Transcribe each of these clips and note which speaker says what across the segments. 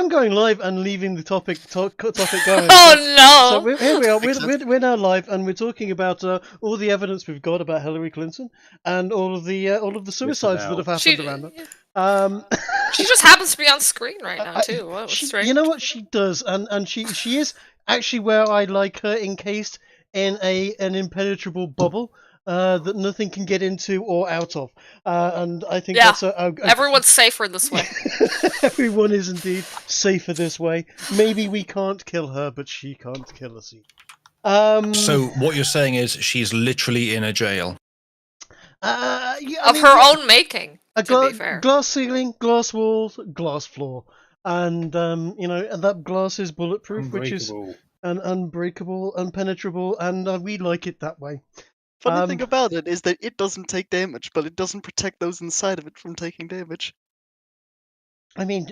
Speaker 1: I'm going live and leaving the topic going.
Speaker 2: Oh no!
Speaker 1: So here we are. We're now live, and we're talking about all the evidence we've got about Hillary Clinton and all of the suicides that have happened around her.
Speaker 2: She just happens to be on screen right now too. What's strange?
Speaker 1: You know what she does, and she is actually where I like her, encased in an impenetrable bubble that nothing can get into or out of. And I think that's
Speaker 2: everyone's safer this way.
Speaker 1: Everyone is indeed safer this way. Maybe we can't kill her, but she can't kill us either.
Speaker 3: So what you're saying is she's literally in a jail.
Speaker 2: Her own making. To be fair.
Speaker 1: Glass ceiling, glass walls, glass floor, and and that glass is bulletproof, which is unbreakable, unpenetrable, and we like it that way.
Speaker 4: Funny thing about it is that it doesn't take damage, but it doesn't protect those inside of it from taking damage.
Speaker 1: I mean,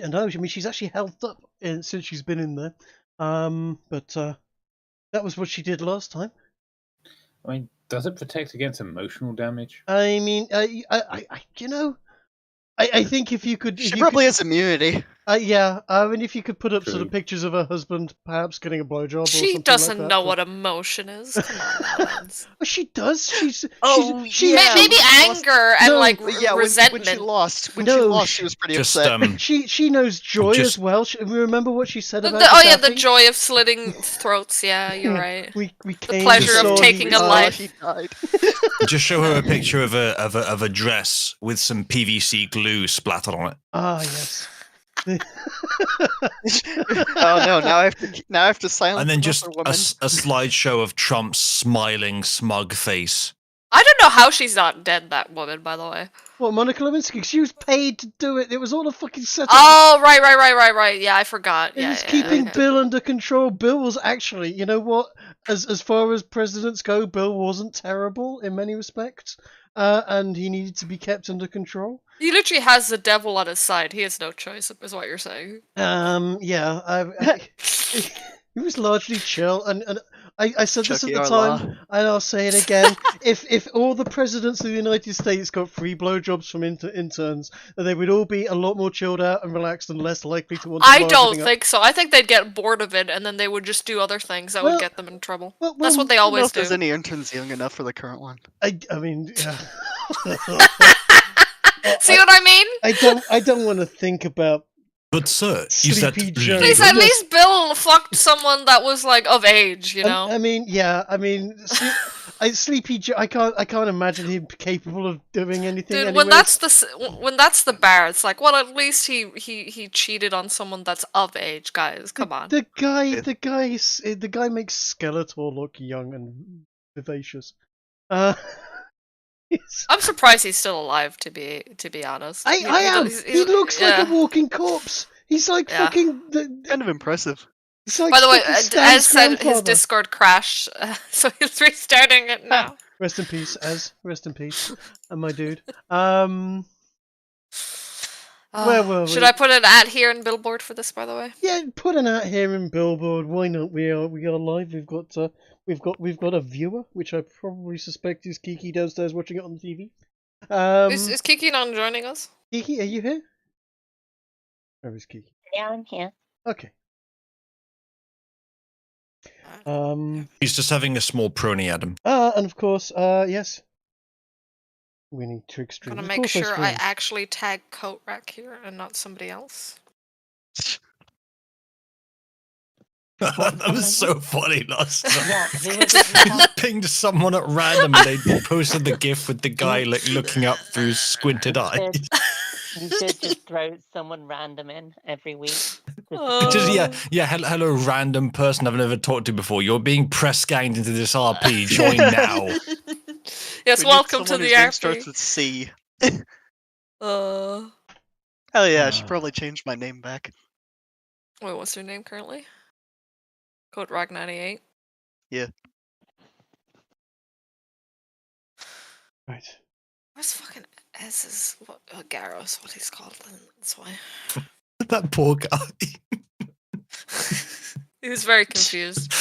Speaker 1: she's actually healthed up since she's been in there. But that was what she did last time.
Speaker 5: I mean, does it protect against emotional damage?
Speaker 1: I mean, I think if you could...
Speaker 4: She probably has immunity.
Speaker 1: Yeah, I mean, if you could put up sort of pictures of her husband perhaps getting a blowjob or something like that.
Speaker 2: She doesn't know what emotion is. Come on, Alan.
Speaker 1: She does.
Speaker 2: Maybe anger and resentment.
Speaker 4: When she lost, she was pretty upset.
Speaker 1: She knows joy as well. Remember what she said about
Speaker 2: the joy of slitting throats. Yeah, you're right.
Speaker 1: We
Speaker 2: the pleasure of taking a life.
Speaker 4: He died.
Speaker 3: Just show her a picture of a dress with some PVC glue splattered on it.
Speaker 1: Ah, yes.
Speaker 4: Oh no! Now I have to silence.
Speaker 3: And then just a slideshow of Trump's smiling, smug face.
Speaker 2: I don't know how she's not dead, that woman, by the way.
Speaker 1: What, Monica Lewinsky? She was paid to do it. It was all a fucking setup.
Speaker 2: Oh, right. Yeah, I forgot.
Speaker 1: It was keeping Bill under control. Bill was actually, you know what? As far as presidents go, Bill wasn't terrible in many respects. And he needed to be kept under control.
Speaker 2: He literally has the devil on his side. He has no choice, is what you're saying.
Speaker 1: Yeah. He was largely chill, and I said this at the time, and I'll say it again. If all the presidents of the United States got free blowjobs from interns, they would all be a lot more chilled out and relaxed and less likely to want to
Speaker 2: I don't think so. I think they'd get bored of it, and then they would just do other things that would get them in trouble. That's what they always do.
Speaker 4: There's any interns young enough for the current one?
Speaker 1: I mean, yeah.
Speaker 2: See what I mean?
Speaker 1: I don't want to think about.
Speaker 3: But sir,
Speaker 1: Sleepy Joe.
Speaker 2: Please, at least Bill fucked someone that was like of age, you know.
Speaker 1: Sleepy Joe. I can't imagine him capable of doing anything.
Speaker 2: Dude,
Speaker 1: anyways.
Speaker 2: when that's the bar, it's like, well, at least he cheated on someone that's of age, guys. Come on.
Speaker 1: The guy makes Skeletor look young and vivacious.
Speaker 2: I'm surprised he's still alive. To be honest,
Speaker 1: I am. He looks like a walking corpse. He's like fucking
Speaker 4: kind of impressive.
Speaker 1: Like
Speaker 2: by the way, Ez said his Discord crashed, so he's restarting it now.
Speaker 1: Rest in peace, Ez. Rest in peace, my dude. Where were we?
Speaker 2: Should I put an ad here in Billboard for this, by the way?
Speaker 1: Yeah, put an ad here in Billboard. Why not? We are live. We've got a viewer, which I probably suspect is Kiki downstairs watching it on the TV.
Speaker 2: Is Kiki not joining us?
Speaker 1: Kiki, are you here? Where is Kiki?
Speaker 6: Yeah, I'm here.
Speaker 1: Okay.
Speaker 3: He's just having a small prony, Adam.
Speaker 1: And of course, yes. We need to extreme.
Speaker 2: I'm gonna make sure I actually tag Coatrack here and not somebody else.
Speaker 3: That was so funny last time. He pinged someone at random and they posted the gif with the guy like looking up through squinted eyes.
Speaker 6: You should just throw someone random in every week.
Speaker 3: Hello, random person I've never talked to before. You're being press ganged into this RP. Join now.
Speaker 2: Yes, welcome to the RP.
Speaker 4: Starts with C. Hell yeah, I should probably change my name back.
Speaker 2: Wait, what's your name currently? Coatrack98.
Speaker 4: Yeah.
Speaker 1: Right.
Speaker 2: Where's fucking S's? Garros, what he's called. That's why.
Speaker 3: That poor guy.
Speaker 2: He was very confused.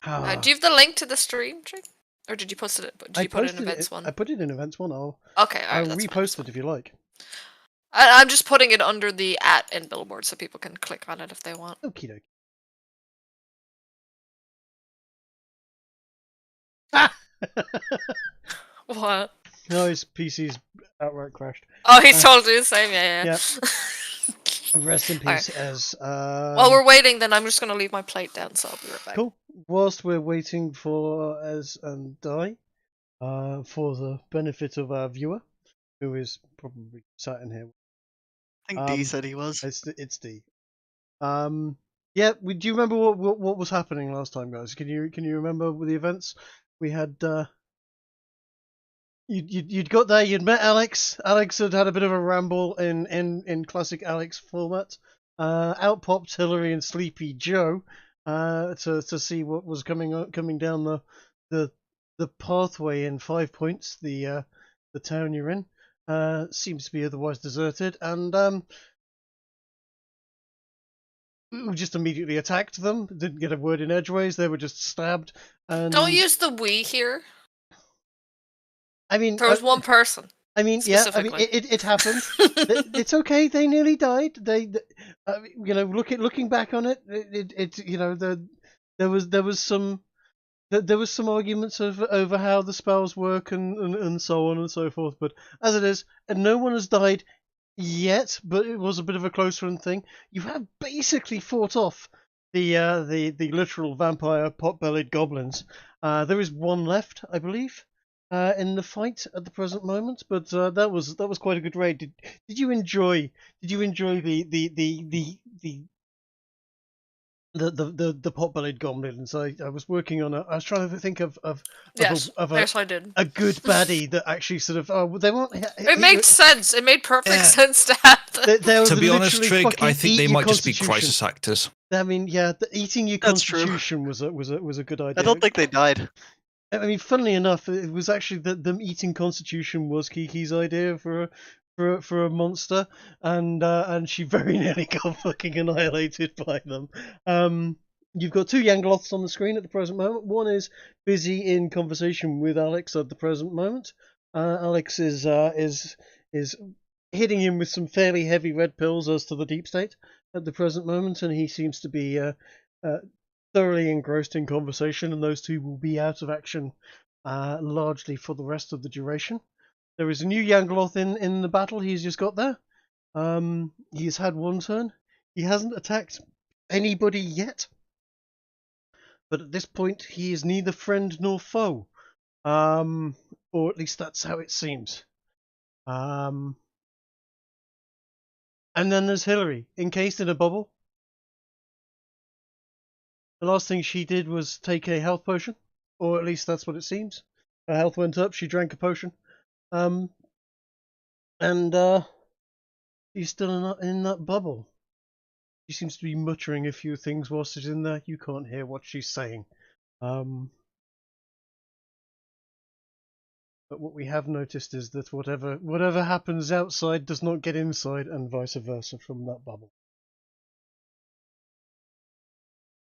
Speaker 2: Do you have the link to the stream, Trick? Or did you post it? Did you put it in events one?
Speaker 1: I put it in events one. I'll
Speaker 2: I'll
Speaker 1: repost it if you like.
Speaker 2: I'm just putting it under the @ in Billboard so people can click on it if they want.
Speaker 1: Okie dokie. Ah!
Speaker 2: What?
Speaker 1: No, his PC's outright crashed.
Speaker 2: Oh, he told you the same. Yeah.
Speaker 1: Yeah. Rest in peace,
Speaker 2: Right.
Speaker 1: Ez.
Speaker 2: While we're waiting, then I'm just gonna leave my plate down, so I'll be right back.
Speaker 1: Cool. Whilst we're waiting for Ez and Di, for the benefit of our viewer, who is probably sat in here.
Speaker 4: I think D said he was.
Speaker 1: It's D. Yeah. Do you remember what was happening last time, guys? Can you remember the events we had? You'd got there. You'd met Alex. Alex had a bit of a ramble in classic Alex format. Out popped Hillary and Sleepy Joe to see what was coming down the pathway in 5 Points, the town you're in. Seems to be otherwise deserted, and we just immediately attacked them. Didn't get a word in edgeways. They were just stabbed. And
Speaker 2: Don't use the "we" here.
Speaker 1: I mean,
Speaker 2: There was one person.
Speaker 1: I mean, yeah. I mean, it happened. It's okay. They nearly died. They looking back on it, there was some arguments over how the spells work and so on and so forth. But as it is, and no one has died yet. But it was a bit of a close run thing. You have basically fought off the literal vampire pot-bellied goblins. There is one left, I believe. In the fight at the present moment, but that was quite a good raid. Did you enjoy the pot-bellied goblins? I was working on I was trying to think of
Speaker 2: yes,
Speaker 1: I
Speaker 2: did.
Speaker 1: A good baddie that actually sort of they weren't.
Speaker 2: It made sense. It made perfect sense to have them.
Speaker 3: To be honest, Trig, I think they might just be crisis actors.
Speaker 1: I mean, yeah, eating your constitution was a good idea.
Speaker 4: I don't think they died.
Speaker 1: I mean, funnily enough, it was actually them eating Constitution was Kiki's idea for a monster, and she very nearly got fucking annihilated by them. You've got two Yangloths on the screen at the present moment. One is busy in conversation with Alex at the present moment. Alex is hitting him with some fairly heavy red pills as to the deep state at the present moment, and he seems to be thoroughly engrossed in conversation, and those two will be out of action largely for the rest of the duration. There is a new Yangloth in the battle he's just got there. He's had one turn. He hasn't attacked anybody yet. But at this point, he is neither friend nor foe. Or at least that's how it seems. And then there's Hillary, encased in a bubble. The last thing she did was take a health potion, or at least that's what it seems. Her health went up, she drank a potion. And she's still in that bubble. She seems to be muttering a few things whilst she's in there. You can't hear what she's saying. But what we have noticed is that whatever happens outside does not get inside, and vice versa from that bubble.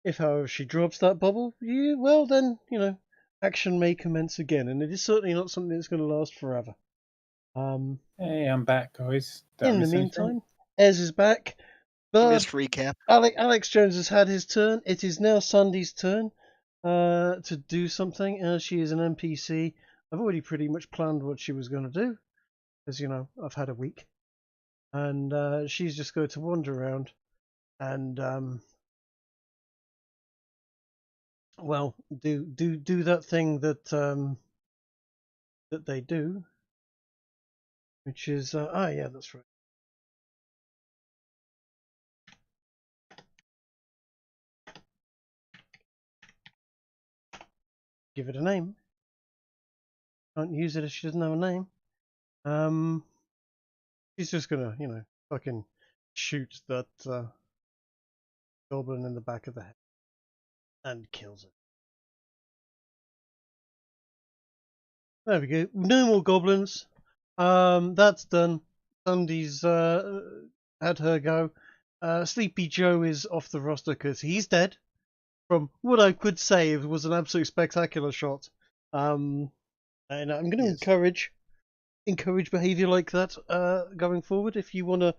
Speaker 1: If, however, she drops that bubble, well then, action may commence again, and it is certainly not something that's going to last forever.
Speaker 5: Hey, I'm back, guys.
Speaker 1: In the meantime, Ez is back.
Speaker 4: Missed recap.
Speaker 1: Alex Jones has had his turn. It is now Sandy's turn to do something, as she is an NPC. I've already pretty much planned what she was going to do, because, I've had a week. And she's just going to wander around and... well, do that thing that that they do, which is yeah, that's right. Give it a name. Can't use it if she doesn't have a name. She's just gonna, fucking shoot that goblin in the back of the head. And kills it. There we go. No more goblins. That's done. Sandy's had her go. Sleepy Joe is off the roster because he's dead. From what I could say, it was an absolute spectacular shot And I'm going to
Speaker 4: Yes.
Speaker 1: encourage behaviour like that going forward. If you wanna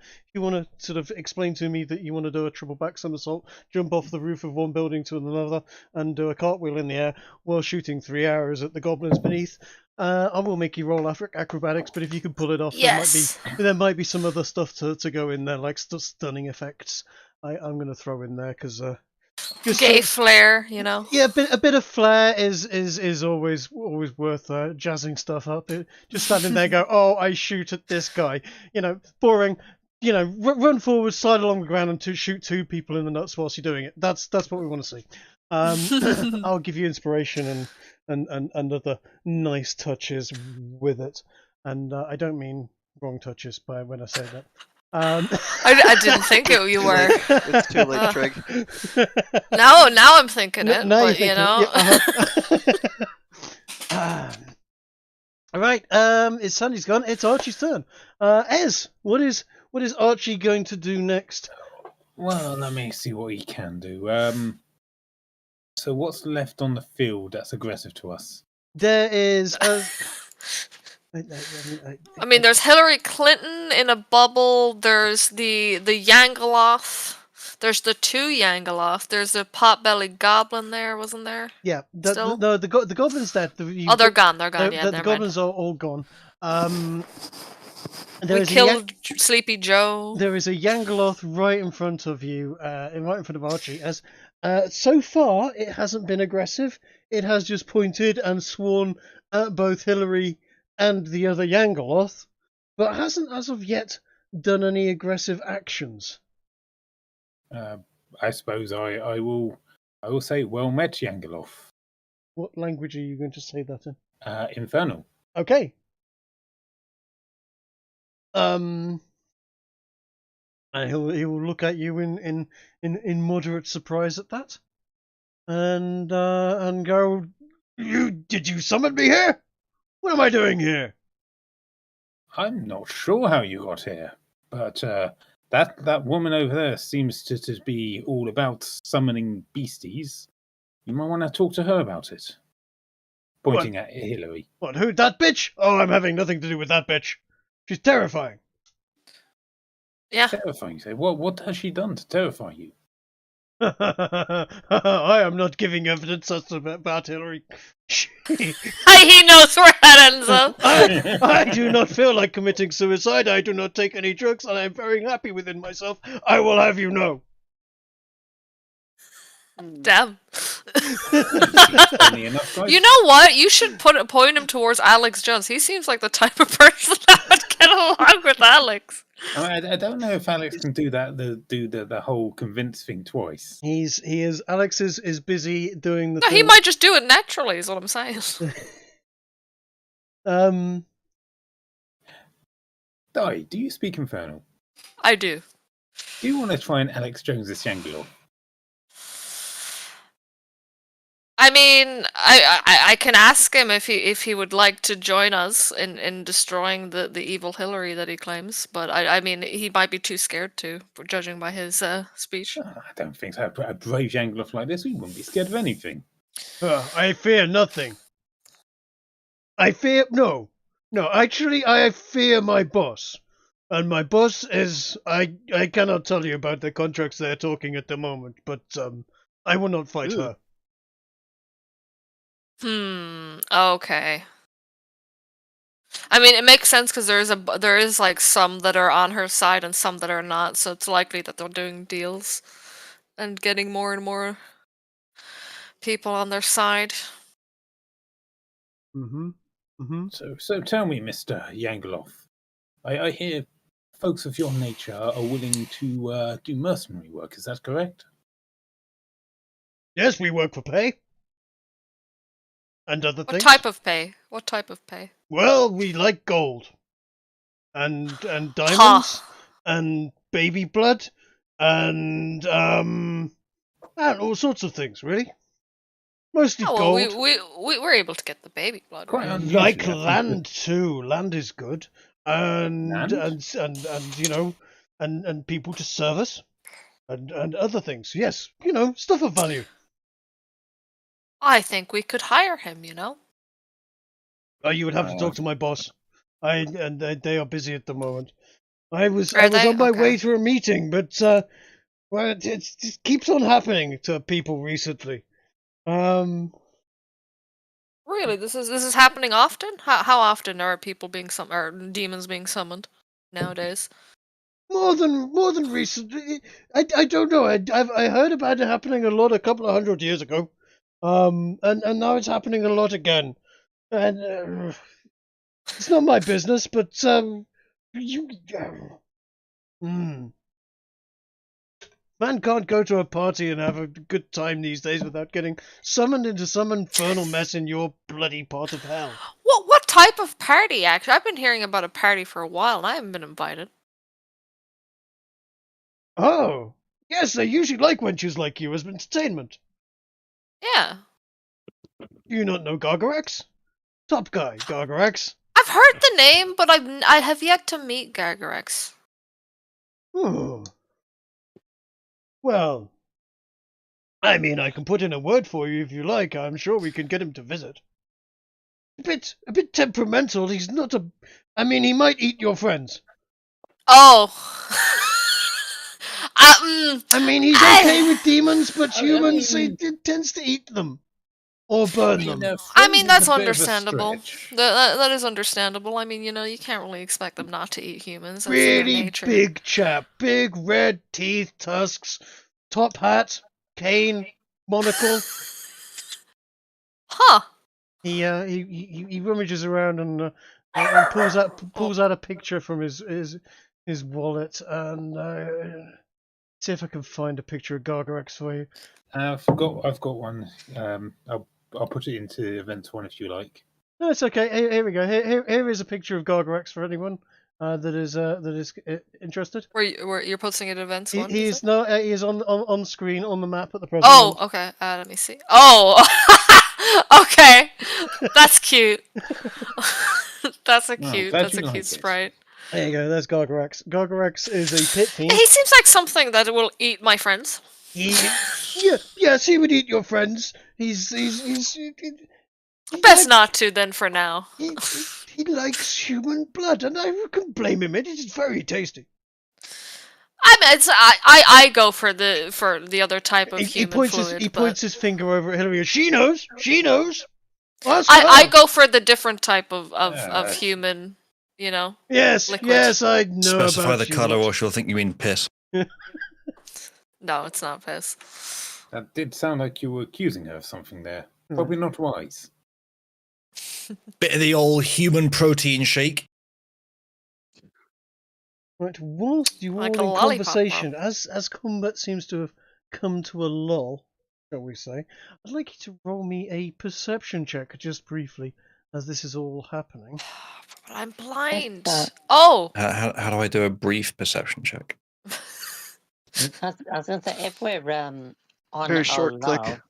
Speaker 1: sort of explain to me that you want to do a triple back somersault, jump off the roof of one building to another, and do a cartwheel in the air while shooting 3 arrows at the goblins beneath, I will make you roll acrobatics. But if you can pull it off,
Speaker 2: Yes.
Speaker 1: there might be some other stuff to go in there, like stunning effects. I'm going to throw in there because
Speaker 2: Gay flair, you know.
Speaker 1: yeah, a bit of flair is always worth jazzing stuff up. Just standing there, go, oh, I shoot at this guy. Boring. Run forward, slide along the ground, and shoot 2 people in the nuts whilst you're doing it. That's what we want to see. I'll give you inspiration and other nice touches with it, and I don't mean wrong touches by when I say that.
Speaker 2: I didn't think you were.
Speaker 4: It's too late, Trig.
Speaker 2: Now I'm thinking it,
Speaker 1: Now
Speaker 2: but
Speaker 1: you're
Speaker 2: you know.
Speaker 1: All right. It's Sandy's gone. It's Archie's turn. Ez, what is Archie going to do next?
Speaker 5: Well, let me see what he can do. So what's left on the field that's aggressive to us?
Speaker 1: There is.
Speaker 2: I mean, there's Hillary Clinton in a bubble. There's the Yangaloth. There's the 2 Yangaloth. There's the potbelly goblin there, wasn't there?
Speaker 1: Yeah.
Speaker 2: Still?
Speaker 1: No, the goblin's dead.
Speaker 2: They're gone. They're gone. Yeah,
Speaker 1: the
Speaker 2: never
Speaker 1: goblins are all gone.
Speaker 2: We killed Sleepy Joe.
Speaker 1: There is a Yangaloth right in front of you, right in front of Archie. As so far, it hasn't been aggressive. It has just pointed and sworn at both Hillary and the other Yangaloth, but hasn't as of yet done any aggressive actions.
Speaker 5: I suppose I will say well met, Yangaloth.
Speaker 1: What language are you going to say that in?
Speaker 5: Infernal.
Speaker 1: Okay. And he will look at you in moderate surprise at that, and go, did you summon me here? What am I doing here?
Speaker 5: I'm not sure how you got here, but that woman over there seems to be all about summoning beasties. You might want to talk to her about it. Pointing at Hillary.
Speaker 1: What, who, that bitch? Oh, I'm having nothing to do with that bitch. She's terrifying.
Speaker 2: Yeah.
Speaker 5: Terrifying, say. What has she done to terrify you?
Speaker 1: I am not giving evidence about Hillary.
Speaker 2: He knows where that ends up.
Speaker 1: I do not feel like committing suicide. I do not take any drugs, and I am very happy within myself. I will have you know.
Speaker 2: Damn.
Speaker 5: Funny enough, guys.
Speaker 2: You know what? You should point him towards Alex Jones. He seems like the type of person that would get along with Alex.
Speaker 5: I don't know if Alex can do that. The whole convince thing twice.
Speaker 1: He is. Alex is busy doing the.
Speaker 2: No, he might just do it naturally. Is what I'm saying.
Speaker 5: Di, do you speak Infernal?
Speaker 2: I do.
Speaker 5: Do you want to try and Alex Jones this Yangaloth?
Speaker 2: I mean, I can ask him if he would like to join us in destroying the evil Hillary that he claims, but I mean he might be too scared to, judging by his speech.
Speaker 5: I don't think so. A brave Yangaloth like this, we wouldn't be scared of anything.
Speaker 1: I fear nothing. I fear no. Actually, I fear my boss, and my boss is I cannot tell you about the contracts they're talking at the moment, but I will not fight her.
Speaker 2: Okay. I mean, it makes sense because there is like some that are on her side and some that are not, so it's likely that they're doing deals and getting more and more people on their side.
Speaker 5: So tell me, Mr. Yangaloth, I hear folks of your nature are willing to do mercenary work. Is that correct?
Speaker 1: Yes, we work for pay. And other things.
Speaker 2: What type of pay? What type of pay?
Speaker 1: Well, we like gold. And diamonds. And baby blood. And all sorts of things, really. Mostly gold.
Speaker 2: We're able to get the baby blood.
Speaker 5: Quite
Speaker 2: Right?
Speaker 1: Like land too. Land is good. And you know, and people to serve us. And other things. Yes, you know, stuff of value.
Speaker 2: I think we could hire him, you know?
Speaker 1: You would have to talk to my boss. They are busy at the moment. I was
Speaker 2: Are they?
Speaker 1: on my way
Speaker 2: Okay.
Speaker 1: to a meeting, but well, it just keeps on happening to people recently.
Speaker 2: Really, this is happening often. How often are people being are demons being summoned nowadays?
Speaker 1: More than recently. I don't know. I heard about it happening a lot a couple of 100 years ago. And now it's happening a lot again. And it's not my business, but you. Man can't go to a party and have a good time these days without getting summoned into some infernal mess in your bloody pot of hell.
Speaker 2: What type of party? Actually, I've been hearing about a party for a while, and I haven't been invited.
Speaker 1: Oh, yes, they usually like wenches like you as entertainment.
Speaker 2: Yeah,
Speaker 1: Do you not know Gargarax? Top guy, Gargarax.
Speaker 2: I've heard the name, but I have yet to meet Gargarex.
Speaker 1: Oh. Well, I mean, I can put in a word for you if you like. I'm sure we can get him to visit. A bit temperamental. He's not a. I mean, he might eat your friends.
Speaker 2: Oh.
Speaker 1: I mean, he's okay with demons, but humans, he tends to eat them or burn them.
Speaker 2: I mean, that's understandable. That is understandable. I mean, you can't really expect them not to eat humans. That's their
Speaker 1: Really
Speaker 2: nature.
Speaker 1: big chap, big red teeth, tusks, top hat, cane, monocle.
Speaker 2: Huh.
Speaker 1: He rummages around and pulls out a picture from his wallet and see if I can find a picture of Gargarax for you.
Speaker 5: I've got one. I'll put it into events one if you like.
Speaker 1: No, it's okay. Here we go. Here is a picture of Gargarax for anyone that is interested.
Speaker 2: Where you're posting at events one?
Speaker 1: He is on screen on the map at the present.
Speaker 2: Oh, okay. Let me see. Oh, okay. That's cute. That's a cute sprite.
Speaker 1: There you go. There's Gargarax. Gargarax is a pit fiend.
Speaker 2: He seems like something that will eat my friends.
Speaker 1: Yes, he would eat your friends. He's
Speaker 2: best not to then for now.
Speaker 1: He likes human blood, and I can blame him. It is very tasty.
Speaker 2: I mean, I go for the other type of human fluid.
Speaker 1: He points his finger over at Hillary. And she knows.
Speaker 2: I go for the different type of human.
Speaker 1: Yes,
Speaker 2: liquid.
Speaker 1: Yes, I know.
Speaker 3: Specify the colour, or she'll think you mean piss.
Speaker 2: No, it's not piss.
Speaker 5: That did sound like you were accusing her of something there. Probably not wise.
Speaker 3: Bit of the old human protein shake.
Speaker 1: Right, whilst you all
Speaker 2: Like
Speaker 1: in
Speaker 2: a lollipop
Speaker 1: conversation, as combat seems to have come to a lull, shall we say, I'd like you to roll me a perception check, just briefly, as this is all happening.
Speaker 2: But I'm blind. Oh!
Speaker 3: How do I do a brief perception check?
Speaker 6: I was going to say, if we're on
Speaker 4: Very short click.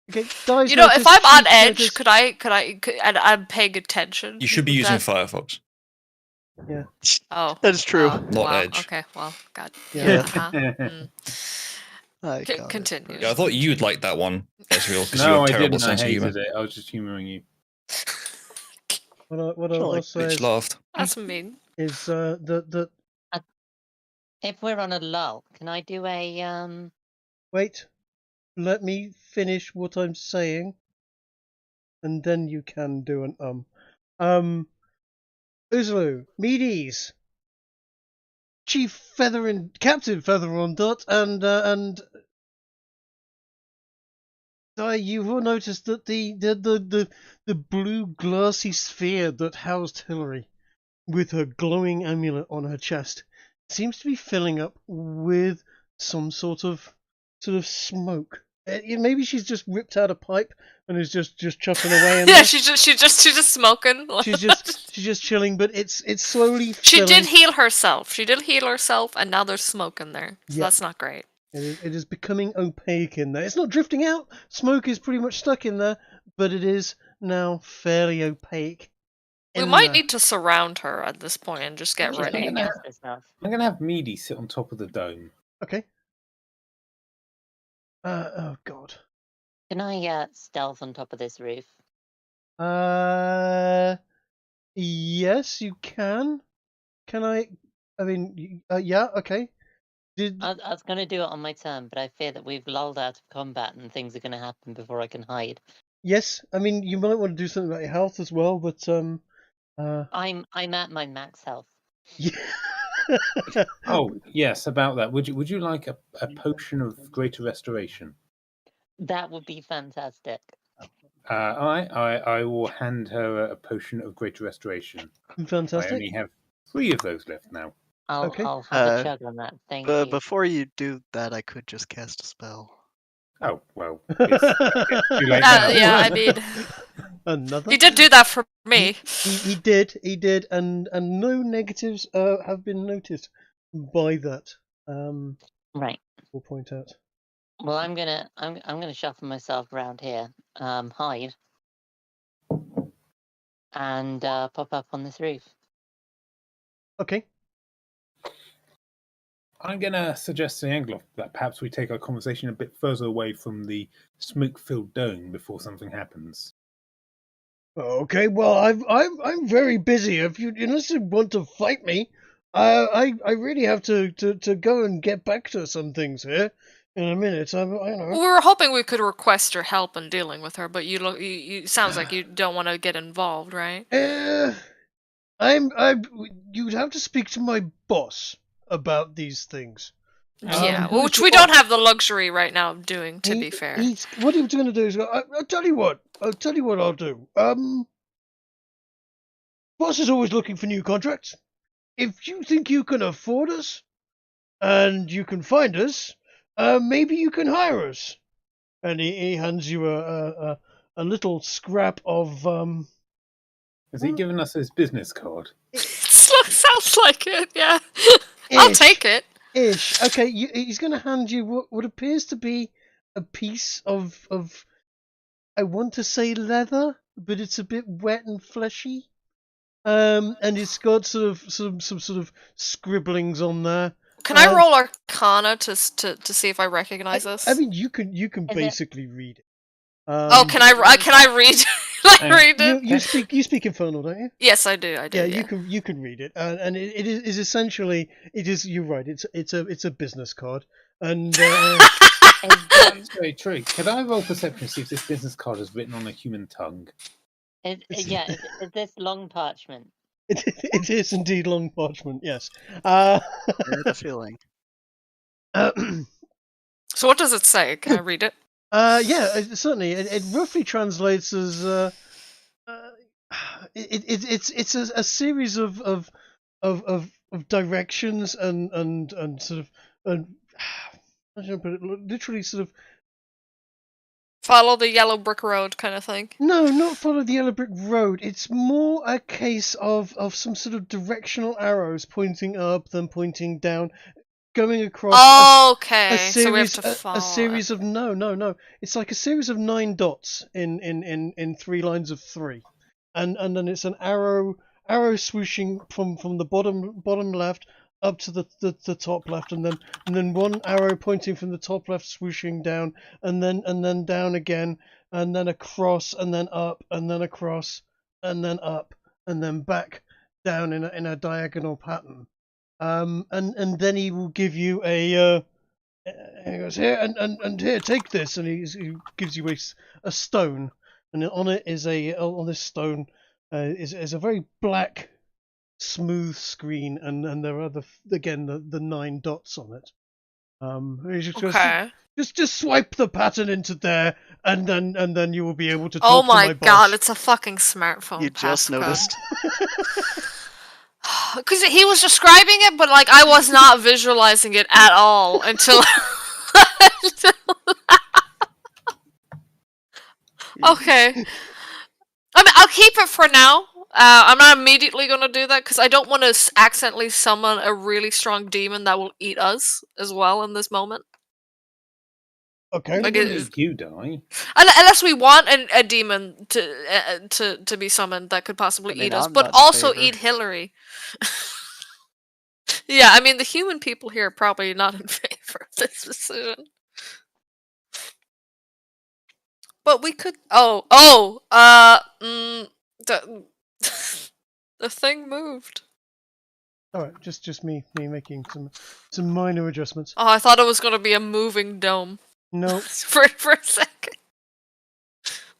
Speaker 1: Okay, guys,
Speaker 2: if I'm on edge, could and I'm paying attention?
Speaker 3: You should be using Firefox.
Speaker 1: Yeah.
Speaker 2: Oh.
Speaker 4: That is true.
Speaker 3: Not Edge.
Speaker 2: Okay, well, God.
Speaker 1: Yeah.
Speaker 2: Continue.
Speaker 3: Yeah, I thought you'd like that one, Ezreal, because you
Speaker 5: No,
Speaker 3: have a
Speaker 5: I
Speaker 3: terrible
Speaker 5: didn't. I
Speaker 3: sense of humour.
Speaker 5: hated it. I was just humouring you.
Speaker 1: What I'll say
Speaker 3: Bitch laughed.
Speaker 2: That's mean.
Speaker 1: is that
Speaker 6: If we're on a lull, can I do a
Speaker 1: wait, let me finish what I'm saying, and then you can do an Uzalu, Medes, Captain Feather on Dot, and you've all noticed that the blue glassy sphere that housed Hillary, with her glowing amulet on her chest, seems to be filling up with some sort of smoke. Maybe she's just ripped out a pipe and is just chucking away.
Speaker 2: Yeah, she's just smoking.
Speaker 1: she's just chilling, but it's slowly.
Speaker 2: She
Speaker 1: filling.
Speaker 2: did heal herself. And now there's smoke in there. So that's not great.
Speaker 1: It is becoming opaque in there. It's not drifting out. Smoke is pretty much stuck in there, but it is now fairly opaque.
Speaker 2: We might need to surround her at this point and just get ready.
Speaker 5: I'm gonna have Meady sit on top of the dome.
Speaker 1: Okay. Oh God.
Speaker 6: Can I stealth on top of this roof?
Speaker 1: Yes, you can. Can I? I mean, yeah, okay.
Speaker 6: I was going to do it on my turn, but I fear that we've lulled out of combat and things are going to happen before I can hide.
Speaker 1: Yes, I mean, you might want to do something about your health as well, but
Speaker 6: I'm at my max health.
Speaker 1: yeah.
Speaker 5: Oh yes, about that. Would you like a potion of greater restoration?
Speaker 6: That would be fantastic.
Speaker 5: I will hand her a potion of greater restoration. I
Speaker 1: Fantastic.
Speaker 5: only have 3 of those left now.
Speaker 1: Okay.
Speaker 6: I'll have a chug on that. Thank you.
Speaker 4: Before you do that, I could just cast a spell.
Speaker 5: Oh well, it's too late now.
Speaker 2: Yeah, I mean,
Speaker 1: Another.
Speaker 2: he did do that for me.
Speaker 1: He did, and no negatives have been noticed by that.
Speaker 6: Right.
Speaker 1: We'll point out.
Speaker 6: Well, I'm gonna shuffle myself around here, hide, and pop up on this roof.
Speaker 1: Okay.
Speaker 5: I'm going to suggest to Angloff that perhaps we take our conversation a bit further away from the smoke-filled dome before something happens.
Speaker 1: Okay. Well, I'm very busy. Unless you want to fight me, I really have to go and get back to some things here in a minute. I know.
Speaker 2: We were hoping we could request your help in dealing with her, but you sounds like you don't want to get involved, right?
Speaker 1: You'd have to speak to my boss about these things.
Speaker 2: Yeah, which we don't have the luxury right now of doing, to be fair.
Speaker 1: What he's going to do is, I'll tell you what I'll do. Boss is always looking for new contracts. If you think you can afford us, and you can find us, maybe you can hire us. And he hands you a little scrap of
Speaker 5: Has he given us his business card?
Speaker 2: Sounds like it, yeah. I'll take it.
Speaker 1: Ish. Okay, he's going to hand you what appears to be a piece of I want to say leather, but it's a bit wet and fleshy. And it's got some sort of scribblings on there.
Speaker 2: Can I roll Arcana to see if I recognize this?
Speaker 1: I mean, you can basically read it.
Speaker 2: Can I read? Can I read it?
Speaker 1: You speak Infernal, don't you?
Speaker 2: Yes, I do.
Speaker 1: Yeah, you can read it, and it is essentially You're right. It's a business card, and
Speaker 5: That's very true. Can I roll perception to see if this business card is written on a human tongue?
Speaker 6: Is this long parchment?
Speaker 1: It is indeed long parchment. Yes.
Speaker 4: I had a feeling.
Speaker 2: So what does it say? Can I read it?
Speaker 1: Yeah, certainly. It roughly translates as it's a series of directions and sort of how should I put it? Literally sort of.
Speaker 2: Follow the yellow brick road kind of thing.
Speaker 1: No, not follow the yellow brick road. It's more a case of some sort of directional arrows pointing up, then pointing down, going across.
Speaker 2: Okay,
Speaker 1: a series,
Speaker 2: so we have to follow
Speaker 1: a series of no. It's like a series of 9 dots in 3 lines of 3, and then it's an arrow swooshing from the bottom left up to the top left, and then one arrow pointing from the top left swooshing down, and then down again, and then across, and then up, and then across, and then up, and then back down in a diagonal pattern. And then he will give you a he goes here and here, take this, and he gives you a stone, and on it is on this stone is a very black smooth screen, and there are the 9 dots on it.
Speaker 2: Okay.
Speaker 1: Just swipe the pattern into there, and then you will be able to talk to
Speaker 2: my
Speaker 1: my boss.
Speaker 2: god, it's a fucking smartphone.
Speaker 4: You just noticed.
Speaker 2: Because he was describing it, but like I was not visualizing it at all until. Okay. I mean, I'll keep it for now. I'm not immediately going to do that because I don't want to accidentally summon a really strong demon that will eat us as well in this moment.
Speaker 1: Okay.
Speaker 2: Like
Speaker 5: you die.
Speaker 2: Unless we want a demon to be summoned that could possibly eat us,
Speaker 4: I'm
Speaker 2: but
Speaker 4: not in
Speaker 2: also
Speaker 4: favor.
Speaker 2: eat Hillary. Yeah, I mean the human people here are probably not in favor of this decision. But we could. The thing moved.
Speaker 1: All right, just me making some minor adjustments.
Speaker 2: Oh, I thought it was gonna be a moving dome.
Speaker 1: No.
Speaker 2: for a second.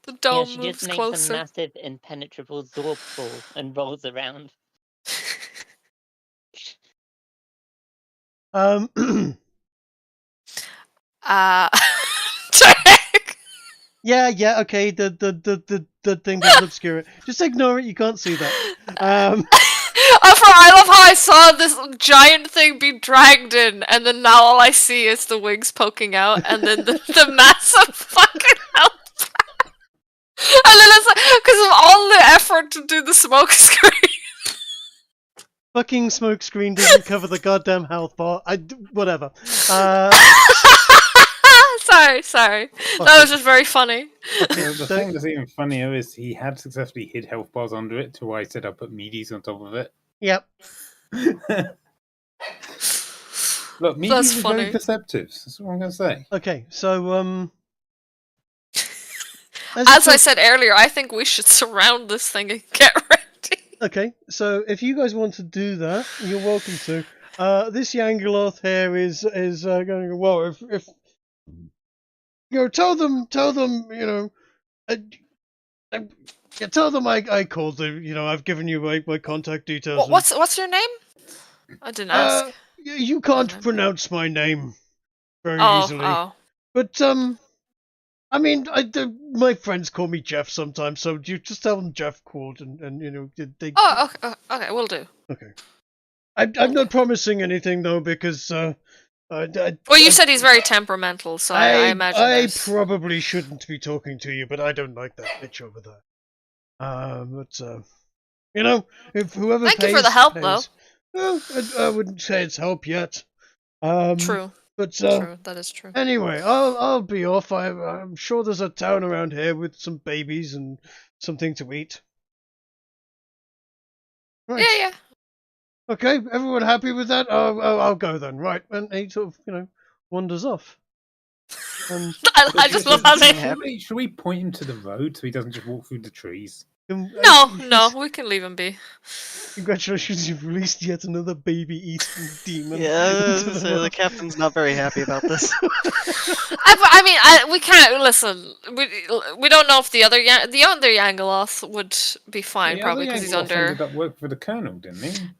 Speaker 2: The
Speaker 6: Yeah,
Speaker 2: dome
Speaker 6: she
Speaker 2: moves
Speaker 6: just makes
Speaker 2: closer.
Speaker 6: a massive impenetrable zorb ball and rolls around.
Speaker 2: Jack!
Speaker 1: Yeah, okay. The thing doesn't obscure it. Just ignore it. You can't see that.
Speaker 2: I love how I saw this giant thing be dragged in, and then now all I see is the wings poking out, and then the massive fucking health. And then it's like, because of all the effort to do the smoke screen.
Speaker 1: Fucking smoke screen doesn't cover the goddamn health bar. Whatever.
Speaker 2: Sorry. That was just very funny.
Speaker 5: The thing that's even funnier is he had successfully hid health bars under it, to why I said I put meaties on top of it.
Speaker 1: Yep.
Speaker 5: Look, meaties are very deceptive. That's what I'm going to say.
Speaker 1: Okay, so
Speaker 2: as I said earlier, I think we should surround this thing and get ready.
Speaker 1: Okay, so if you guys want to do that, you're welcome to. This Yangaloth here is going. Well, if you know, tell them, you know, tell them I called them. You know, I've given you my contact details.
Speaker 2: What's your name? I didn't ask.
Speaker 1: You can't pronounce my name very easily.
Speaker 2: Oh.
Speaker 1: But I mean, my friends call me Jeff sometimes, so you just tell them Jeff called, and you know they.
Speaker 2: Oh, okay, we'll do.
Speaker 1: Okay. I'm not promising anything though, because well,
Speaker 2: you said he's very temperamental, so I imagine
Speaker 1: I probably shouldn't be talking to you, but I don't like that bitch over there. But you know, if whoever
Speaker 2: Thank you for the help, though.
Speaker 1: Well, I wouldn't say it's help yet.
Speaker 2: True.
Speaker 1: But
Speaker 2: true. That is true.
Speaker 1: Anyway, I'll be off. I'm sure there's a town around here with some babies and something to eat. Right.
Speaker 2: Yeah.
Speaker 1: Okay, everyone happy with that? I'll go then. Right, and he sort of, you know, wanders off.
Speaker 2: I just love how they.
Speaker 5: Should we point him to the road so he doesn't just walk through the trees?
Speaker 2: No, we can leave him be.
Speaker 1: Congratulations, you've released yet another baby-eating demon.
Speaker 4: Yeah, so the captain's not very happy about this.
Speaker 2: I mean, we can't listen. We don't know if the other Yangaloth would be fine, probably because he's under.
Speaker 5: Ended up working for the colonel, didn't he?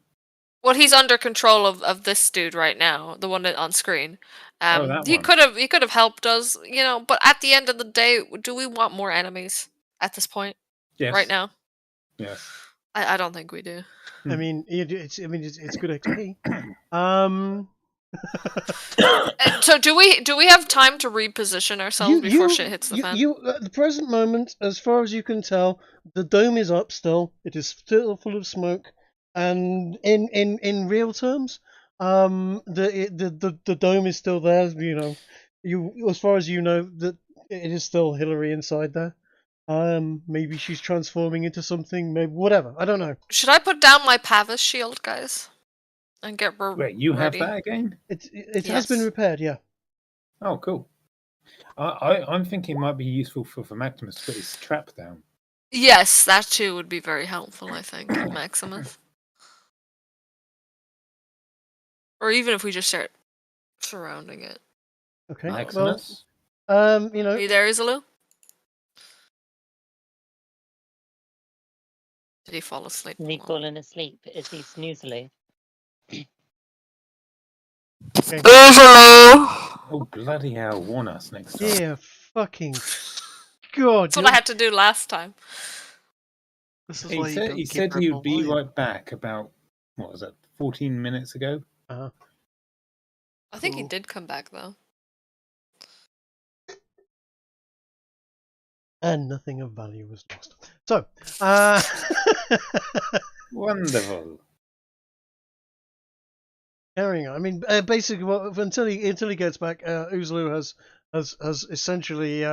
Speaker 2: Well, he's under control of this dude right now, the one on screen. He could have helped us, you know. But at the end of the day, do we want more enemies at this point?
Speaker 5: Yes.
Speaker 2: Right now.
Speaker 5: Yes.
Speaker 2: I don't think we do.
Speaker 1: I mean, it's good XP.
Speaker 2: So do we have time to reposition ourselves before shit hits the fan?
Speaker 1: At the present moment, as far as you can tell, the dome is up still. It is still full of smoke, and in real terms, the dome is still there. You know, as far as you know, that it is still Hillary inside there. Maybe she's transforming into something. Maybe whatever. I don't know.
Speaker 2: Should I put down my Pavis shield, guys, and get ready?
Speaker 5: Wait, you have that again?
Speaker 1: It has been repaired. Yeah.
Speaker 5: Oh, cool. I'm thinking it might be useful for Maximus to put his trap down.
Speaker 2: Yes, that too would be very helpful. I think Maximus, or even if we just start surrounding it.
Speaker 1: Okay.
Speaker 5: Maximus.
Speaker 1: Well, you know.
Speaker 2: Are you there, Uzalu? Did he fall asleep?
Speaker 6: Is he falling asleep? Is he snoozily?
Speaker 1: Okay.
Speaker 5: Oh, bloody hell, warn us next time.
Speaker 1: Yeah, fucking God.
Speaker 2: That's what I had to do last time.
Speaker 4: This is
Speaker 5: He said he would be right back about, what was it, 14 minutes ago?
Speaker 1: Uh-huh.
Speaker 2: I think he did come back, though.
Speaker 1: And nothing of value was lost. So,
Speaker 5: Wonderful.
Speaker 1: carrying on. I mean, basically, until he gets back, Uzalu has essentially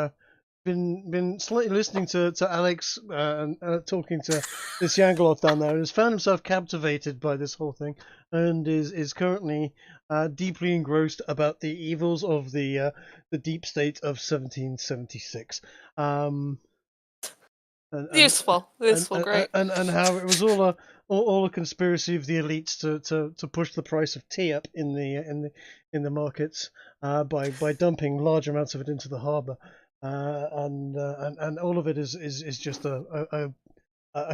Speaker 1: been slightly listening to Alex and talking to this Yangaloth down there, and has found himself captivated by this whole thing, and is currently deeply engrossed about the evils of the deep state of 1776.
Speaker 2: Useful, great.
Speaker 1: And how it was all all a conspiracy of the elites to push the price of tea up in the markets by dumping large amounts of it into the harbour, and all of it is just a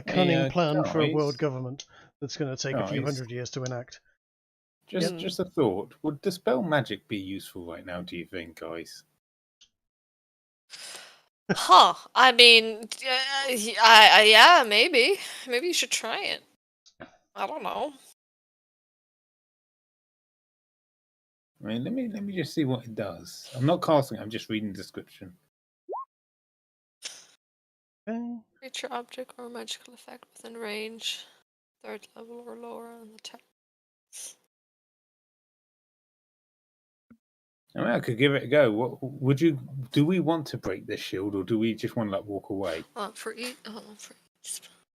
Speaker 1: cunning plan for a world
Speaker 5: Guys,
Speaker 1: government that's going to take a few
Speaker 5: guys,
Speaker 1: hundred years to enact.
Speaker 5: just a thought. Would dispel magic be useful right now? Do you think, guys?
Speaker 2: Huh. I mean, yeah, maybe. Maybe you should try it. I don't know.
Speaker 5: I mean, let me just see what it does. I'm not casting it. I'm just reading the description.
Speaker 1: Okay.
Speaker 2: Creature, object, or magical effect within range, 3rd level or lower on the attack.
Speaker 5: I mean, I could give it a go. What would you? Do we want to break this shield, or do we just want to like walk away?
Speaker 2: For each.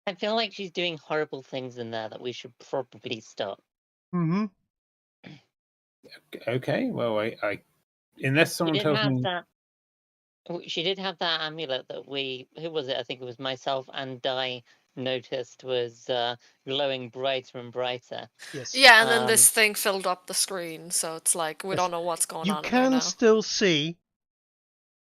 Speaker 6: I feel like she's doing horrible things in there that we should probably stop.
Speaker 1: Mm-hmm.
Speaker 5: Okay. Well, I unless someone tells me.
Speaker 6: She did have that amulet that who was it? I think it was myself and Di noticed was glowing brighter and brighter.
Speaker 1: Yes.
Speaker 2: Yeah, and then this thing filled up the screen, so it's like we don't know what's going on.
Speaker 1: You can still see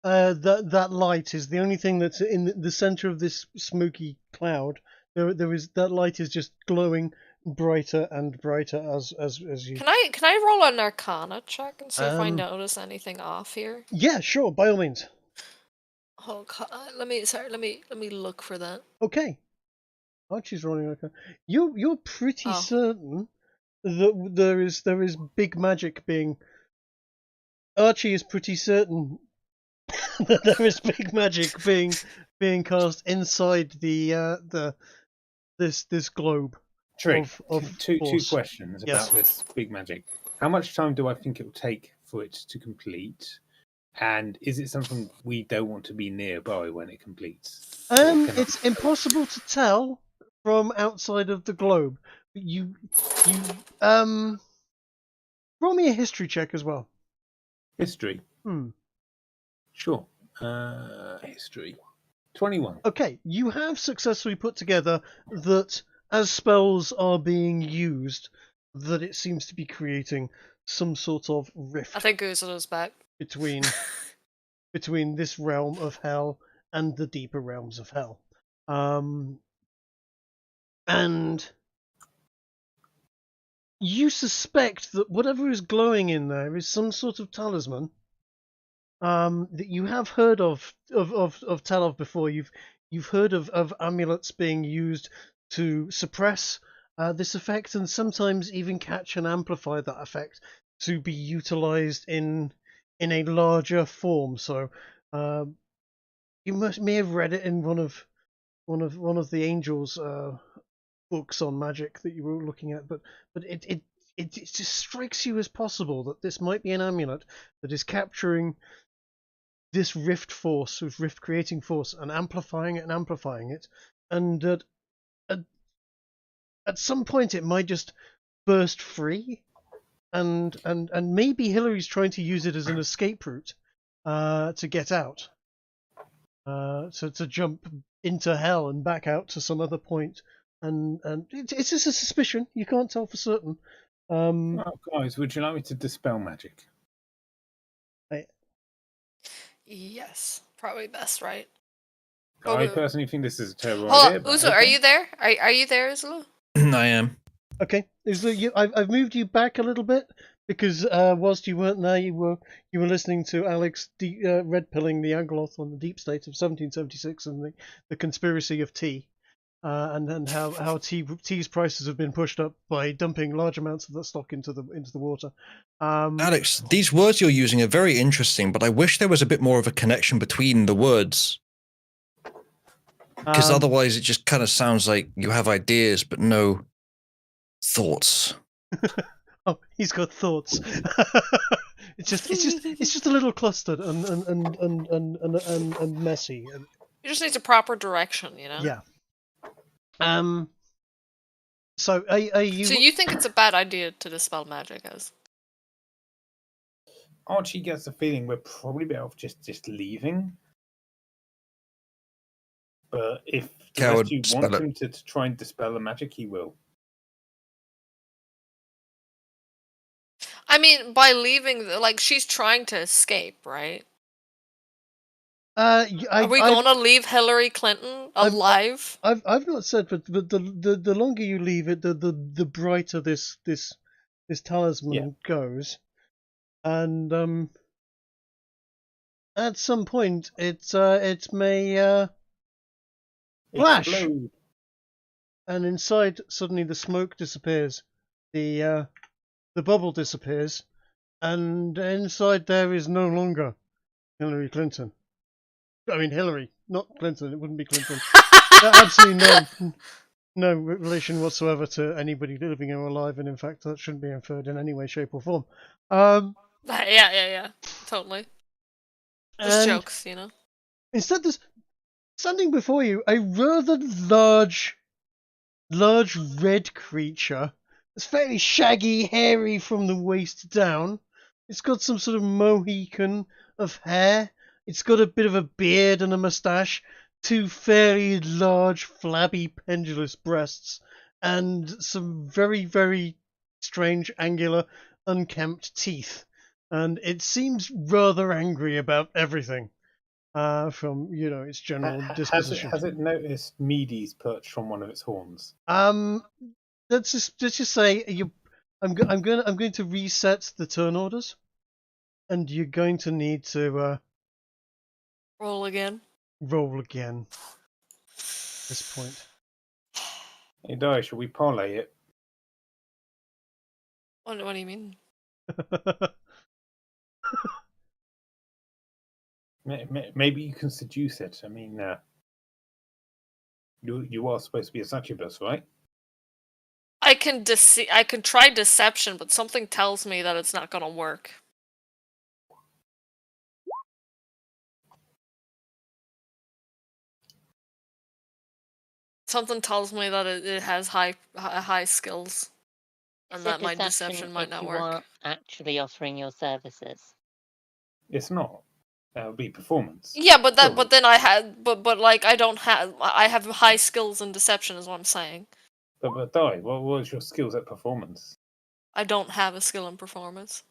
Speaker 1: that light is the only thing that's in the center of this smoky cloud. There is that light is just glowing brighter and brighter as you.
Speaker 2: Can I roll an Arcana check and see if I notice anything off here?
Speaker 1: Yeah, sure, by all means.
Speaker 2: Oh, let me look for that.
Speaker 1: Okay. Archie's rolling Arcana. You're pretty certain that there is big magic being. Archie is pretty certain that there is big magic being cast inside this globe.
Speaker 5: Trick.
Speaker 1: Of
Speaker 5: two
Speaker 1: force.
Speaker 5: questions about this big magic. How much time do I think it will take for it to complete? And is it something we don't want to be nearby when it completes?
Speaker 1: It's impossible to tell from outside of the globe. You roll me a history check as well.
Speaker 5: History. Sure. History. 21.
Speaker 1: Okay, you have successfully put together that as spells are being used, that it seems to be creating some sort of rift.
Speaker 2: I think Uzalu's back.
Speaker 1: Between this realm of hell and the deeper realms of hell. And you suspect that whatever is glowing in there is some sort of talisman that you have heard of tell of before. You've heard of amulets being used to suppress this effect and sometimes even catch and amplify that effect to be utilized in a larger form. So you may have read it in one of the angels books on magic that you were looking at, but it just strikes you as possible that this might be an amulet that is capturing this rift force, this rift creating force, and amplifying it, and at some point it might just burst free, and maybe Hillary's trying to use it as an escape route to get out, to jump into hell and back out to some other point. And it's just a suspicion. You can't tell for certain.
Speaker 5: Guys, would you like me to dispel magic?
Speaker 2: Yes, probably best, right?
Speaker 5: I personally think this is a terrible
Speaker 2: Hold
Speaker 5: idea.
Speaker 2: on, Uzo, are you there? Are you there, Uzo?
Speaker 3: I am.
Speaker 1: Okay, I've moved you back a little bit because whilst you weren't there, you were listening to Alex red pilling the Angloth on the deep state of 1776 and the conspiracy of tea. And how tea's prices have been pushed up by dumping large amounts of that stock into the water.
Speaker 3: Alex, these words you're using are very interesting, but I wish there was a bit more of a connection between the words. Because otherwise it just kind of sounds like you have ideas but no thoughts.
Speaker 1: Oh, he's got thoughts. It's just a little clustered and messy.
Speaker 2: You just need a proper direction, you know?
Speaker 1: Yeah. So are you?
Speaker 2: So you think it's a bad idea to dispel magic, as?
Speaker 5: Archie gets the feeling we're probably better off just leaving. But if
Speaker 3: Coward,
Speaker 5: Unless you
Speaker 3: spell
Speaker 5: want
Speaker 3: it.
Speaker 5: him to try and dispel the magic, he will.
Speaker 2: I mean, by leaving, like, she's trying to escape, right? Are we gonna leave Hillary Clinton alive?
Speaker 1: I've not said, but the longer you leave it, the brighter this talisman goes, and at some point it may flash,
Speaker 5: Explode.
Speaker 1: and inside suddenly the smoke disappears, the bubble disappears, and inside there is no longer Hillary Clinton. I mean Hillary, not Clinton. It wouldn't be Clinton. Absolutely no relation whatsoever to anybody living or alive, and in fact that shouldn't be inferred in any way, shape, or form.
Speaker 2: Yeah, totally. Just jokes, you know.
Speaker 1: Instead, there's standing before you a rather large red creature. It's fairly shaggy, hairy from the waist down. It's got some sort of Mohican of hair. It's got a bit of a beard and a moustache, two fairly large, flabby, pendulous breasts, and some very, very strange, angular, unkempt teeth. And it seems rather angry about everything, from its general disposition.
Speaker 5: Has it noticed Meady's perched from one of its horns?
Speaker 1: Let's just say I'm going to reset the turn orders, and you're going to need to
Speaker 2: roll again.
Speaker 1: Roll again. At this point.
Speaker 5: Hey, Di, should we parlay it?
Speaker 2: What do you mean?
Speaker 5: Maybe you can seduce it. I mean, you are supposed to be a succubus, right?
Speaker 2: I can try deception, but something tells me that it's not gonna work. Something tells me that it has high skills, and that my deception might not work.
Speaker 6: You are actually offering your services.
Speaker 5: It's not. That would be performance.
Speaker 2: Yeah, but then I had, but like I have high skills in deception, is what I'm saying.
Speaker 5: But Di, what was your skills at performance?
Speaker 2: I don't have a skill in performance.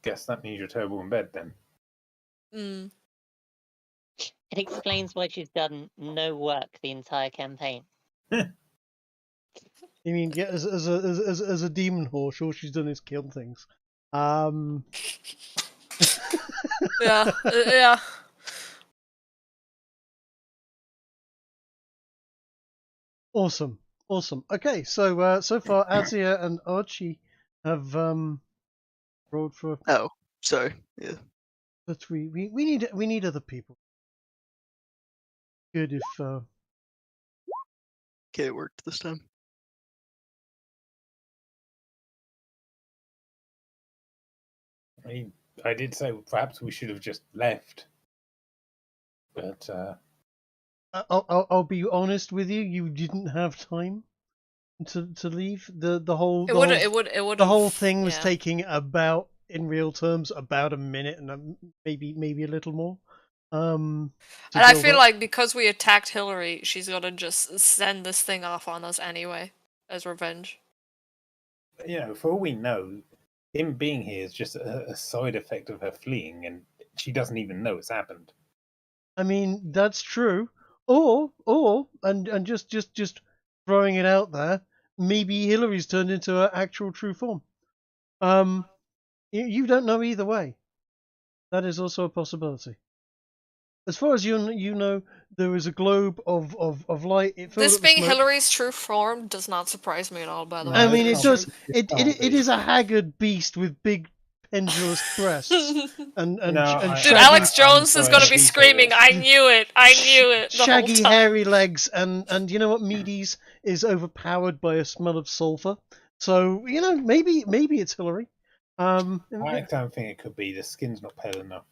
Speaker 5: Guess that means you're terrible in bed then.
Speaker 6: It explains why she's done no work the entire campaign.
Speaker 1: You mean, yeah, as a demon horse, all she's done is kill things.
Speaker 2: Yeah.
Speaker 1: Awesome. Okay, so so far Azia and Archie have rolled for.
Speaker 4: Oh, sorry. Yeah.
Speaker 1: But we need other people. Good if.
Speaker 4: Okay, it worked this time.
Speaker 5: I mean, I did say perhaps we should have just left, but
Speaker 1: I'll be honest with you. You didn't have time to leave. The whole thing was taking about, in real terms, about a minute and maybe a little more.
Speaker 2: And I feel like because we attacked Hillary, she's gonna just send this thing off on us anyway as revenge.
Speaker 5: For all we know, him being here is just a side effect of her fleeing, and she doesn't even know it's happened.
Speaker 1: I mean, that's true. Or just throwing it out there, maybe Hillary's turned into her actual true form. You don't know either way. That is also a possibility. As far as you know, there is a globe of light.
Speaker 2: This being Hillary's true form does not surprise me at all. By the way,
Speaker 1: I mean, it does. It is a haggard beast with big pendulous breasts and
Speaker 2: dude, Alex Jones is going to be screaming, "I knew it! I knew it!" The
Speaker 1: shaggy,
Speaker 2: whole time.
Speaker 1: hairy legs, and you know what? Meady's is overpowered by a smell of sulfur. So maybe it's Hillary.
Speaker 5: I don't think it could be. The skin's not pale enough.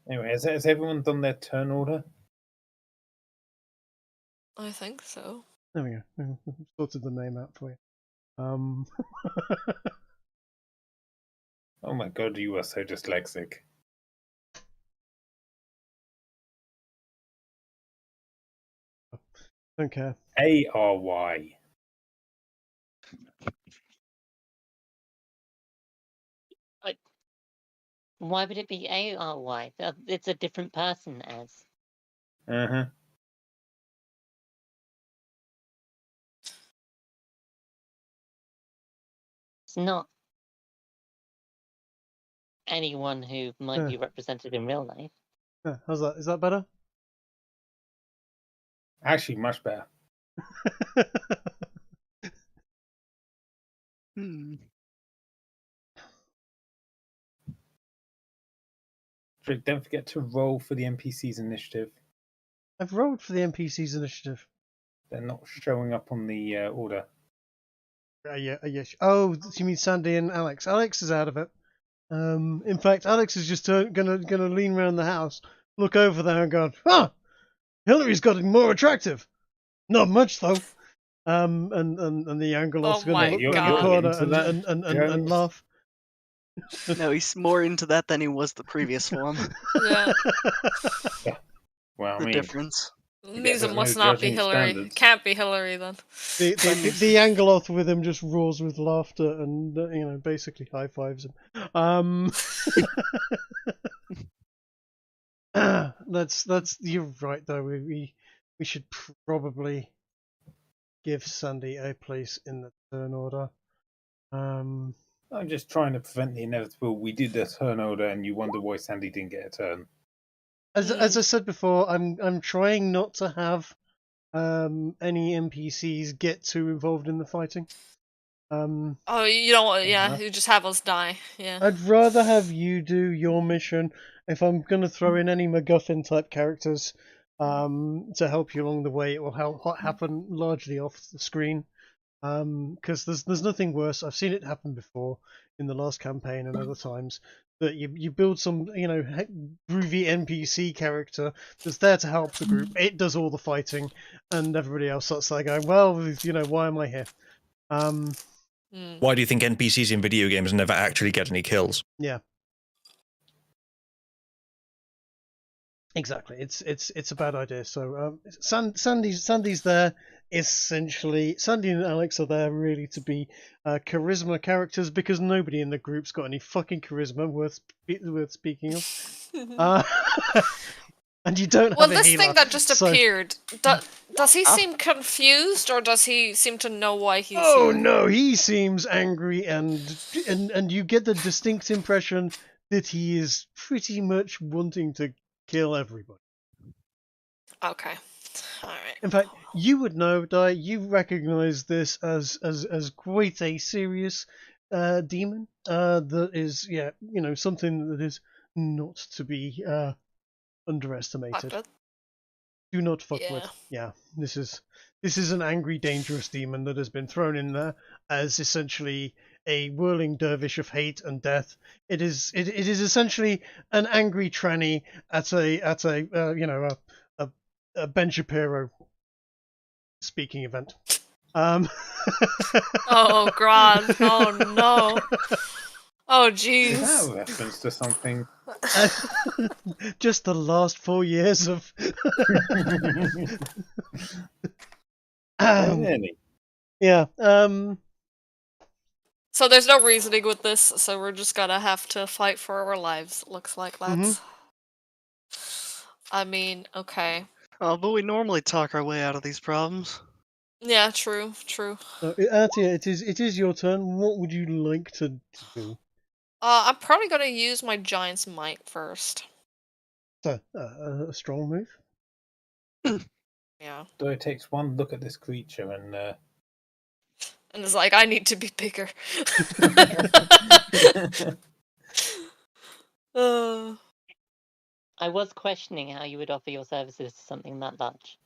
Speaker 5: Anyway, has everyone done their turn order?
Speaker 2: I think so.
Speaker 1: There we go. Sorted the name out for you.
Speaker 5: Oh my god, you are so dyslexic.
Speaker 1: Don't care.
Speaker 5: ARY.
Speaker 6: Why would it be ARY? It's a different person as.
Speaker 5: Uh-huh.
Speaker 6: It's not anyone who might be represented in real life.
Speaker 1: Yeah, how's that? Is that better?
Speaker 5: Actually, much better. Drake, don't forget to roll for the NPC's initiative.
Speaker 1: I've rolled for the NPC's initiative.
Speaker 5: They're not showing up on the order.
Speaker 1: Yeah. Oh, you mean Sandy and Alex? Alex is out of it. In fact, Alex is just gonna lean around the house, look over there, and go, "Ah, Hillary's gotten more attractive. Not much though." And the Angleloff's
Speaker 2: Oh
Speaker 1: gonna
Speaker 2: my
Speaker 1: look in the
Speaker 2: God.
Speaker 1: corner
Speaker 5: Into that,
Speaker 1: and laugh.
Speaker 4: No, he's more into that than he was the previous one.
Speaker 2: Yeah.
Speaker 5: Well, I
Speaker 4: The
Speaker 5: mean,
Speaker 4: difference.
Speaker 2: Means it
Speaker 5: there's
Speaker 2: must
Speaker 5: no
Speaker 2: not be
Speaker 5: judging
Speaker 2: Hillary.
Speaker 5: standards.
Speaker 2: Can't be Hillary then.
Speaker 1: The Angleloff with him just roars with laughter and basically high fives him. That's you're right though. We should probably give Sandy a place in the turn order.
Speaker 5: I'm just trying to prevent the inevitable. We did a turn order, and you wonder why Sandy didn't get a turn.
Speaker 1: As I said before, I'm trying not to have any NPCs get too involved in the fighting.
Speaker 2: Oh, you don't want. Yeah, you just have us die. Yeah.
Speaker 1: I'd rather have you do your mission. If I'm going to throw in any MacGuffin type characters to help you along the way, it will happen largely off the screen. Because there's nothing worse. I've seen it happen before in the last campaign and other times that you build some groovy NPC character that's there to help the group. It does all the fighting, and everybody else starts like going, well, why am I here?
Speaker 3: Why do you think NPCs in video games never actually get any kills?
Speaker 1: Yeah. Exactly. It's a bad idea. So Sandy's there. Essentially, Sandy and Alex are there really to be charisma characters because nobody in the group's got any fucking charisma worth speaking of. And you don't have
Speaker 2: Well,
Speaker 1: a
Speaker 2: this
Speaker 1: healer,
Speaker 2: thing that just
Speaker 1: so...
Speaker 2: appeared, does he seem confused, or does he seem to know why he's
Speaker 1: Oh
Speaker 2: here?
Speaker 1: no, he seems angry, and you get the distinct impression that he is pretty much wanting to kill everybody.
Speaker 2: Okay. Alright.
Speaker 1: In fact, you would know, Di, you recognise this as quite a serious demon that is, something that is not to be underestimated.
Speaker 2: Fuck
Speaker 1: Do not fuck
Speaker 2: Yeah.
Speaker 1: with. Yeah, this is an angry, dangerous demon that has been thrown in there as essentially a whirling dervish of hate and death. It is essentially an angry tranny at a Ben Shapiro speaking event.
Speaker 2: Oh God! Oh no! Oh
Speaker 5: Is
Speaker 2: jeez!
Speaker 5: that a reference to something?
Speaker 1: Just the last 4 years of.
Speaker 5: Really?
Speaker 1: Yeah.
Speaker 2: So there's no reasoning with this, so we're just gonna have to fight for our lives. Looks like lads. I mean, okay.
Speaker 4: Oh, but we normally talk our way out of these problems.
Speaker 2: Yeah, true.
Speaker 1: So, Atia, it is your turn. What would you like to do?
Speaker 2: I'm probably gonna use my giant's might first.
Speaker 1: So, a strong move.
Speaker 2: Yeah.
Speaker 5: So it takes one look at this creature and
Speaker 2: And it's like, I need to be bigger.
Speaker 6: I was questioning how you would offer your services to something that large.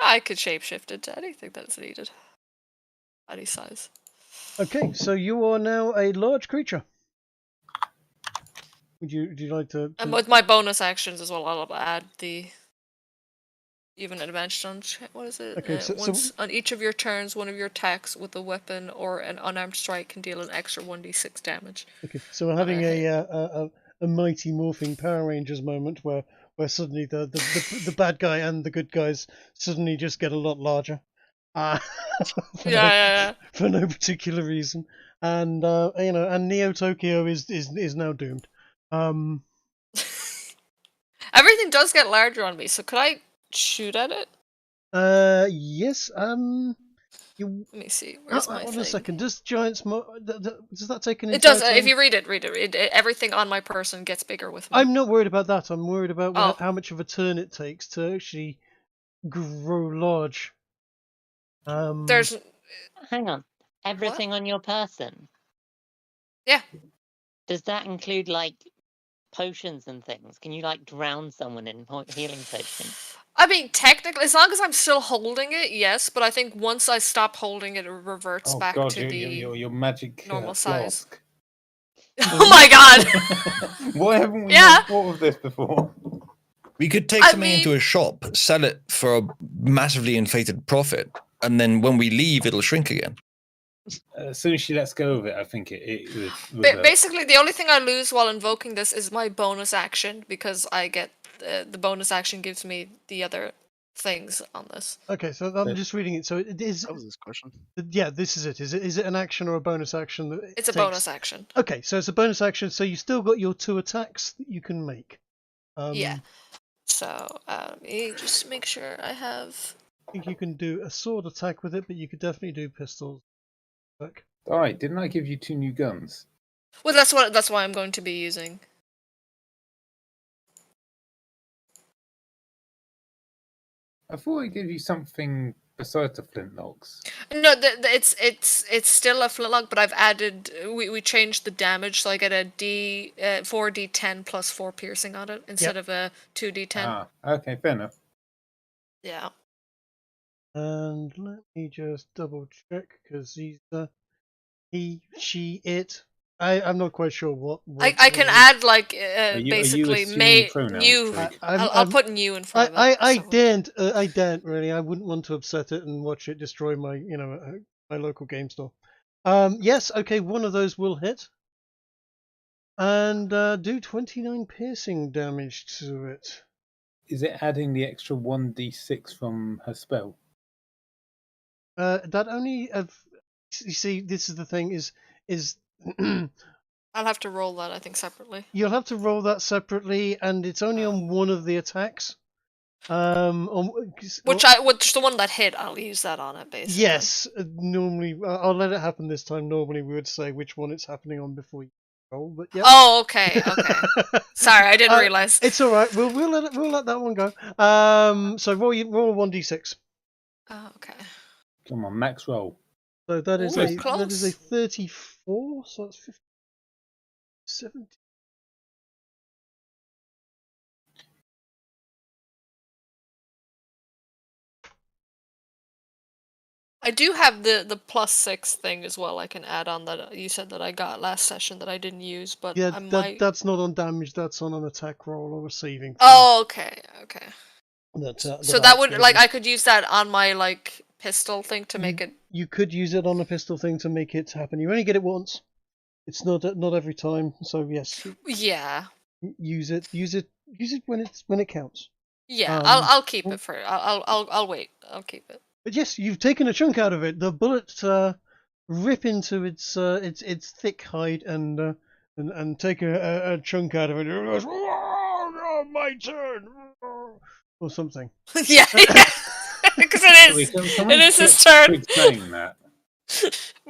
Speaker 2: I could shapeshift into anything that's needed. Any size.
Speaker 1: Okay, so you are now a large creature. Would you like to?
Speaker 2: And with my bonus actions as well, I'll add the Even advantage on what is it?
Speaker 1: Okay,
Speaker 2: Once on each of your turns, one of your attacks with a weapon or an unarmed strike can deal an extra 1d6 damage.
Speaker 1: Okay, so we're having a Mighty Morphing Power Rangers moment where suddenly the bad guy and the good guys suddenly just get a lot larger. For no particular reason, and and Neo Tokyo is now doomed.
Speaker 2: Everything does get larger on me, so could I shoot at it?
Speaker 1: Yes.
Speaker 2: Let me see. Where's my
Speaker 1: hold
Speaker 2: thing?
Speaker 1: on a second. Does giants does that take an?
Speaker 2: It does. If you read it. Everything on my person gets bigger with me.
Speaker 1: I'm not worried about that. I'm worried about how much of a turn it takes to actually grow large.
Speaker 2: There's.
Speaker 6: Hang on. Everything on your person?
Speaker 2: Yeah.
Speaker 6: Does that include, like, potions and things? Can you, like, drown someone in healing potions?
Speaker 2: I mean, technically, as long as I'm still holding it, yes. But I think once I stop holding it, it reverts back to
Speaker 5: your magic
Speaker 2: normal size.
Speaker 5: flask.
Speaker 2: Oh my god!
Speaker 5: Why haven't we not thought of this before?
Speaker 3: We could take something into a shop, sell it for a massively inflated profit, and then when we leave, it'll shrink again.
Speaker 5: As soon as she lets go of it, I think it
Speaker 2: basically, the only thing I lose while invoking this is my bonus action, because I get the bonus action gives me the other things on this.
Speaker 1: Okay, so I'm just reading it. So it is.
Speaker 4: That was this question.
Speaker 1: Yeah, this is it. Is it an action or a bonus action?
Speaker 2: It's a bonus action.
Speaker 1: Okay, so it's a bonus action. So you still got your 2 attacks that you can make.
Speaker 2: Yeah. So let me just make sure I have.
Speaker 1: I think you can do a sword attack with it, but you could definitely do pistols.
Speaker 5: All right, didn't I give you 2 new guns?
Speaker 2: Well, that's why I'm going to be using.
Speaker 5: I thought I gave you something besides the flintlocks.
Speaker 2: No, it's still a flintlock, but I've added. We changed the damage, so I get a 4d10 plus 4 piercing on it instead of a 2d10.
Speaker 5: Ah, okay, fair enough.
Speaker 2: Yeah.
Speaker 1: And let me just double check because he's he, she, it. I'm not quite sure what
Speaker 2: I can add like basically
Speaker 5: new.
Speaker 2: I'll put new in front of it.
Speaker 1: I daren't really. I wouldn't want to upset it and watch it destroy my my local game store. Yes, okay, one of those will hit. And do 29 piercing damage to it.
Speaker 5: Is it adding the extra 1d6 from her spell?
Speaker 1: That only you see, this is the thing is
Speaker 2: I'll have to roll that, I think, separately.
Speaker 1: You'll have to roll that separately, and it's only on one of the attacks.
Speaker 2: Which the one that hit, I'll use that on it, basically.
Speaker 1: Yes, normally I'll let it happen this time. Normally we would say which one it's happening on before you roll, but yeah.
Speaker 2: Oh, okay. Sorry, I didn't realize.
Speaker 1: It's all right. We'll let that one go. So roll a 1d6.
Speaker 2: Oh, okay.
Speaker 5: Come on, max roll.
Speaker 1: So that is a 34. So that's 50, 70.
Speaker 2: I do have the +6 thing as well. I can add on that you said that I got last session that I didn't use, but
Speaker 1: yeah,
Speaker 2: I might...
Speaker 1: that's not on damage. That's on an attack roll or receiving.
Speaker 2: Oh, okay.
Speaker 1: So
Speaker 2: that would I could use that on my pistol thing to make it.
Speaker 1: You could use it on a pistol thing to make it happen. You only get it once. It's not every time. So yes.
Speaker 2: Yeah.
Speaker 1: Use it when it counts.
Speaker 2: Yeah, I'll keep it for. I'll wait. I'll keep it.
Speaker 1: But yes, you've taken a chunk out of it. The bullets rip into its thick hide and take a chunk out of it. It goes, oh, my turn, or something.
Speaker 2: Yeah, because it is his turn.
Speaker 5: Explain that.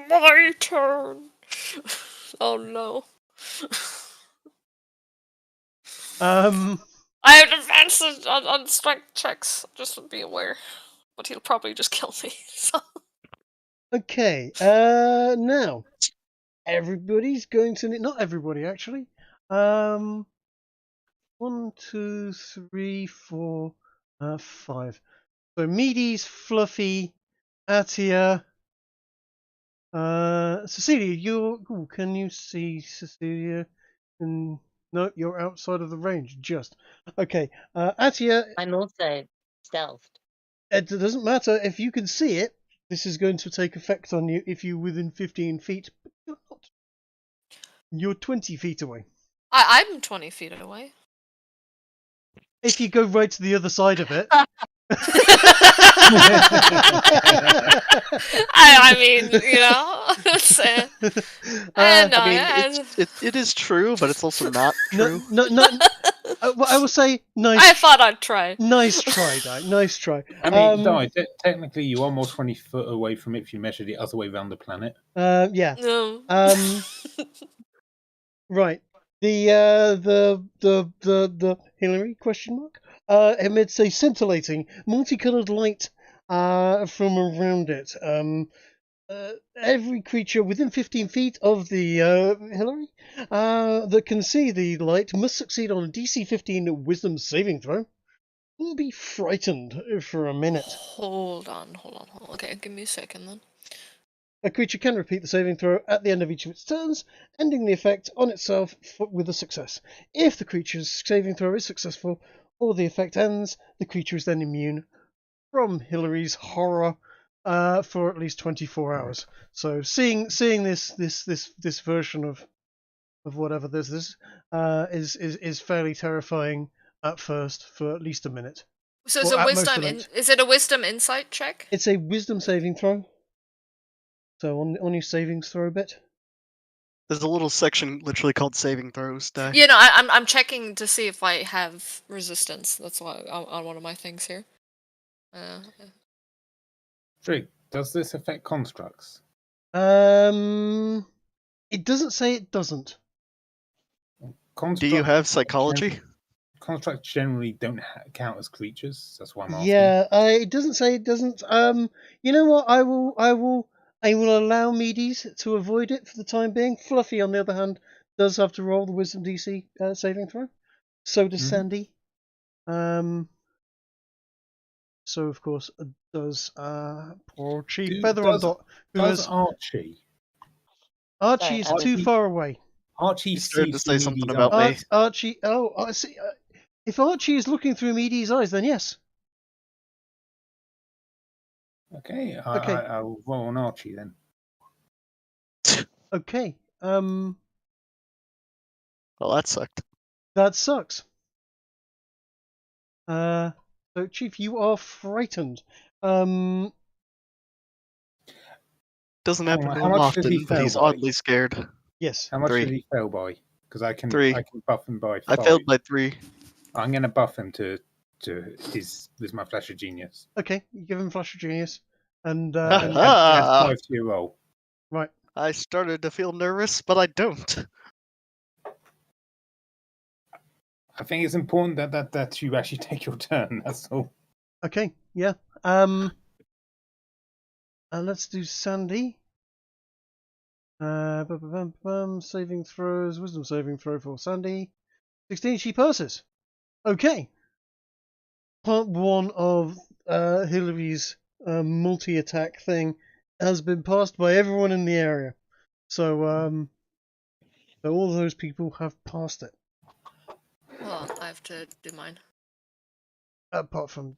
Speaker 2: My turn. Oh no. I have advances on strength checks. Just to be aware. But he'll probably just kill me. So.
Speaker 1: Okay. Now everybody's going to not everybody actually. 1, 2, 3, 4, 5. So Meady's, Fluffy, Atia, Cecilia. Can you see Cecilia? No, you're outside of the range. Just okay. Atia.
Speaker 6: I'm also stealthed.
Speaker 1: It doesn't matter if you can see it. This is going to take effect on you if you're within 15 feet. But you're not. You're 20 feet away.
Speaker 2: I'm 20 feet away.
Speaker 1: If you go right to the other side of it.
Speaker 2: I mean, you know,
Speaker 4: it is true, but it's also not true.
Speaker 1: I will say nice.
Speaker 2: I thought I'd try.
Speaker 1: Nice try, Di. Nice try.
Speaker 5: I mean, Di, technically you are more 20 foot away from it if you measure the other way around the planet.
Speaker 1: Yeah.
Speaker 2: No.
Speaker 1: Right. The Hillary question mark emits a scintillating, multicolored light from around it. Every creature within 15 feet of the Hillary that can see the light must succeed on a DC 15 Wisdom saving throw. Will be frightened for a minute.
Speaker 2: Hold on. Okay, give me a second then.
Speaker 1: A creature can repeat the saving throw at the end of each of its turns, ending the effect on itself with a success. If the creature's saving throw is successful or the effect ends, the creature is then immune from Hillary's horror for at least 24 hours. So seeing this version of whatever this is fairly terrifying at first for at least a minute.
Speaker 2: So it's a wisdom. Is it a wisdom insight check?
Speaker 1: It's a wisdom saving throw. So on your savings throw bit.
Speaker 4: There's a little section literally called saving throws. Di.
Speaker 2: You know, I'm checking to see if I have resistance. That's why on one of my things here.
Speaker 5: Drake, does this affect constructs?
Speaker 1: It doesn't say it doesn't.
Speaker 4: Do you have psychology?
Speaker 5: Constructs generally don't count as creatures. That's why I'm asking.
Speaker 1: Yeah, it doesn't say it doesn't. You know what? I will allow Medes to avoid it for the time being. Fluffy, on the other hand, does have to roll the Wisdom DC saving throw. So does Sandy. So of course does poor Archie Feather on Dot.
Speaker 5: Does Archie?
Speaker 1: Archie is too far away.
Speaker 5: Archie
Speaker 4: started to say something
Speaker 5: Medes'
Speaker 4: about me.
Speaker 1: Archie. Oh, I see. If Archie is looking through Medes' eyes, then yes.
Speaker 5: Okay,
Speaker 1: Okay.
Speaker 5: I'll roll on Archie then.
Speaker 1: Okay.
Speaker 4: Well, that sucked.
Speaker 1: That sucks. So Chief, you are frightened.
Speaker 4: Doesn't happen to
Speaker 5: How
Speaker 4: him
Speaker 5: much did he
Speaker 4: often, but he's
Speaker 5: fail by?
Speaker 4: oddly scared.
Speaker 1: Yes.
Speaker 5: How much
Speaker 4: 3.
Speaker 5: did he fail by? Because I can
Speaker 4: 3.
Speaker 5: buff him by 5.
Speaker 4: I failed by 3.
Speaker 5: I'm going to buff him to with my Flash of Genius.
Speaker 1: Okay, you give him Flash of Genius, and
Speaker 5: Add 5 to your roll.
Speaker 1: right.
Speaker 4: I started to feel nervous, but I don't.
Speaker 5: I think it's important that you actually take your turn. That's all.
Speaker 1: Okay, yeah. Let's do Sandy. Saving throws, Wisdom saving throw for Sandy. 16, she passes. Okay. Part 1 of Hillary's multi-attack thing has been passed by everyone in the area. So all those people have passed it.
Speaker 2: Well, I have to do mine.
Speaker 1: Apart from...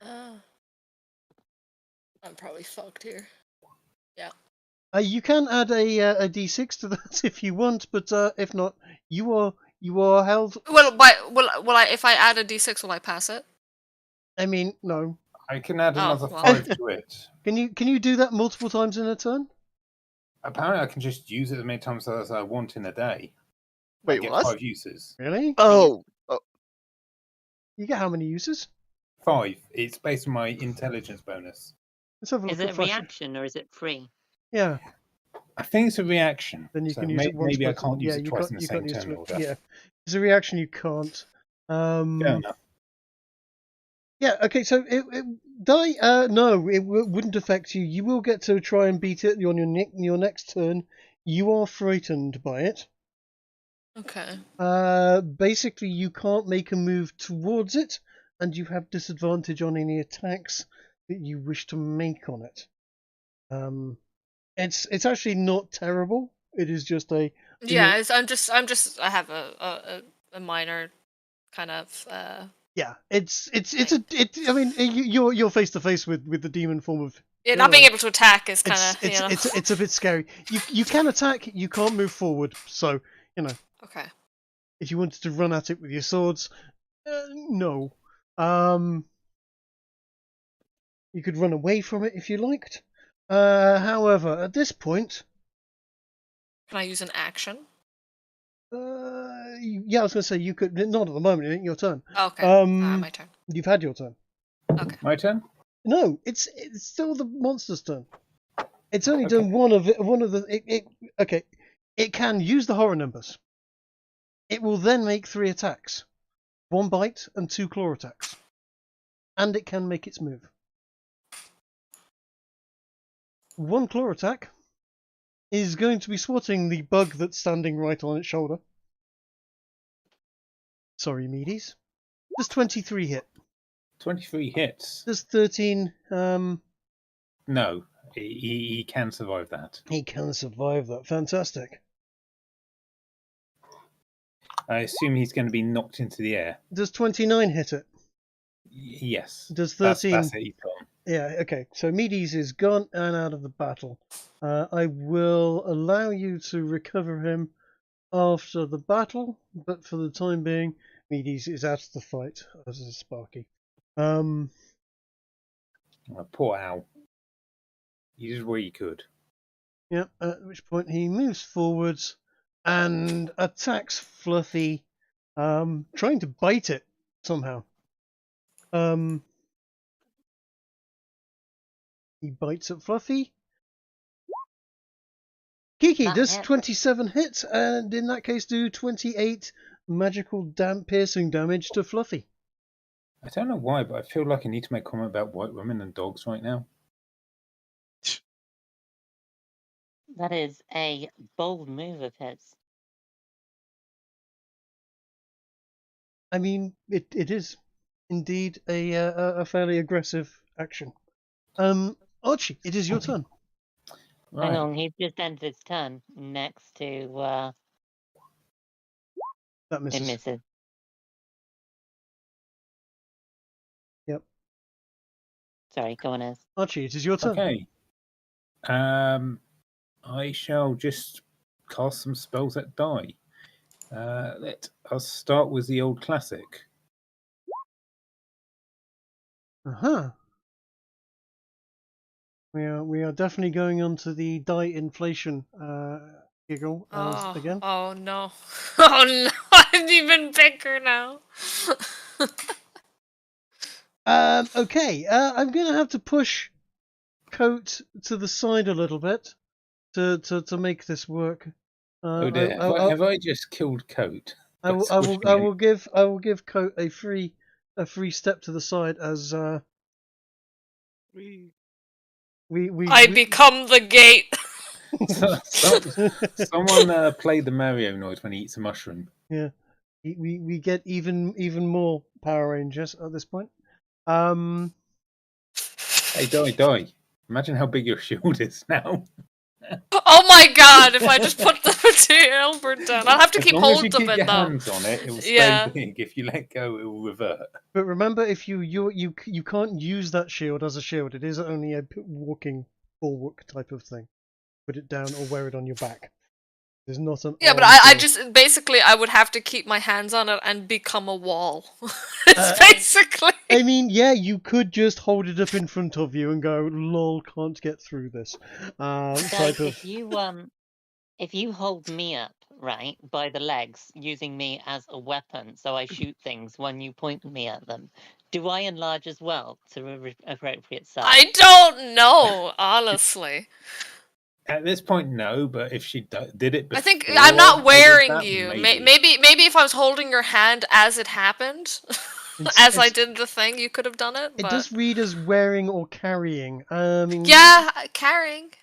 Speaker 2: I'm probably fucked here. Yeah.
Speaker 1: You can add a d6 to that if you want, but if not, you are held...
Speaker 2: Well, if I add a d6, will I pass it?
Speaker 1: I mean, no.
Speaker 5: I can add another
Speaker 2: well.
Speaker 5: 5 to it.
Speaker 1: Can you do that multiple times in a turn?
Speaker 5: Apparently, I can just use it as many times as I want in a day.
Speaker 4: Wait,
Speaker 5: I get
Speaker 4: what?
Speaker 5: 5 uses.
Speaker 1: Really?
Speaker 4: Oh.
Speaker 1: You get how many uses?
Speaker 5: 5. It's based on my intelligence bonus.
Speaker 1: Let's have a look
Speaker 6: Is
Speaker 1: at
Speaker 6: it a
Speaker 1: Flash.
Speaker 6: reaction or is it free?
Speaker 1: Yeah.
Speaker 5: I think it's a reaction.
Speaker 1: Then you
Speaker 5: so
Speaker 1: can use it once.
Speaker 5: Maybe I
Speaker 1: but-
Speaker 5: can't use
Speaker 1: yeah,
Speaker 5: it
Speaker 1: you
Speaker 5: twice
Speaker 1: can't-
Speaker 5: in the
Speaker 1: you
Speaker 5: same
Speaker 1: can't use
Speaker 5: turn
Speaker 1: it-
Speaker 5: order.
Speaker 1: Yeah. It's a reaction you can't.
Speaker 5: Fair enough.
Speaker 1: Yeah, okay, so no, it wouldn't affect you. You will get to try and beat it on your next turn. You are frightened by it.
Speaker 2: Okay.
Speaker 1: Basically, you can't make a move towards it, and you have disadvantage on any attacks that you wish to make on it. It's actually not terrible. It is just a...
Speaker 2: Yeah, I have a minor kind of
Speaker 1: Yeah, I mean, you're face to face with the demon form of.
Speaker 2: Yeah, not being able to attack is kind of,
Speaker 1: It's a bit scary. You can attack, you can't move forward. So
Speaker 2: Okay.
Speaker 1: if you wanted to run at it with your swords, no. You could run away from it if you liked. However, at this point,
Speaker 2: Can I use an action?
Speaker 1: yeah, I was going to say you could. Not at the moment. It ain't your turn.
Speaker 2: Okay. My turn.
Speaker 1: You've had your turn.
Speaker 2: Okay.
Speaker 5: My turn?
Speaker 1: No, it's still the monster's turn. It's only done one of the. Okay, it can use the horror numbers. It will then make 3 attacks, 1 bite and 2 claw attacks, and it can make its move. 1 claw attack is going to be swatting the bug that's standing right on its shoulder. Sorry, Meaties. Does 23 hit?
Speaker 5: 23 hits.
Speaker 1: Does 13?
Speaker 5: No, he can survive that.
Speaker 1: He can survive that. Fantastic.
Speaker 5: I assume he's going to be knocked into the air.
Speaker 1: Does 29 hit it?
Speaker 5: Yes.
Speaker 1: Does 13?
Speaker 5: That's it, he's gone.
Speaker 1: Yeah, okay. So Medes is gone and out of the battle. I will allow you to recover him after the battle, but for the time being, Medes is out of the fight, as is Sparky.
Speaker 5: Oh, poor Al. He did what he could.
Speaker 1: Yeah, at which point he moves forwards and attacks Fluffy, trying to bite it somehow. He bites at Fluffy. Kiki, does 27 hit, and in that case do 28 magical piercing damage to Fluffy.
Speaker 5: I don't know why, but I feel like I need to make a comment about white women and dogs right now.
Speaker 6: That is a bold move of his.
Speaker 1: I mean, it is indeed a fairly aggressive action. Archie, it is your turn.
Speaker 5: Right.
Speaker 6: Hang on, he's just ended his turn next to.
Speaker 1: That misses.
Speaker 6: It misses.
Speaker 1: Yep.
Speaker 6: Sorry, go on, Ez.
Speaker 1: Archie, it is your turn.
Speaker 5: Okay. I shall just cast some spells that die. Let us start with the old classic.
Speaker 1: Uh-huh. We are definitely going on to the die inflation giggle again.
Speaker 2: Oh no. Oh no, I'm even bigger now.
Speaker 1: Okay, I'm going to have to push Coat to the side a little bit to make this work.
Speaker 5: Oh dear, have I just killed Coat?
Speaker 1: I will give Coat a free step to the side as
Speaker 2: I become the gate.
Speaker 5: Someone play the Mario noise when he eats a mushroom.
Speaker 1: Yeah, we get even more Power Rangers at this point. Hey,
Speaker 5: die! Imagine how big your shield is now.
Speaker 2: Oh my god! If I just put the two Albert down, I'll have to keep hold of it though.
Speaker 5: If you keep your hands on it, it will stay big. If you let go, it will revert.
Speaker 1: But remember, if you can't use that shield as a shield. It is only a walking bulwark type of thing. Put it down or wear it on your back. There's not an.
Speaker 2: Yeah, but I just basically I would have to keep my hands on it and become a wall. It's basically.
Speaker 1: I mean, yeah, you could just hold it up in front of you and go, "Lol, can't get through this." Type of.
Speaker 6: If you hold me up, right, by the legs, using me as a weapon, so I shoot things when you point me at them, do I enlarge as well to appropriate size?
Speaker 2: I don't know, honestly.
Speaker 5: At this point, no. But if she did it, before,
Speaker 2: I think I'm not wearing
Speaker 5: that,
Speaker 2: you.
Speaker 5: maybe.
Speaker 2: Maybe if I was holding your hand as it happened, I did the thing, you could have done it.
Speaker 1: It does read as wearing or carrying.
Speaker 2: Yeah, carrying.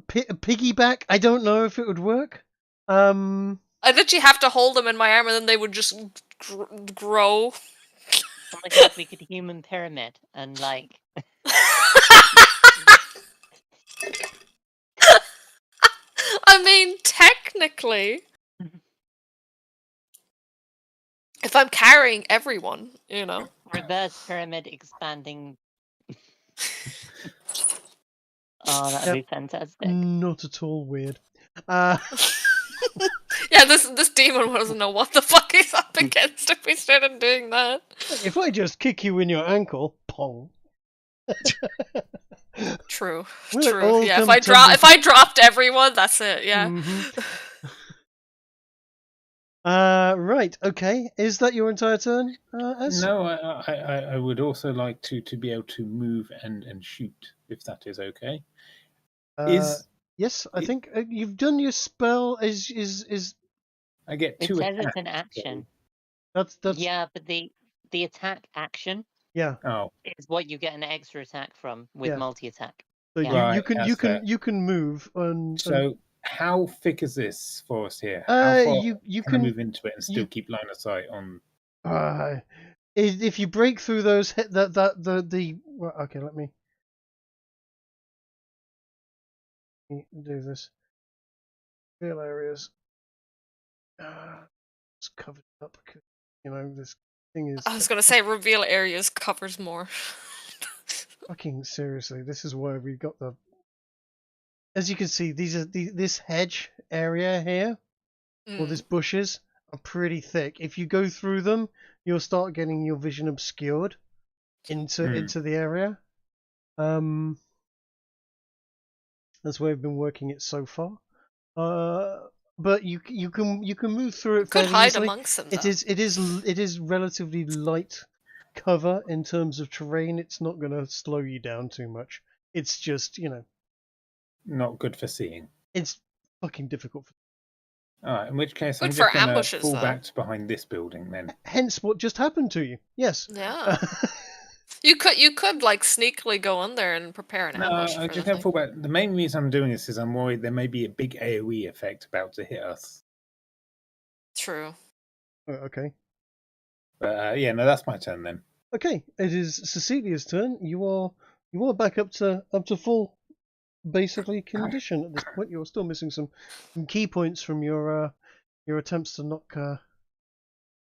Speaker 1: Piggyback. I don't know if it would work.
Speaker 2: I literally have to hold them in my arm, and then they would just grow.
Speaker 6: Oh my god, we could human pyramid and like.
Speaker 2: I mean, technically, if I'm carrying everyone,
Speaker 6: Reverse pyramid expanding. Oh, that would be fantastic.
Speaker 1: Not at all weird.
Speaker 2: Yeah, this demon doesn't know what the fuck he's up against if we started doing that.
Speaker 1: If I just kick you in your ankle, pong.
Speaker 2: True.
Speaker 1: Will it
Speaker 2: True.
Speaker 1: all
Speaker 2: Yeah,
Speaker 1: come
Speaker 2: if I dropped everyone, that's it. Yeah.
Speaker 1: Mhm. Right. Okay. Is that your entire turn? Ez?
Speaker 5: No, I would also like to be able to move and shoot, if that is okay.
Speaker 1: Yes, I think you've done your spell. Is
Speaker 5: I get
Speaker 6: It
Speaker 5: two
Speaker 6: says
Speaker 5: attacks?
Speaker 6: it's an action.
Speaker 1: that's
Speaker 6: Yeah, but the attack action
Speaker 1: yeah.
Speaker 5: Oh,
Speaker 6: is what you get an extra attack from with
Speaker 1: Yeah.
Speaker 6: multi-attack.
Speaker 1: So
Speaker 6: Yeah.
Speaker 1: you can move and
Speaker 5: so how thick is this forest here? How far
Speaker 1: you
Speaker 5: can I move into it and still
Speaker 1: you-
Speaker 5: keep line of sight on?
Speaker 1: if you break through those well, okay, let me do this. Real areas. It's covered up because this thing is
Speaker 2: I was gonna say reveal areas covers more.
Speaker 1: fucking seriously. This is why we got the. As you can see, this hedge area here, or this bushes, are pretty thick. If you go through them, you'll start getting your vision obscured into the area. That's where I've been working it so far. But you can move through it
Speaker 2: Could
Speaker 1: fairly
Speaker 2: hide
Speaker 1: easily.
Speaker 2: amongst them.
Speaker 1: It is relatively light cover in terms of terrain. It's not going to slow you down too much. It's just
Speaker 5: Not good for seeing.
Speaker 1: it's fucking difficult.
Speaker 5: All right, in which case I'm
Speaker 2: Good
Speaker 5: just
Speaker 2: for
Speaker 5: going to
Speaker 2: ambushes,
Speaker 5: fall
Speaker 2: though.
Speaker 5: back to behind this building then.
Speaker 1: Hence what just happened to you. Yes.
Speaker 2: Yeah. You could like sneakily go in there and prepare an
Speaker 5: No,
Speaker 2: ambush.
Speaker 5: I
Speaker 2: for
Speaker 5: just
Speaker 2: the
Speaker 5: going to
Speaker 2: thing.
Speaker 5: fall back. The main reason I'm doing this is I'm worried there may be a big AoE effect about to hit us.
Speaker 2: True.
Speaker 1: Okay.
Speaker 5: But yeah, no, that's my turn then.
Speaker 1: Okay. It is Cecilia's turn. You are back up to full basically condition at this point. You're still missing some key points from your attempts to knock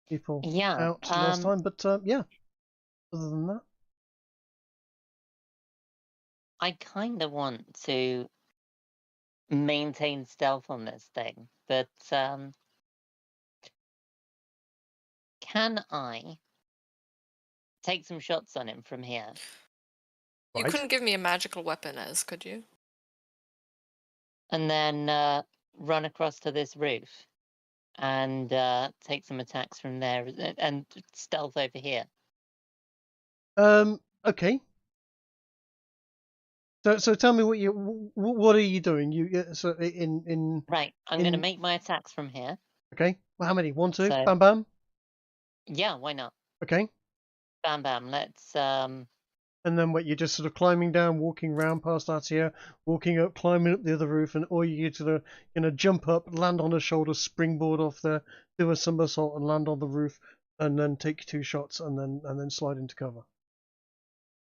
Speaker 1: people out last time, but yeah. Other than that,
Speaker 6: I kind of want to maintain stealth on this thing, but can I take some shots on him from here?
Speaker 2: You
Speaker 1: Right.
Speaker 2: couldn't give me a magical weapon, as could you?
Speaker 6: And then run across to this roof and take some attacks from there and stealth over here.
Speaker 1: Okay. So tell me what are you doing? So in
Speaker 6: Right, I'm going to make my attacks from here.
Speaker 1: Okay. Well, how many? 1, 2.
Speaker 6: So-
Speaker 1: Bam, bam.
Speaker 6: Yeah, why not?
Speaker 1: Okay.
Speaker 6: Bam, bam. Let's
Speaker 1: And then what? You're just sort of climbing down, walking round past Atia, walking up, climbing up the other roof, and or you sort of jump up, land on her shoulder, springboard off there, do a somersault, and land on the roof, and then take 2 shots, and then slide into cover.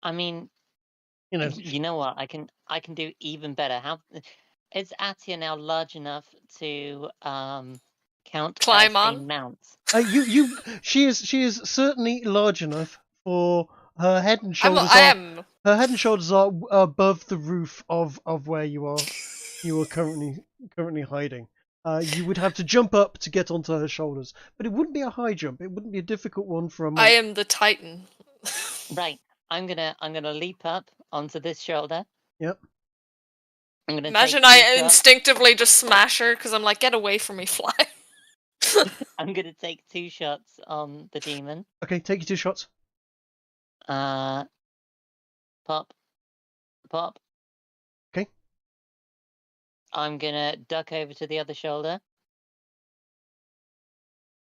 Speaker 6: I mean, you know what? I can do even better. How is Atia now large enough to count
Speaker 2: Climb
Speaker 6: as a
Speaker 2: on?
Speaker 6: mount?
Speaker 1: She is certainly large enough for her head and
Speaker 2: I
Speaker 1: shoulders.
Speaker 2: am.
Speaker 1: Her head and shoulders are above the roof of where you are currently hiding. You would have to jump up to get onto her shoulders, but it wouldn't be a high jump. It wouldn't be a difficult one for a monk.
Speaker 2: I am the Titan.
Speaker 6: Right. I'm gonna leap up onto this shoulder.
Speaker 1: Yep.
Speaker 6: I'm gonna
Speaker 2: Imagine
Speaker 6: take
Speaker 2: I
Speaker 6: 2 shots.
Speaker 2: instinctively just smash her because I'm like, get away from me, fly.
Speaker 6: I'm gonna take 2 shots on the demon.
Speaker 1: Okay, take your 2 shots.
Speaker 6: Pop. Pop.
Speaker 1: Okay.
Speaker 6: I'm gonna duck over to the other shoulder.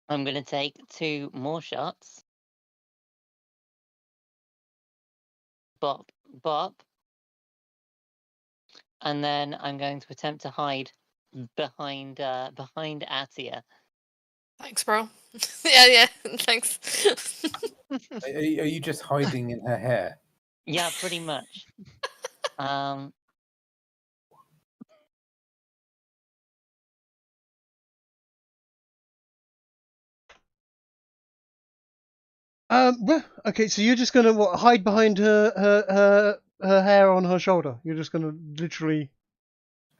Speaker 6: I'm gonna take 2 more shots. Bop. Bop. And then I'm going to attempt to hide behind Atia.
Speaker 2: Thanks, bro. yeah, thanks.
Speaker 5: Are you just hiding in her hair?
Speaker 6: Yeah, pretty much.
Speaker 1: Well, okay, so you're just gonna hide behind her hair on her shoulder. You're just gonna literally.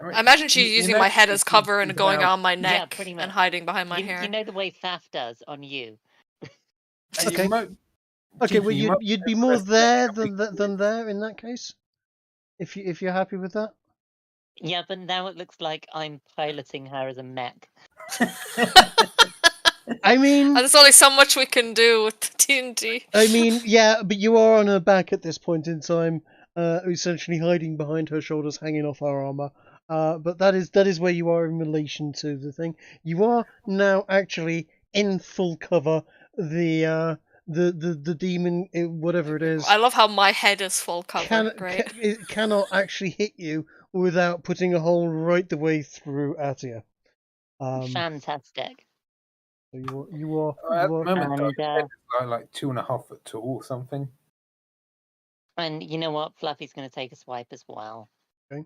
Speaker 2: I imagine she's using my head as cover and going on my
Speaker 6: Yeah,
Speaker 2: neck
Speaker 6: pretty
Speaker 2: and
Speaker 6: much.
Speaker 2: hiding behind my
Speaker 6: You
Speaker 2: hair.
Speaker 6: know the way Faf does on you.
Speaker 1: Okay. Okay, well you'd be more there than there in that case. If you're happy with that.
Speaker 6: Yeah, but now it looks like I'm piloting her as a mech.
Speaker 1: I mean,
Speaker 2: And there's only so much we can do with the D&D.
Speaker 1: I mean, yeah, but you are on her back at this point in time, essentially hiding behind her shoulders, hanging off her armor. But that is where you are in relation to the thing. You are now actually in full cover. The demon, whatever it is,
Speaker 2: I love how my head is full cover. Great.
Speaker 1: it cannot actually hit you without putting a hole right the way through at you.
Speaker 6: Fantastic.
Speaker 1: So you are.
Speaker 5: At the moment,
Speaker 6: And,
Speaker 5: though, his head is like 2.5 foot tall or something.
Speaker 6: And you know what? Fluffy's going to take a swipe as well.
Speaker 1: Okay.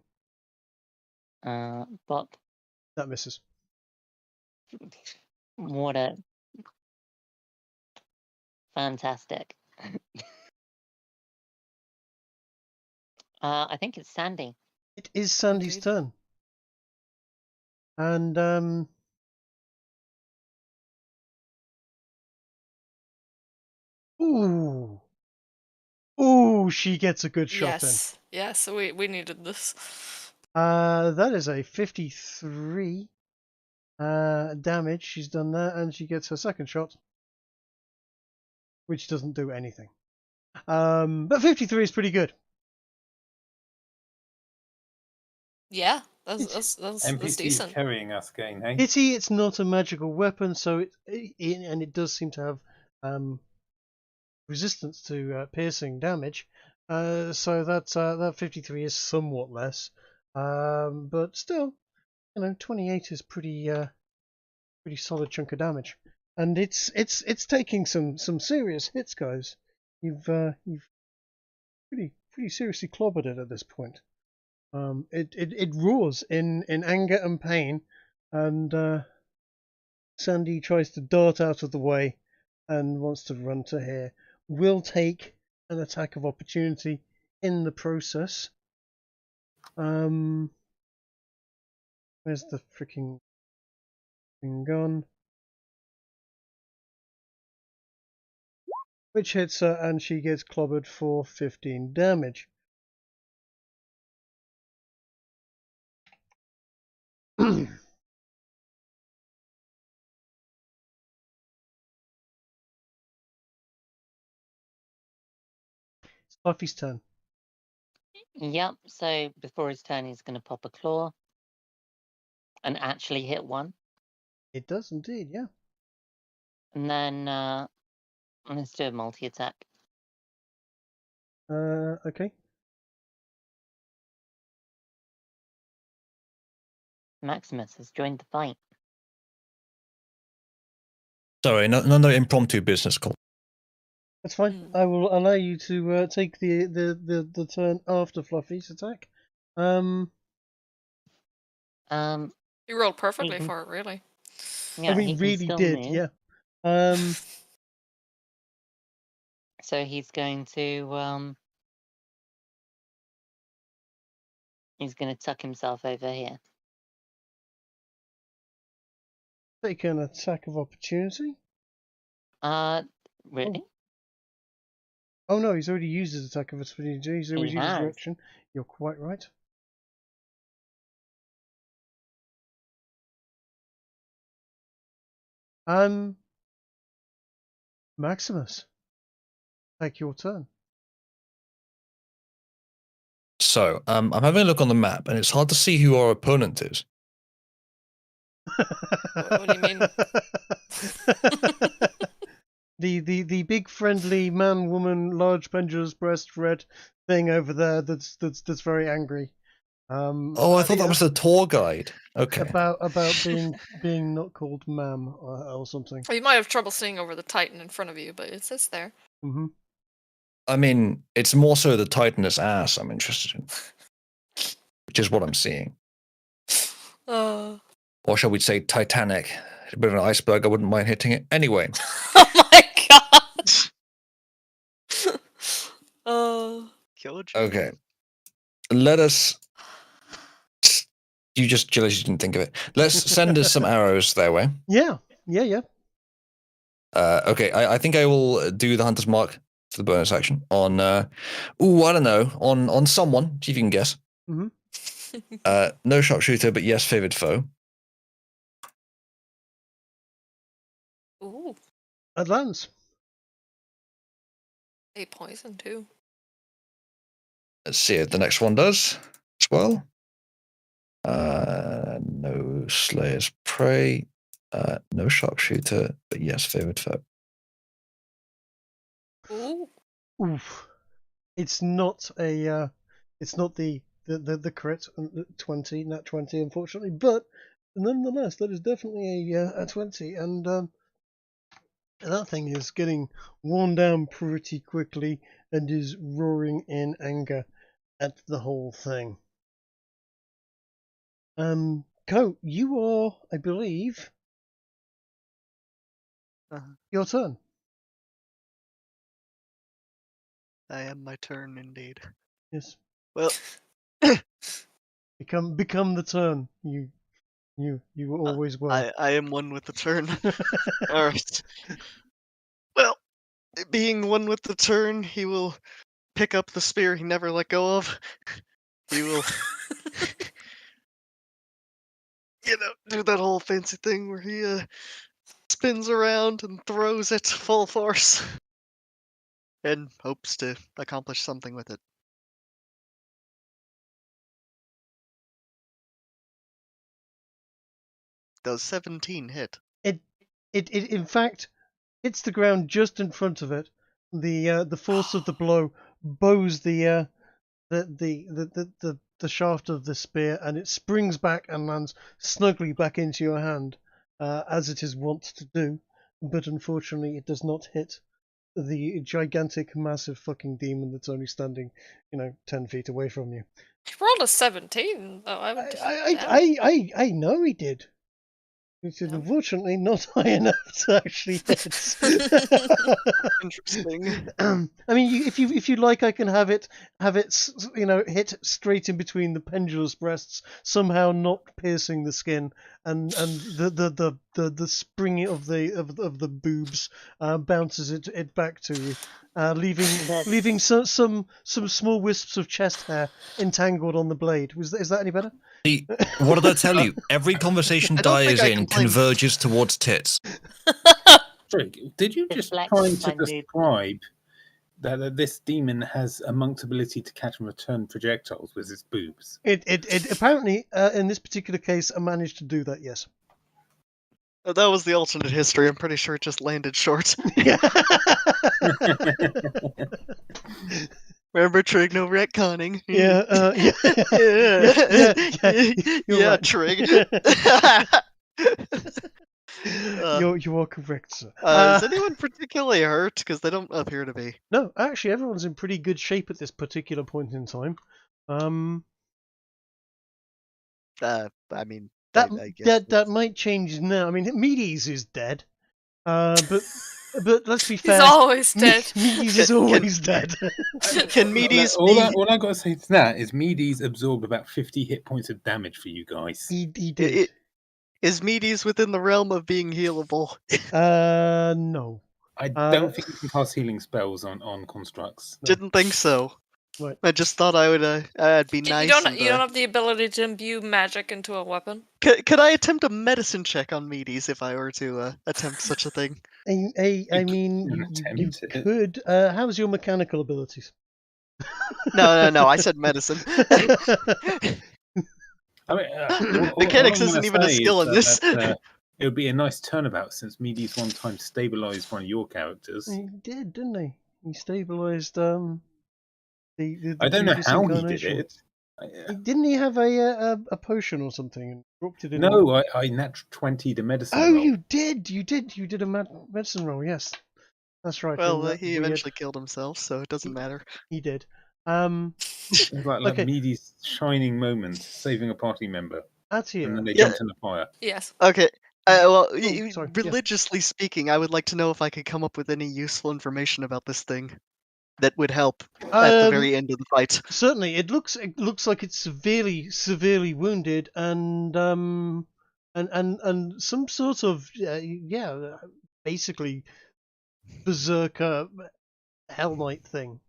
Speaker 6: Bop.
Speaker 1: That misses.
Speaker 6: What a fantastic. I think it's Sandy.
Speaker 1: It is Sandy's turn. And ooh, she gets a good shot in.
Speaker 2: Yes, we needed this.
Speaker 1: That is a 53 damage. She's done that, and she gets her second shot, which doesn't do anything. But 53 is pretty good.
Speaker 2: Yeah, that's
Speaker 5: NPC
Speaker 2: decent.
Speaker 5: carrying us again, hey?
Speaker 1: Pity it's not a magical weapon, so it does seem to have resistance to piercing damage. So that 53 is somewhat less. But still, 28 is pretty solid chunk of damage, and it's taking some serious hits, guys. You've pretty seriously clobbered it at this point. It roars in anger and pain, and Sandy tries to dart out of the way and wants to run to here. Will take an attack of opportunity in the process. Where's the freaking thing gone? Which hits her, and she gets clobbered for 15 damage. It's Fluffy's turn.
Speaker 6: Yep, so before his turn, he's going to pop a claw and actually hit one.
Speaker 1: It does indeed, yeah.
Speaker 6: And then let's do a multi-attack.
Speaker 1: Okay.
Speaker 6: Maximus has joined the fight.
Speaker 3: Sorry, no impromptu business call.
Speaker 1: That's fine. I will allow you to take the turn after Fluffy's attack.
Speaker 2: You rolled perfectly for it, really.
Speaker 6: Yeah,
Speaker 1: I mean, really did,
Speaker 6: move.
Speaker 1: yeah.
Speaker 6: So he's going to tuck himself over here.
Speaker 1: Take an attack of opportunity.
Speaker 6: Really?
Speaker 1: Oh no, he's already used his attack of opportunity. He's already used his reaction. You're quite right. Maximus, take your turn.
Speaker 3: So, I'm having a look on the map, and it's hard to see who our opponent is.
Speaker 2: What do you mean?
Speaker 1: the big friendly man, woman, large pendulous breast, red thing over there that's very angry.
Speaker 3: Oh, I thought that was the tour guide. Okay.
Speaker 1: About being not called ma'am or something.
Speaker 2: Well, you might have trouble seeing over the Titan in front of you, but it sits there.
Speaker 1: Mm-hmm.
Speaker 3: I mean, it's more so the Titan's ass I'm interested in, which is what I'm seeing. Or shall we say Titanic? A bit of an iceberg, I wouldn't mind hitting it. Anyway.
Speaker 2: Oh my god!
Speaker 4: Kyoji.
Speaker 3: Okay. Let us. You just didn't think of it. Let's send us some arrows their way.
Speaker 1: Yeah.
Speaker 3: Okay, I think I will do the Hunter's Mark for the bonus action on. I don't know. On someone. See if you can guess.
Speaker 1: Mm-hmm.
Speaker 3: No sharpshooter, but yes, favored foe.
Speaker 2: Ooh,
Speaker 1: Advance.
Speaker 2: 8 poison too.
Speaker 3: Let's see if the next one does as well. No Slayer's Prey. No sharpshooter, but yes, favored foe.
Speaker 2: Ooh.
Speaker 1: Oof. It's not a. It's not the crit 20, nat 20, unfortunately, but nonetheless, that is definitely a 20, and that thing is getting worn down pretty quickly and is roaring in anger at the whole thing. Coat, you are, I believe, your turn.
Speaker 4: I am my turn, indeed.
Speaker 1: Yes.
Speaker 4: Well,
Speaker 1: Become the turn. You always were.
Speaker 4: I am one with the turn. Alright. Well, being one with the turn, he will pick up the spear he never let go of. He will, do that whole fancy thing where he spins around and throws it full force. And hopes to accomplish something with it. Does 17 hit?
Speaker 1: It in fact hits the ground just in front of it. The force of the blow bows the shaft of the spear, and it springs back and lands snugly back into your hand, as it is wont to do. But unfortunately, it does not hit the gigantic, massive fucking demon that's only standing, 10 feet away from you.
Speaker 2: He rolled a 17, though.
Speaker 1: I know he did. Which is unfortunately not high enough to actually hit.
Speaker 4: Interesting.
Speaker 1: I mean, if you like, I can have it, hit straight in between the pendulous breasts, somehow not piercing the skin, and the spring of the boobs bounces it back to you, leaving some small wisps of chest hair entangled on the blade. Is that any better?
Speaker 3: What did I tell you? Every conversation Di is in converges towards tits.
Speaker 5: Sorry, did you just try to describe that this demon has a monk's ability to catch and return projectiles with its boobs?
Speaker 1: It apparently, in this particular case, managed to do that, yes.
Speaker 4: That was the alternate history. I'm pretty sure it just landed short. Remember, Trig, no retconning. Yeah, Trig.
Speaker 1: You are correct, sir.
Speaker 4: Is anyone particularly hurt? Because they don't appear to be.
Speaker 1: No, actually, everyone's in pretty good shape at this particular point in time.
Speaker 4: I mean,
Speaker 1: that might change now. I mean, Medes is dead. But let's be fair.
Speaker 2: He's always dead.
Speaker 1: Medes is always dead.
Speaker 4: Can Medes
Speaker 5: all I got to say to that is Medes absorbed about 50 hit points of damage for you guys.
Speaker 1: He did.
Speaker 4: Is Medes within the realm of being healable?
Speaker 1: No.
Speaker 5: I don't think you can cast healing spells on constructs.
Speaker 4: Didn't think so.
Speaker 1: Right.
Speaker 4: I just thought I would. I'd be nice.
Speaker 2: You don't have the ability to imbue magic into a weapon.
Speaker 4: Could I attempt a medicine check on Medes if I were to attempt such a thing?
Speaker 1: I mean, you could. How's your mechanical abilities?
Speaker 4: No. I said medicine.
Speaker 5: I mean,
Speaker 4: mechanics isn't even a skill in this.
Speaker 5: It would be a nice turnabout since Medes one time stabilized one of your characters.
Speaker 1: He did, didn't he? He stabilized the
Speaker 5: I don't know how he did it.
Speaker 1: Didn't he have a potion or something and dropped it in?
Speaker 5: No, I nat 20 the medicine roll.
Speaker 1: You did a medicine roll. Yes, that's right.
Speaker 4: Well, he eventually killed himself, so it doesn't matter.
Speaker 1: He did.
Speaker 5: It's like
Speaker 1: okay.
Speaker 5: Medes' shining moment, saving a party member,
Speaker 1: Atia.
Speaker 5: and then they jumped in the fire.
Speaker 2: Yes.
Speaker 4: Okay.
Speaker 1: Sorry.
Speaker 4: Religiously speaking, I would like to know if I could come up with any useful information about this thing that would help at the very end of the fight?
Speaker 1: Certainly, it looks like it's severely wounded, and some sort of basically berserker Hell Knight thing.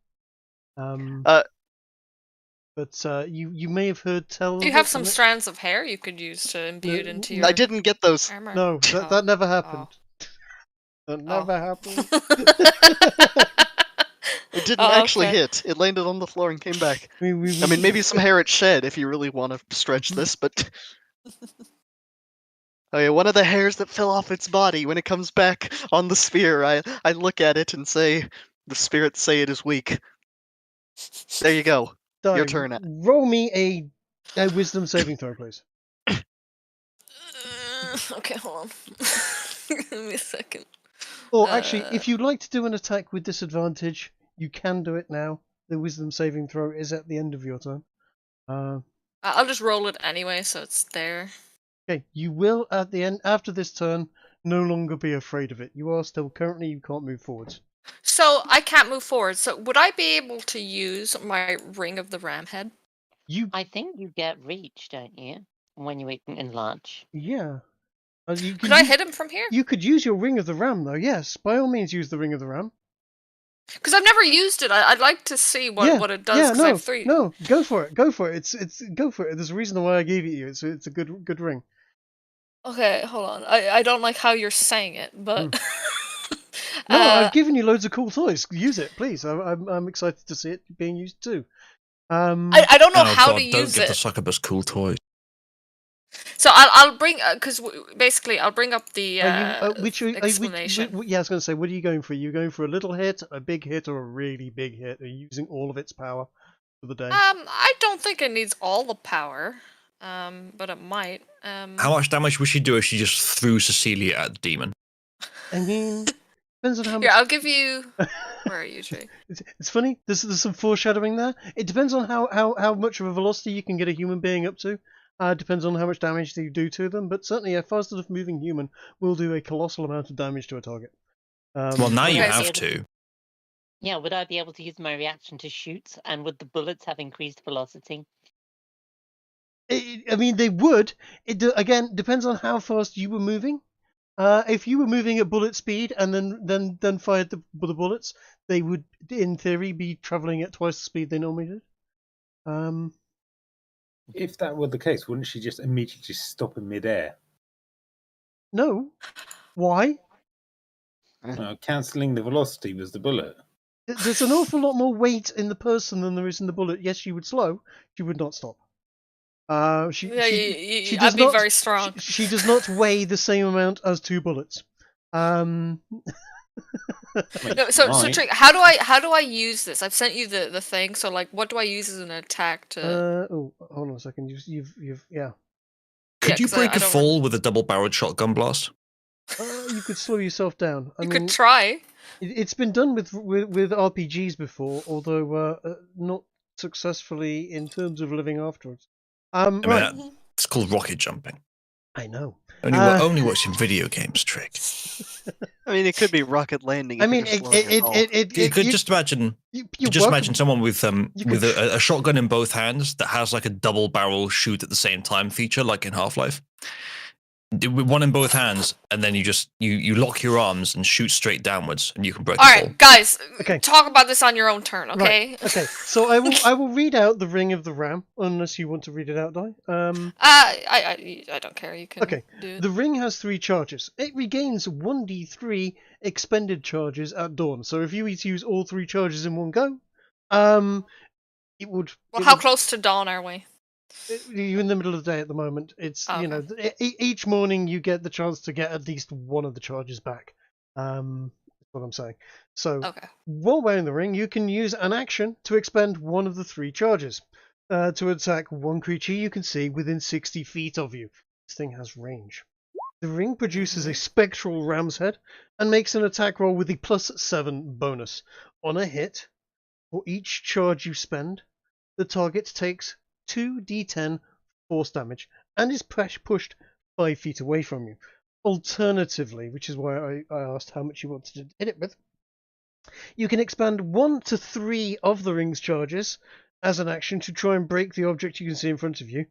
Speaker 1: But you may have heard tell.
Speaker 2: Do you have some strands of hair you could use to imbue it into your
Speaker 4: I didn't get those.
Speaker 2: armor?
Speaker 1: No, that never happened. That never happened.
Speaker 4: It didn't actually hit. It landed on the floor and came back. I mean, maybe some hair it shed if you really want to stretch this, but... Okay, one of the hairs that fell off its body, when it comes back on the sphere, I look at it and say, the spirits say it is weak. There you go. Your turn.
Speaker 1: Roll me a wisdom saving throw, please.
Speaker 2: Okay, hold on. Give me a second.
Speaker 1: Or actually, if you'd like to do an attack with disadvantage, you can do it now. The wisdom saving throw is at the end of your turn.
Speaker 2: I'll just roll it anyway, so it's there.
Speaker 1: Okay, you will at the end after this turn no longer be afraid of it. You are still currently you can't move forwards.
Speaker 2: So I can't move forward. So would I be able to use my Ring of the Ram Head?
Speaker 6: I think you get reach, don't you? When you enlarge.
Speaker 1: Yeah.
Speaker 2: Could I hit him from here?
Speaker 1: You could use your Ring of the Ram, though. Yes, by all means, use the Ring of the Ram.
Speaker 2: Because I've never used it. I'd like to see what it does.
Speaker 1: Yeah,
Speaker 2: I have 3.
Speaker 1: No, go for it. Go for it. It's go for it. There's a reason why I gave it you. It's a good ring.
Speaker 2: Okay, hold on. I don't like how you're saying it, but
Speaker 1: No, I've given you loads of cool toys. Use it, please. I'm excited to see it being used too.
Speaker 2: I don't know how to use
Speaker 3: Don't give
Speaker 2: it.
Speaker 3: the succubus cool toys.
Speaker 2: So I'll bring because basically I'll bring up the explanation.
Speaker 1: Yeah, I was going to say, what are you going for? Are you going for a little hit, a big hit, or a really big hit? Are you using all of its power for the day?
Speaker 2: I don't think it needs all the power, but it might.
Speaker 3: How much damage would she do if she just threw Cecilia at the demon?
Speaker 1: I mean, depends on how much.
Speaker 2: Here, I'll give you. Where are you, Trey?
Speaker 1: It's funny. There's some foreshadowing there. It depends on how much of a velocity you can get a human being up to. Depends on how much damage you do to them, but certainly a fast enough moving human will do a colossal amount of damage to a target.
Speaker 3: Well, now you have to.
Speaker 6: Yeah, would I be able to use my reaction to shoot, and would the bullets have increased velocity?
Speaker 1: I mean, they would. Again, depends on how fast you were moving. If you were moving at bullet speed and then fired the bullets, they would, in theory, be traveling at twice the speed they normally did.
Speaker 5: If that were the case, wouldn't she just immediately stop in midair?
Speaker 1: No. Why?
Speaker 5: Cancelling the velocity was the bullet.
Speaker 1: There's an awful lot more weight in the person than there is in the bullet. Yes, she would slow. She would not stop. She
Speaker 2: I'd be very strong.
Speaker 1: She does not weigh the same amount as 2 bullets.
Speaker 2: No, so Trick, how do I use this? I've sent you the thing. So like, what do I use as an attack to?
Speaker 1: Hold on a second. You've yeah.
Speaker 3: Could you break a fall with a double-barreled shotgun blast?
Speaker 1: You could slow yourself down. I mean,
Speaker 2: could try.
Speaker 1: It's been done with RPGs before, although not successfully in terms of living afterwards. Right.
Speaker 3: It's called rocket jumping.
Speaker 1: I know.
Speaker 3: Only watching video games, Trick.
Speaker 4: I mean, it could be rocket landing.
Speaker 1: I mean,
Speaker 3: you could just imagine. Imagine someone with a shotgun in both hands that has like a double barrel shoot at the same time feature, like in Half-Life. With one in both hands, and then you lock your arms and shoot straight downwards, and you can break.
Speaker 2: All right, guys.
Speaker 1: Okay.
Speaker 2: Talk about this on your own turn, okay?
Speaker 1: Right. Okay. So I will read out the Ring of the Ram, unless you want to read it out, Di.
Speaker 2: I don't care. You can.
Speaker 1: Okay.
Speaker 2: Do it.
Speaker 1: The ring has 3 charges. It regains 1d3 expended charges at dawn. So if you were to use all 3 charges in one go, it would.
Speaker 2: Well, how close to dawn are we?
Speaker 1: You're in the middle of the day at the moment. It's each morning you get the chance to get at least one of the charges back. That's what I'm saying. So while wearing the ring, you can use an action to expend one of the 3 charges to attack one creature you can see within 60 feet of you. This thing has range. The ring produces a spectral ram's head and makes an attack roll with a +7 bonus. On a hit, for each charge you spend, the target takes 2d10 force damage and is pushed 5 feet away from you. Alternatively, which is why I asked how much you wanted to hit it with, You can expand 1 to 3 of the ring's charges as an action to try and break the object you can see in front of you.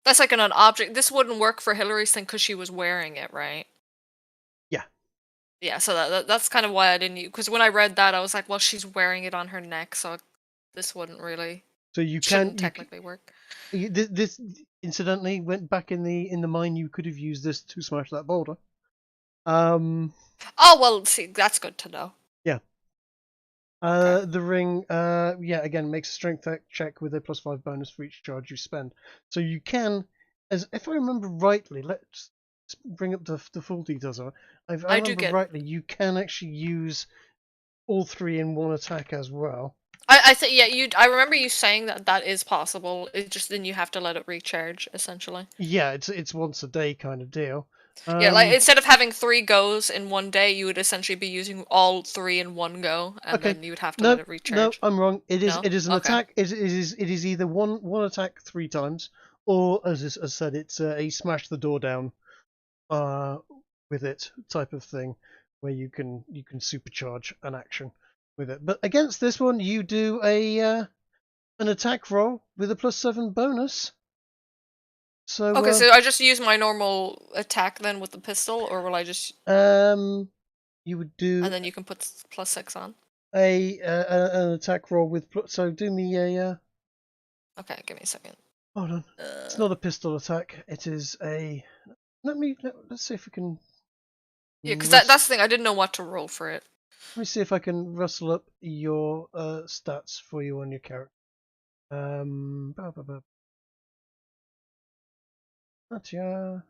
Speaker 2: That's like an object. This wouldn't work for Hillary's thing because she was wearing it, right?
Speaker 1: Yeah.
Speaker 2: Yeah, so that's kind of why I didn't use, because when I read that, I was like, well, she's wearing it on her neck, so this wouldn't really.
Speaker 1: So you
Speaker 2: shouldn't technically work.
Speaker 1: This incidentally went back in the mine. You could have used this to smash that boulder.
Speaker 2: Oh well, see, that's good to know.
Speaker 1: Yeah.
Speaker 2: Okay.
Speaker 1: The ring, yeah, again makes a strength check with a +5 bonus for each charge you spend. So you can, as if I remember rightly, let's bring up the full details of it. If I remember rightly, you can actually use all 3 in one attack as well.
Speaker 2: I think yeah, I remember you saying that is possible. It's just then you have to let it recharge essentially.
Speaker 1: Yeah, it's once a day kind of deal.
Speaker 2: Yeah, like instead of having 3 goes in one day, you would essentially be using all 3 in one go, and then you would have to let it recharge.
Speaker 1: No, I'm wrong. It is an attack. It is either one attack 3 times, or as I said, it's a smash the door down, with it type of thing, where you can supercharge an action with it. But against this one, you do an attack roll with a +7 bonus. So
Speaker 2: okay, so I just use my normal attack then with the pistol, or will I just?
Speaker 1: You would do.
Speaker 2: And then you can put +6 on.
Speaker 1: An attack roll with. So do me a.
Speaker 2: Okay, give me a second.
Speaker 1: Hold on. It's not a pistol attack. It is a. Let's see if we can.
Speaker 2: Yeah, because that's the thing. I didn't know what to roll for it.
Speaker 1: Let me see if I can rustle up your stats for you on your character. Gotcha.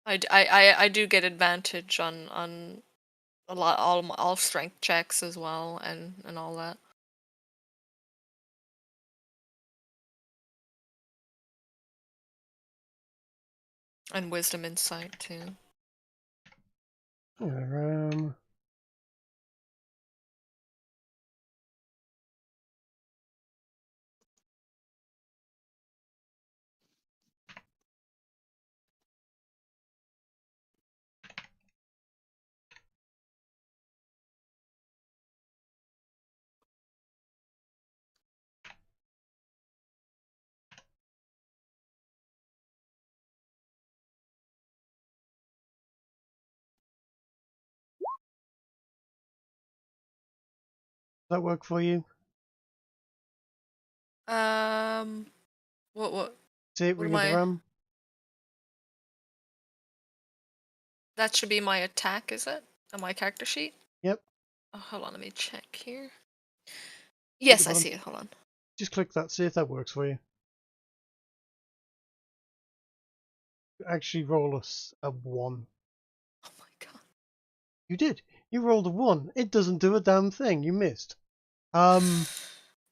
Speaker 2: I do get advantage on a lot all strength checks as well and all that. And wisdom insight too.
Speaker 1: Does that work for you?
Speaker 2: What?
Speaker 1: See it, Ring of the Ram?
Speaker 2: That should be my attack, is it? On my character sheet?
Speaker 1: Yep.
Speaker 2: Oh, hold on, let me check here. Yes, I see it. Hold on.
Speaker 1: Just click that, see if that works for you. Actually roll a 1.
Speaker 2: Oh my god.
Speaker 1: You did. You rolled a 1. It doesn't do a damn thing. You missed.
Speaker 2: I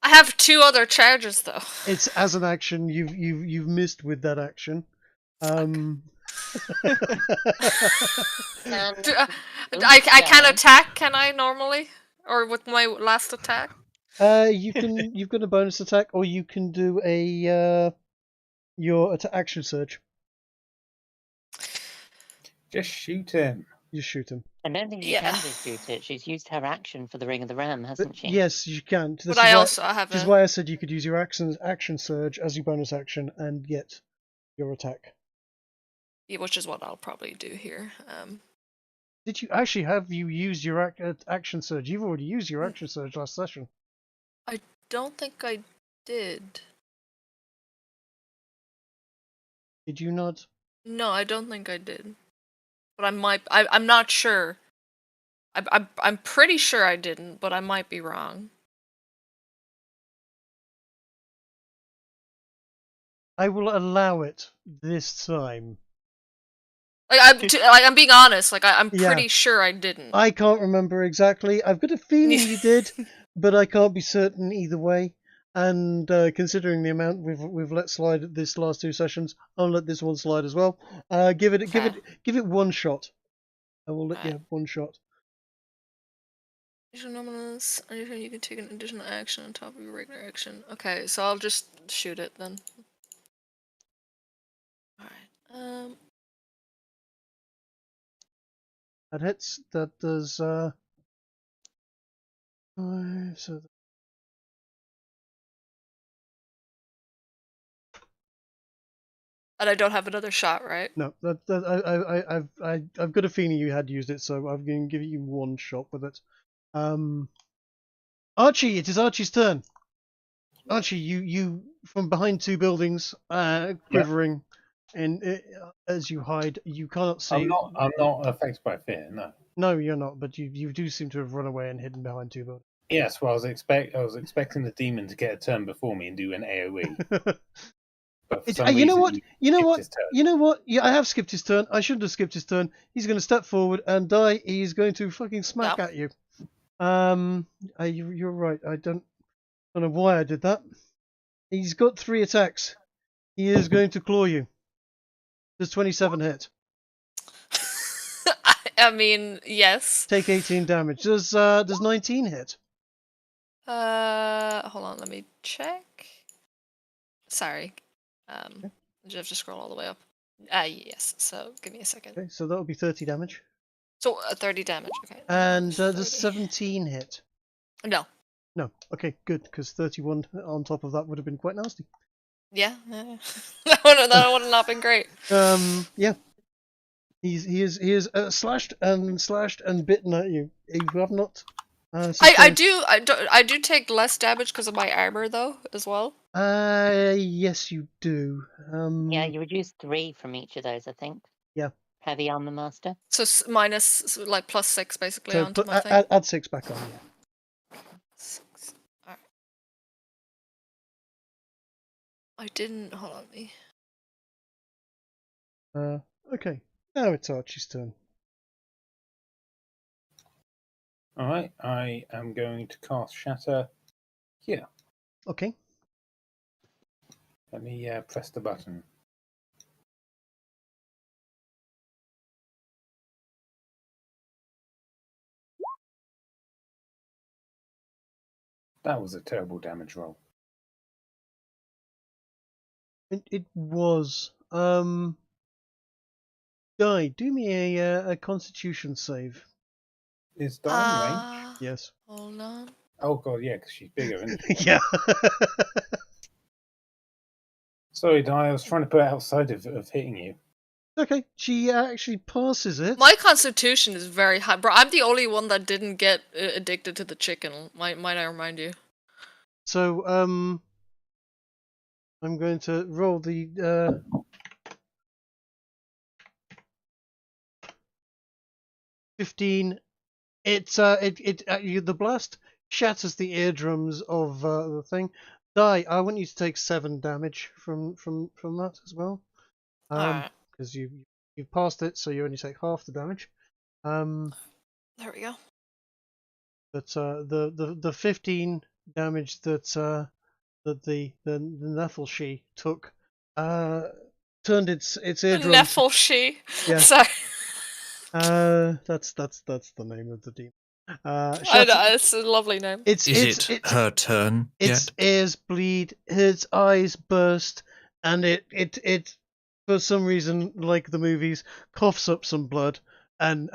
Speaker 2: have 2 other charges though.
Speaker 1: It's as an action. You've missed with that action.
Speaker 2: I can attack, can I normally? Or with my last attack?
Speaker 1: You've got a bonus attack, or you can do your action surge.
Speaker 5: Just shoot him.
Speaker 1: You shoot him.
Speaker 6: I don't think you can just shoot it. She's used her action for the Ring of the Ram, hasn't she?
Speaker 1: Yes, you can.
Speaker 2: But I also have.
Speaker 1: Which is why I said you could use your action surge as your bonus action and get your attack.
Speaker 2: Yeah, which is what I'll probably do here.
Speaker 1: Did you actually have you used your action surge? You've already used your action surge last session.
Speaker 2: I don't think I did.
Speaker 1: Did you not?
Speaker 2: No, I don't think I did. But I might. I'm not sure. I'm pretty sure I didn't, but I might be wrong.
Speaker 1: I will allow it this time.
Speaker 2: I'm being honest. I'm pretty sure I didn't.
Speaker 1: I can't remember exactly. I've got a feeling you did, but I can't be certain either way. And considering the amount we've let slide this last 2 sessions, I'll let this one slide as well. Give it 1 shot. I will let you have 1 shot.
Speaker 2: Anytime you can take an additional action on top of your regular action. Okay, so I'll just shoot it then. Alright.
Speaker 1: That hits. That does. So.
Speaker 2: And I don't have another shot, right?
Speaker 1: No, I've got a feeling you had used it, so I'm going to give you one shot with it. Archie, it is Archie's turn. Archie, you from behind two buildings, quivering, and as you hide, you cannot see.
Speaker 5: I'm not affected by fear. No.
Speaker 1: No, you're not. But you do seem to have run away and hidden behind two buildings.
Speaker 5: Yes, well, I was expecting the demon to get a turn before me and do an AOE.
Speaker 1: You know what? Yeah, I have skipped his turn. I shouldn't have skipped his turn. He's going to step forward and die. He's going to fucking smack at you. You're right. I don't know why I did that. He's got 3 attacks. He is going to claw you. Does 27 hit?
Speaker 2: I mean, yes.
Speaker 1: Take 18 damage. Does 19 hit?
Speaker 2: Hold on, let me check. Sorry.
Speaker 1: Okay.
Speaker 2: You have to scroll all the way up. Yes. So give me a second.
Speaker 1: Okay, so that would be 30 damage.
Speaker 2: So 30 damage. Okay.
Speaker 1: And does 17 hit?
Speaker 2: No.
Speaker 1: No. Okay, good, because 31 on top of that would have been quite nasty.
Speaker 2: Yeah. that would have not been great.
Speaker 1: Yeah. He is slashed and bitten at you. You have not.
Speaker 2: I do take less damage because of my armor though as well.
Speaker 1: Yes, you do.
Speaker 6: Yeah, you reduce 3 from each of those, I think.
Speaker 1: Yeah.
Speaker 6: Heavy armor master.
Speaker 2: So minus like +6 basically
Speaker 1: So
Speaker 2: onto my thing.
Speaker 1: add 6 back on. Yeah.
Speaker 2: 6. Alright. I didn't. Hold on me.
Speaker 1: Okay. Now it's Archie's turn.
Speaker 5: Alright, I am going to cast Shatter here.
Speaker 1: Okay.
Speaker 5: Let me press the button. That was a terrible damage roll.
Speaker 1: It was. Guy, do me a Constitution save.
Speaker 5: Is Di range?
Speaker 1: Yes.
Speaker 2: Hold on.
Speaker 5: Oh god, yeah, because she's bigger, isn't she?
Speaker 1: Yeah.
Speaker 5: Sorry, Di, I was trying to put it outside of hitting you.
Speaker 1: Okay, she actually passes it.
Speaker 2: My constitution is very high, bro. I'm the only one that didn't get addicted to the chicken. Might I remind you?
Speaker 1: So I'm going to roll the 15. The blast shatters the eardrums of the thing. Di, I want you to take 7 damage from that as well. Because you passed it, so you only take half the damage.
Speaker 2: There we go.
Speaker 1: But the 15 damage that the Nethelshi took turned its eardrums.
Speaker 2: Nethelshi.
Speaker 1: Yeah.
Speaker 2: Sorry.
Speaker 1: That's the name of the demon.
Speaker 2: I know, it's a lovely name.
Speaker 3: Is it her turn
Speaker 1: its
Speaker 3: yet?
Speaker 1: ears bleed, its eyes burst, and it for some reason, like the movies, coughs up some blood and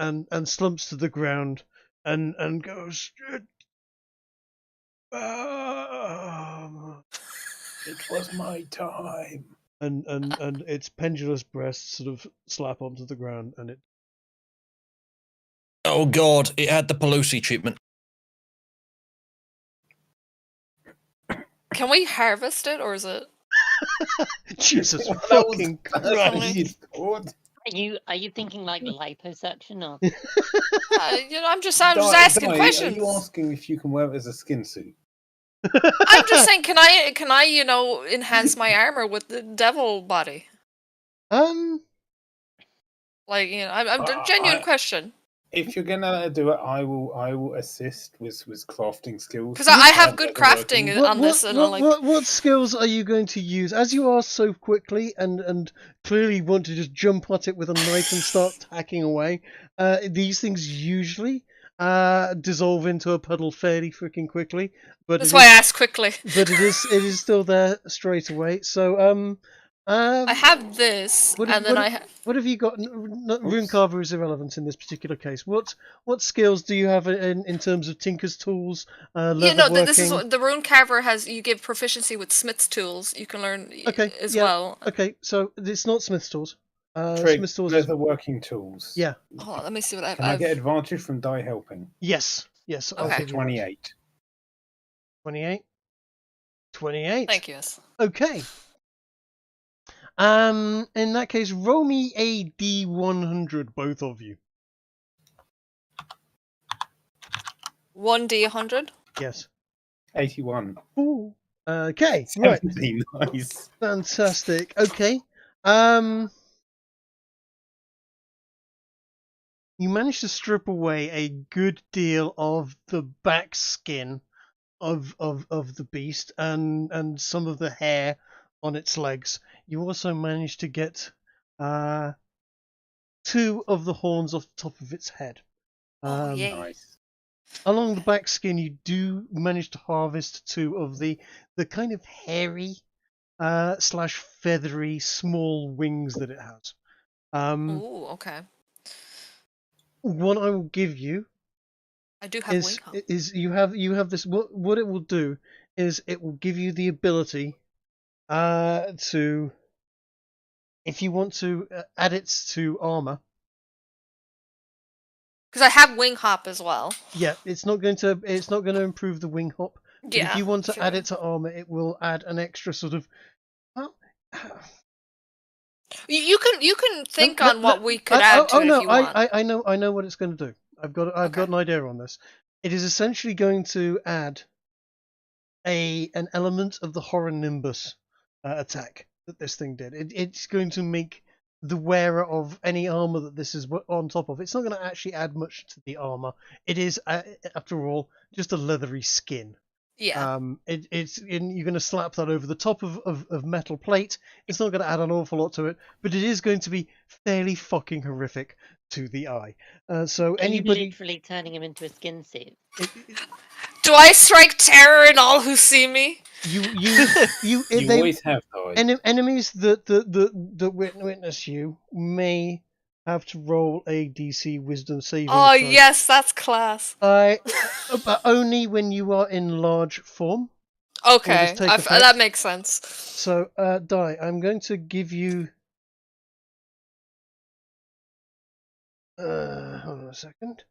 Speaker 1: slumps to the ground and goes.
Speaker 5: It was my time.
Speaker 1: And its pendulous breasts sort of slap onto the ground, and it.
Speaker 3: Oh god, it had the Pelosi treatment.
Speaker 2: Can we harvest it, or is it?
Speaker 1: Jesus fucking Christ!
Speaker 6: Are you thinking like liposuction or?
Speaker 2: I'm just asking questions.
Speaker 5: Are you asking if you can wear it as a skin suit?
Speaker 2: I'm just saying, can I enhance my armor with the devil body?
Speaker 1: Like
Speaker 2: I'm a genuine question.
Speaker 5: If you're gonna do it, I will assist with crafting skills.
Speaker 2: Because I have good crafting on this.
Speaker 1: What skills are you going to use? As you are so quickly and clearly want to just jump at it with a knife and start hacking away, these things usually dissolve into a puddle fairly freaking quickly. But
Speaker 2: that's why I asked quickly.
Speaker 1: But it is still there straight away. So
Speaker 2: I have this,
Speaker 1: what have you got? Runecarver is irrelevant in this particular case. What skills do you have in terms of Tinker's tools?
Speaker 2: This is what the Runecarver has. You give proficiency with Smith's tools. You can learn well.
Speaker 1: Okay, so it's not Smith's tools.
Speaker 5: Smith's tools is working tools.
Speaker 1: Yeah.
Speaker 2: Hold on, let me see what I've.
Speaker 5: Can I get advantage from die helping?
Speaker 1: Yes.
Speaker 2: Okay.
Speaker 5: 28.
Speaker 1: 28. 28.
Speaker 2: Thank you.
Speaker 1: Okay. In that case, roll me a D100, both of you.
Speaker 2: 1D100.
Speaker 1: Yes.
Speaker 5: 81.
Speaker 1: Ooh. Okay.
Speaker 5: 17, right. Nice.
Speaker 1: Fantastic. Okay. You managed to strip away a good deal of the back skin of the beast and some of the hair on its legs. You also managed to get 2 of the horns off the top of its head.
Speaker 5: Nice.
Speaker 1: Along the back skin, you do manage to harvest 2 of the kind of hairy / feathery small wings that it has.
Speaker 2: Ooh, okay.
Speaker 1: What I will give you,
Speaker 2: I do have wing hop.
Speaker 1: is you have this. What it will do is it will give you the ability to, if you want to, add it to armor.
Speaker 2: Because I have wing hop as well.
Speaker 1: Yeah, it's not going to improve the wing hop.
Speaker 2: Yeah.
Speaker 1: If you want to add it to armor, it will add an extra sort of. Well,
Speaker 2: you can think on what we could add to it if you want.
Speaker 1: I know what it's going to do. I've got an idea on this. It is essentially going to add an element of the horror nimbus attack that this thing did. It's going to make the wearer of any armor that this is on top of. It's not going to actually add much to the armor. It is, after all, just a leathery skin.
Speaker 2: Yeah.
Speaker 1: You're going to slap that over the top of metal plate. It's not going to add an awful lot to it, but it is going to be fairly fucking horrific to the eye. So
Speaker 6: Are you literally turning him into a skin suit?
Speaker 2: Do I strike terror in all who see me?
Speaker 5: You always have, though.
Speaker 1: Enemies that witness you may have to roll a DC Wisdom saving throw.
Speaker 2: Yes, that's class.
Speaker 1: But only when you are in large form.
Speaker 2: Okay, that makes sense.
Speaker 1: So, Di, I'm going to give you. Hold on a second.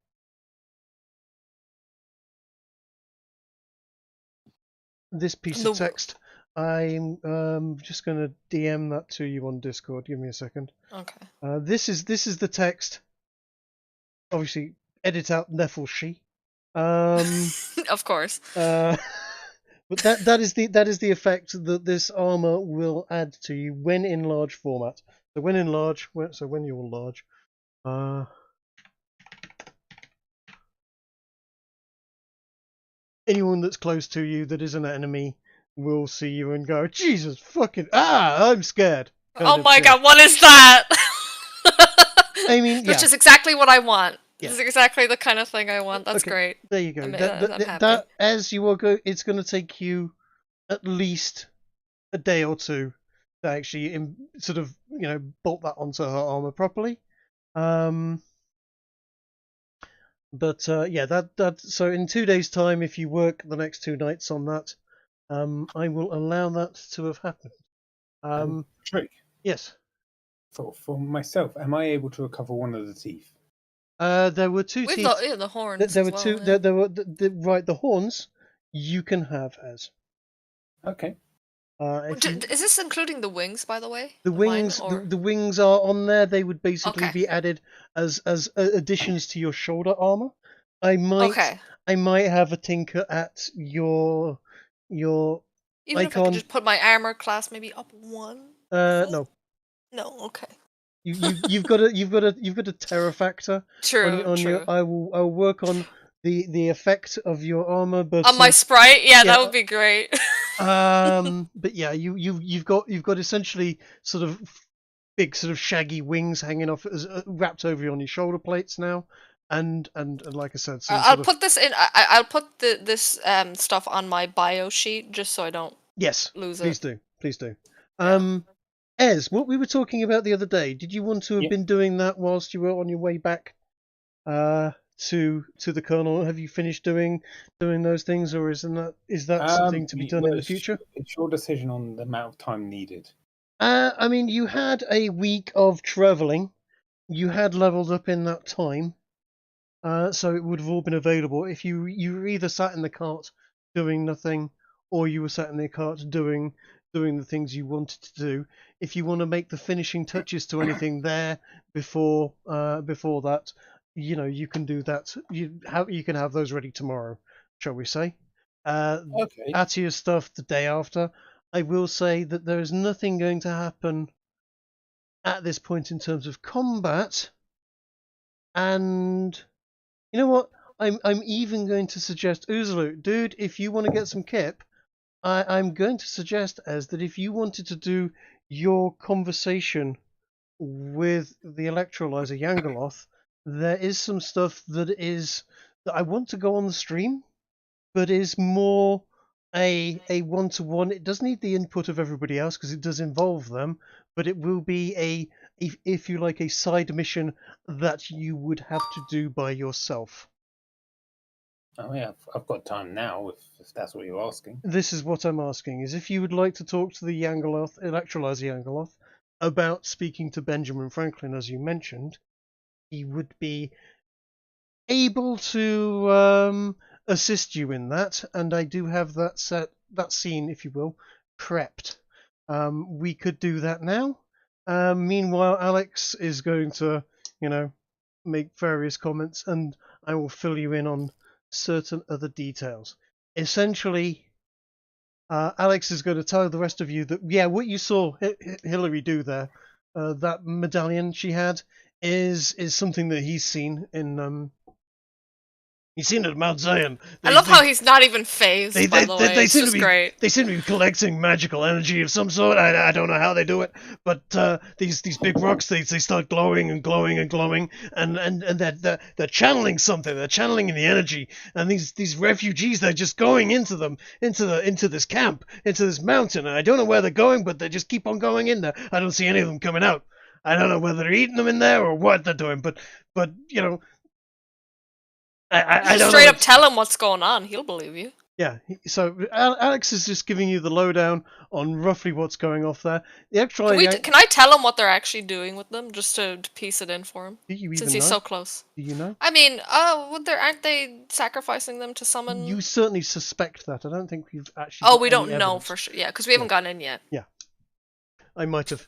Speaker 1: This piece of text. I'm just going to DM that to you on Discord. Give me a second.
Speaker 2: Okay.
Speaker 1: This is the text. Obviously, edit out Neffel she.
Speaker 2: Of course.
Speaker 1: But that is the effect that this armor will add to you when in large format. So when you're large. Anyone that's close to you that is an enemy will see you and go, Jesus fucking I'm scared.
Speaker 2: Oh my god, what is that?
Speaker 1: I mean,
Speaker 2: which is exactly what I want.
Speaker 1: Yeah.
Speaker 2: This is exactly the kind of thing I want. That's great.
Speaker 1: There you go.
Speaker 2: I'm
Speaker 1: that as you will go, it's going to take you at least a day or 2 to actually sort of bolt that onto her armor properly. But so in 2 days' time, if you work the next 2 nights on that, I will allow that to have happened.
Speaker 5: Trick.
Speaker 1: Yes.
Speaker 5: For myself, am I able to recover one of the teeth?
Speaker 1: There were 2 teeth.
Speaker 2: The horns.
Speaker 1: There were 2. Yeah. There were the horns. You can have as.
Speaker 5: Okay.
Speaker 2: Is this including the wings, by the way?
Speaker 1: The wings, the wings are on there. They would basically be added as additions to your shoulder armor. I might have a tinker at your
Speaker 2: Even
Speaker 1: icon.
Speaker 2: If I could just put my armor class maybe up 1.
Speaker 1: No.
Speaker 2: No. Okay.
Speaker 1: You've got a terror factor.
Speaker 2: True.
Speaker 1: On
Speaker 2: true.
Speaker 1: I'll work on the effect of your armor, but
Speaker 2: on my sprite, that would be great.
Speaker 1: But yeah, you've got essentially sort of big sort of shaggy wings hanging off, wrapped over you on your shoulder plates now, and like I said,
Speaker 2: I'll put this in. I'll put this stuff on my bio sheet just so I don't.
Speaker 1: Yes,
Speaker 2: lose
Speaker 1: please
Speaker 2: it.
Speaker 1: Please do.
Speaker 2: Yeah.
Speaker 1: Ez, what we were talking about the other day, did you want to have been doing that whilst you were on your way back to the Colonel? Have you finished doing those things, or is that something to be done in the future?
Speaker 5: It's your decision on the amount of time needed.
Speaker 1: I mean, you had a week of travelling. You had leveled up in that time, so it would have all been available. If you were either sat in the cart doing nothing, or you were sat in the cart doing the things you wanted to do. If you want to make the finishing touches to anything there before that, you can do that. You can have those ready tomorrow, shall we say?
Speaker 5: Okay.
Speaker 1: Atia's stuff the day after. I will say that there is nothing going to happen at this point in terms of combat, and you know what? I'm even going to suggest, Uzalu, dude, if you want to get some kip, I'm going to suggest as that if you wanted to do your conversation with the electrolyzer Yangaloth, there is some stuff that I want to go on the stream, but is more a one-to-one. It does need the input of everybody else because it does involve them, but it will be if you like, a side mission that you would have to do by yourself.
Speaker 5: Oh yeah, I've got time now, if that's what you're asking.
Speaker 1: This is what I'm asking, is if you would like to talk to the electrolyzer Yangaloth, about speaking to Benjamin Franklin, as you mentioned, he would be able to assist you in that, and I do have that scene, if you will, prepped. We could do that now. Meanwhile, Alex is going to, make various comments, and I will fill you in on certain other details. Essentially, Alex is going to tell the rest of you that, what you saw Hillary do there, that medallion she had, is something that he's seen in he's seen it at Mount Zion.
Speaker 2: I love how he's not even phased, by the way. It's just great.
Speaker 1: They seem to be collecting magical energy of some sort. I don't know how they do it, but these big rocks, they start glowing and glowing and glowing, and they're channeling something. They're channeling the energy, and these refugees, they're just going into this camp, into this mountain, and I don't know where they're going, but they just keep on going in there. I don't see any of them coming out. I don't know whether they're eating them in there or what they're doing, but I don't
Speaker 2: straight up tell him what's going on. He'll believe you.
Speaker 1: Yeah, so Alex is just giving you the lowdown on roughly what's going off there. The extra.
Speaker 2: Can I tell him what they're actually doing with them, just to piece it in for him?
Speaker 1: Do you even
Speaker 2: since he's so close.
Speaker 1: Do you know?
Speaker 2: I mean, aren't they sacrificing them to summon?
Speaker 1: You certainly suspect that. I don't think we've actually.
Speaker 2: Oh, we don't know for sure. Yeah, because we haven't gotten in yet.
Speaker 1: Yeah, I might have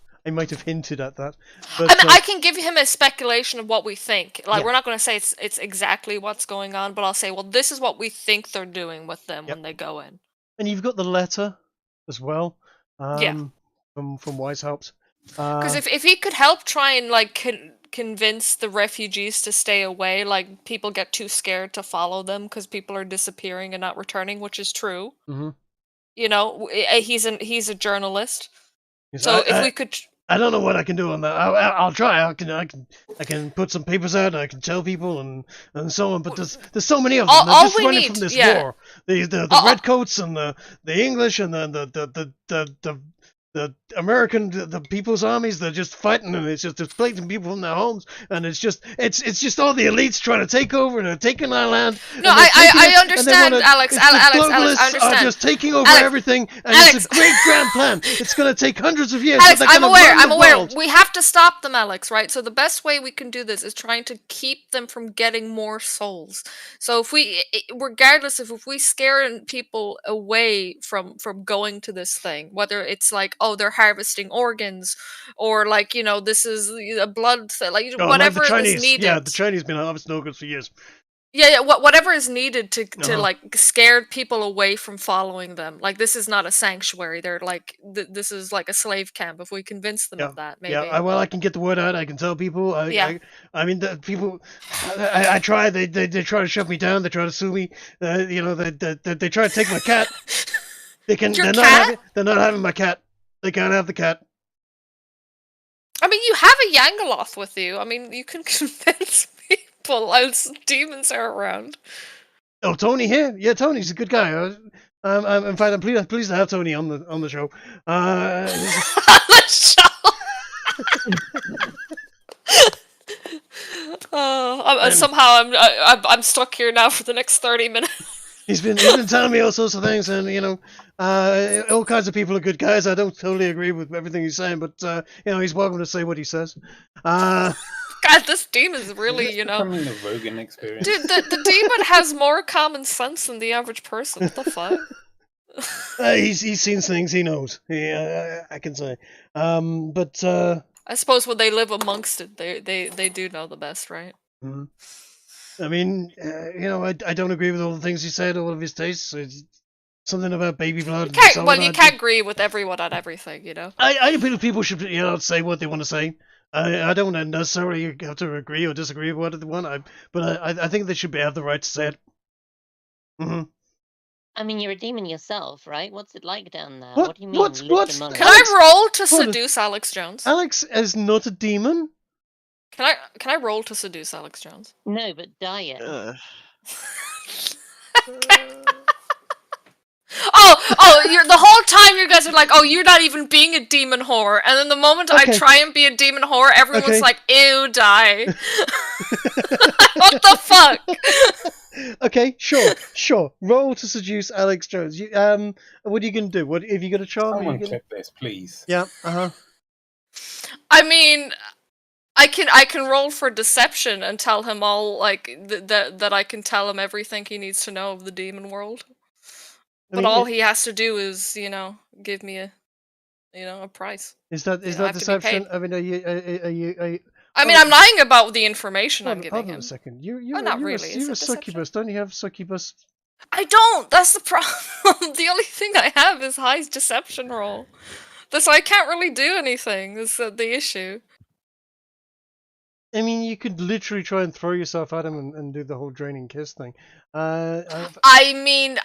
Speaker 1: hinted at that. But,
Speaker 2: I mean, I can give him a speculation of what we think. Like, we're not going to say it's exactly what's going on, but I'll say, well, this is what we think they're doing with them when they go in.
Speaker 1: And you've got the letter as well. From Weishaupt.
Speaker 2: Because if he could help try and convince the refugees to stay away, like people get too scared to follow them because people are disappearing and not returning, which is true.
Speaker 1: Mm-hmm.
Speaker 2: He's a journalist. So if we could.
Speaker 1: I don't know what I can do on that. I'll try. I can put some papers out. And I can tell people and so on. But there's so many of them. They're just running from this war. The redcoats and the English and the American, the People's Armies, they're just fighting, and it's just displacing people from their homes, and it's just all the elites trying to take over, and they're taking our land.
Speaker 2: No, I understand, Alex. Alex, I understand.
Speaker 1: Are just taking over everything, and it's a great grand plan. It's going to take hundreds of years.
Speaker 2: Alex, I'm aware. We have to stop them, Alex, right? So the best way we can do this is trying to keep them from getting more souls. So regardless if we scare people away from going to this thing, whether it's like, oh, they're harvesting organs, or this is a blood thing, whatever is needed.
Speaker 1: Yeah, the Chinese have been harvesting organs for years.
Speaker 2: Yeah, whatever is needed to scare people away from following them. Like, this is not a sanctuary. They're this is like a slave camp. If we convince them of that, maybe.
Speaker 1: Yeah, well, I can get the word out. I can tell people. I mean, the people. I try. They try to shove me down. They try to sue me. They try to take my cat. They're not having my cat. They can't have the cat.
Speaker 2: I mean, you have a Yangaloth with you. I mean, you can convince people as demons are around.
Speaker 1: Oh, Tony here? Yeah, Tony's a good guy. In fact, I'm pleased to have Tony on the show.
Speaker 2: On the show. Somehow I'm stuck here now for the next 30 minutes.
Speaker 1: He's been telling me all sorts of things, and all kinds of people are good guys. I don't totally agree with everything he's saying, but he's welcome to say what he says.
Speaker 2: God, this demon is really,
Speaker 5: Becoming the Rogan experience.
Speaker 2: Dude, the demon has more common sense than the average person. What the fuck?
Speaker 1: He's seen things. He knows. I can say. But
Speaker 2: I suppose when they live amongst it, they do know the best, right?
Speaker 1: Mm-hmm. I mean, I don't agree with all the things he said, all of his tastes. It's something about baby blood.
Speaker 2: You can't agree with everyone on everything,
Speaker 1: I feel people should, say what they want to say. I don't necessarily have to agree or disagree with what they want. But I think they should have the right to say it. Mm-hmm.
Speaker 6: I mean, you're a demon yourself, right? What's it like down there? What do you mean?
Speaker 1: What?
Speaker 2: Can I roll to seduce Alex Jones?
Speaker 1: Alex is not a demon.
Speaker 2: Can I roll to seduce Alex Jones?
Speaker 6: No, but diet.
Speaker 2: You're the whole time you guys are like, oh, you're not even being a demon whore, and then the moment I try and be a demon whore, everyone's like, ew, die. What the fuck?
Speaker 1: Okay, sure. Roll to seduce Alex Jones. What are you gonna do? What have you got a charm?
Speaker 5: Someone clip this, please.
Speaker 1: Yeah.
Speaker 2: I mean, I can roll for deception and tell him all that I can tell him everything he needs to know of the demon world. But all he has to do is, give me a price.
Speaker 1: Is that deception? I mean, are you?
Speaker 2: I mean, I'm lying about the information I'm giving him.
Speaker 1: Hold on a second. You're
Speaker 2: not really.
Speaker 1: You're a succubus. Don't you have succubus?
Speaker 2: I don't. That's the problem. The only thing I have is high deception roll. So I can't really do anything. Is the issue.
Speaker 1: I mean, you could literally try and throw yourself at him and do the whole draining kiss thing.
Speaker 2: I mean,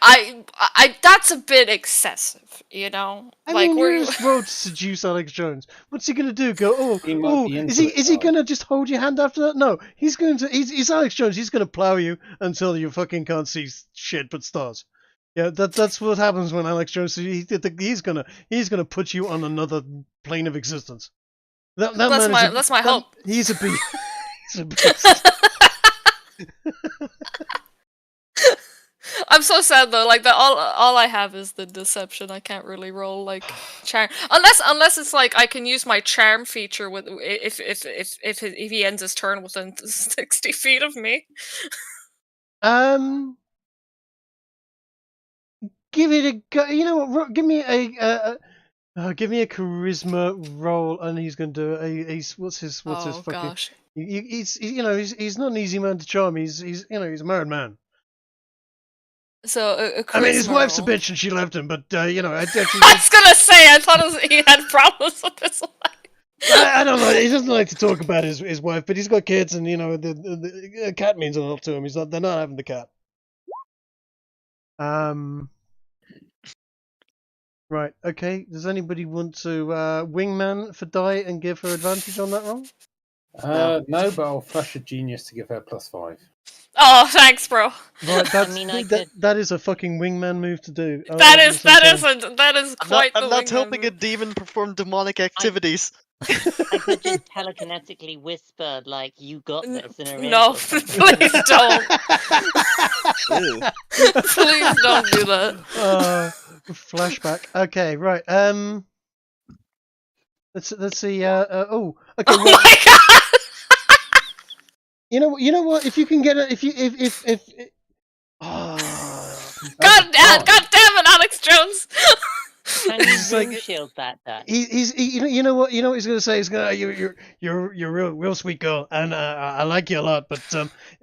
Speaker 2: that's a bit excessive,
Speaker 1: I mean, you just rolled to seduce Alex Jones. What's he gonna do? Go? Is he gonna just hold your hand after that? No, he's Alex Jones. He's gonna plow you until you fucking can't see shit but stars. Yeah, that's what happens when Alex Jones. He's gonna put you on another plane of existence.
Speaker 2: That's my hope.
Speaker 1: He's a beast. He's a beast.
Speaker 2: I'm so sad though. Like all I have is the deception. I can't really roll charm unless it's like I can use my charm feature with if he ends his turn within 60 feet of me.
Speaker 1: Give it a go. You know what? Give me a charisma roll, and he's going to do what's his fucking.
Speaker 2: Gosh.
Speaker 1: He's not an easy man to charm. He's a married man.
Speaker 2: So
Speaker 1: I mean, his wife's a bitch and she left him, but I actually.
Speaker 2: I was gonna say I thought he had problems with his wife.
Speaker 1: I don't know. He doesn't like to talk about his wife, but he's got kids, and the cat means a lot to him. They're not having the cat. Right. Okay. Does anybody want to wingman for die and give her advantage on that roll?
Speaker 5: No, but I'll flush a genius to give her +5.
Speaker 2: Oh, thanks, bro.
Speaker 1: Right, that is a fucking wingman move to do.
Speaker 2: That is quite.
Speaker 4: I'm not helping a demon perform demonic activities.
Speaker 6: I could just telekinetically whisper, like, you got this in a ring.
Speaker 2: No, please don't. Please don't do that.
Speaker 1: Flashback. Okay, right. Let's see. Okay.
Speaker 2: Oh my god!
Speaker 1: You know what? If you can get it, if.
Speaker 2: God damn it, Alex Jones!
Speaker 6: Can you shield that?
Speaker 1: You know what he's gonna say? He's gonna you're a real sweet girl, and I like you a lot, but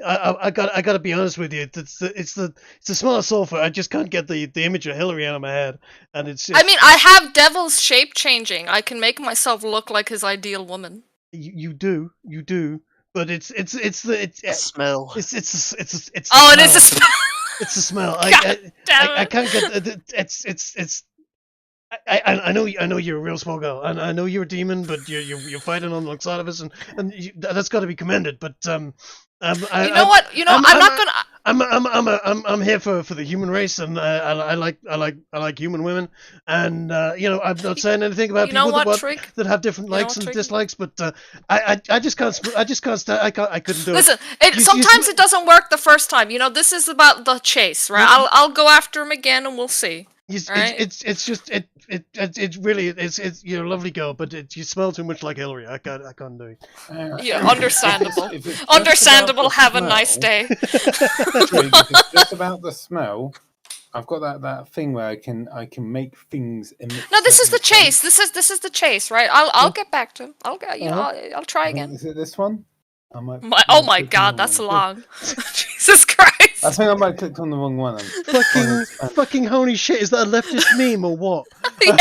Speaker 1: I gotta be honest with you. It's the smallest sulfur. I just can't get the image of Hillary out of my head, and it's.
Speaker 2: I mean, I have devil's shape changing. I can make myself look like his ideal woman.
Speaker 1: You do, but it's the
Speaker 4: smell.
Speaker 1: It's
Speaker 2: it is a smell.
Speaker 1: It's the smell.
Speaker 2: God damn it.
Speaker 1: I can't get it's. I know you're a real small girl, and I know you're a demon, but you're fighting on the side of us, and that's got to be commended. But
Speaker 2: you know what? I'm not gonna.
Speaker 1: I'm here for the human race, and I like human women, and I'm not saying anything about people that have different likes and dislikes, but I just can't I couldn't do it.
Speaker 2: Listen, sometimes it doesn't work the first time. This is about the chase, right? I'll go after him again, and we'll see. Right?
Speaker 1: It's just you're a lovely girl, but you smell too much like Hillary. I can't do it.
Speaker 2: Yeah, understandable. Understandable. Have a nice day.
Speaker 5: If it's just about the smell, I've got that thing where I can make things emit.
Speaker 2: No, this is the chase. This is the chase, right? I'll get back to him. I'll try again.
Speaker 5: Is it this one?
Speaker 2: Oh my god, that's long. Jesus Christ!
Speaker 5: I think I might have clicked on the wrong one.
Speaker 1: Fucking holy shit! Is that a leftist meme or what?
Speaker 2: Yeah.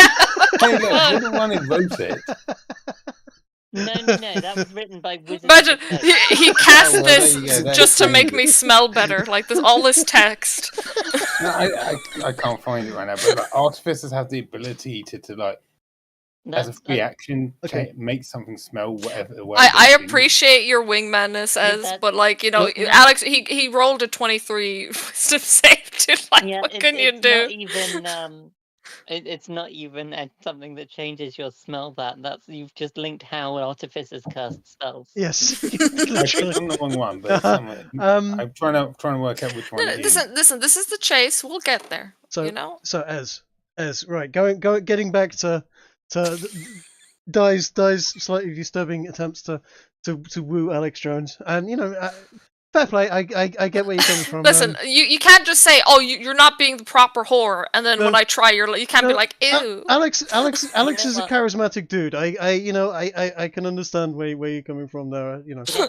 Speaker 5: Hey, look, you're the one who wrote it.
Speaker 6: No, that was written by Wizards.
Speaker 2: Imagine he cast this just to make me smell better. Like all this text.
Speaker 5: No, I can't find it right now. But artificers have the ability to as a free action, make something smell whatever.
Speaker 2: I appreciate your wingmanness, but Alex, he rolled a 23 wisdom save. Dude, what can you do?
Speaker 6: It's not even something that changes your smell. You've just linked how artificers cast spells.
Speaker 1: Yes,
Speaker 5: I clicked on the wrong one, but I'm trying to work out which one.
Speaker 2: Listen. This is the chase. We'll get there.
Speaker 1: So as right, getting back to Di's slightly disturbing attempts to woo Alex Jones, and fair play. I get where you're coming from.
Speaker 2: Listen, you can't just say, "Oh, you're not being the proper whore," and then when I try, you can't be like, "Ew."
Speaker 1: Alex is a charismatic dude. I can understand where you're coming from there.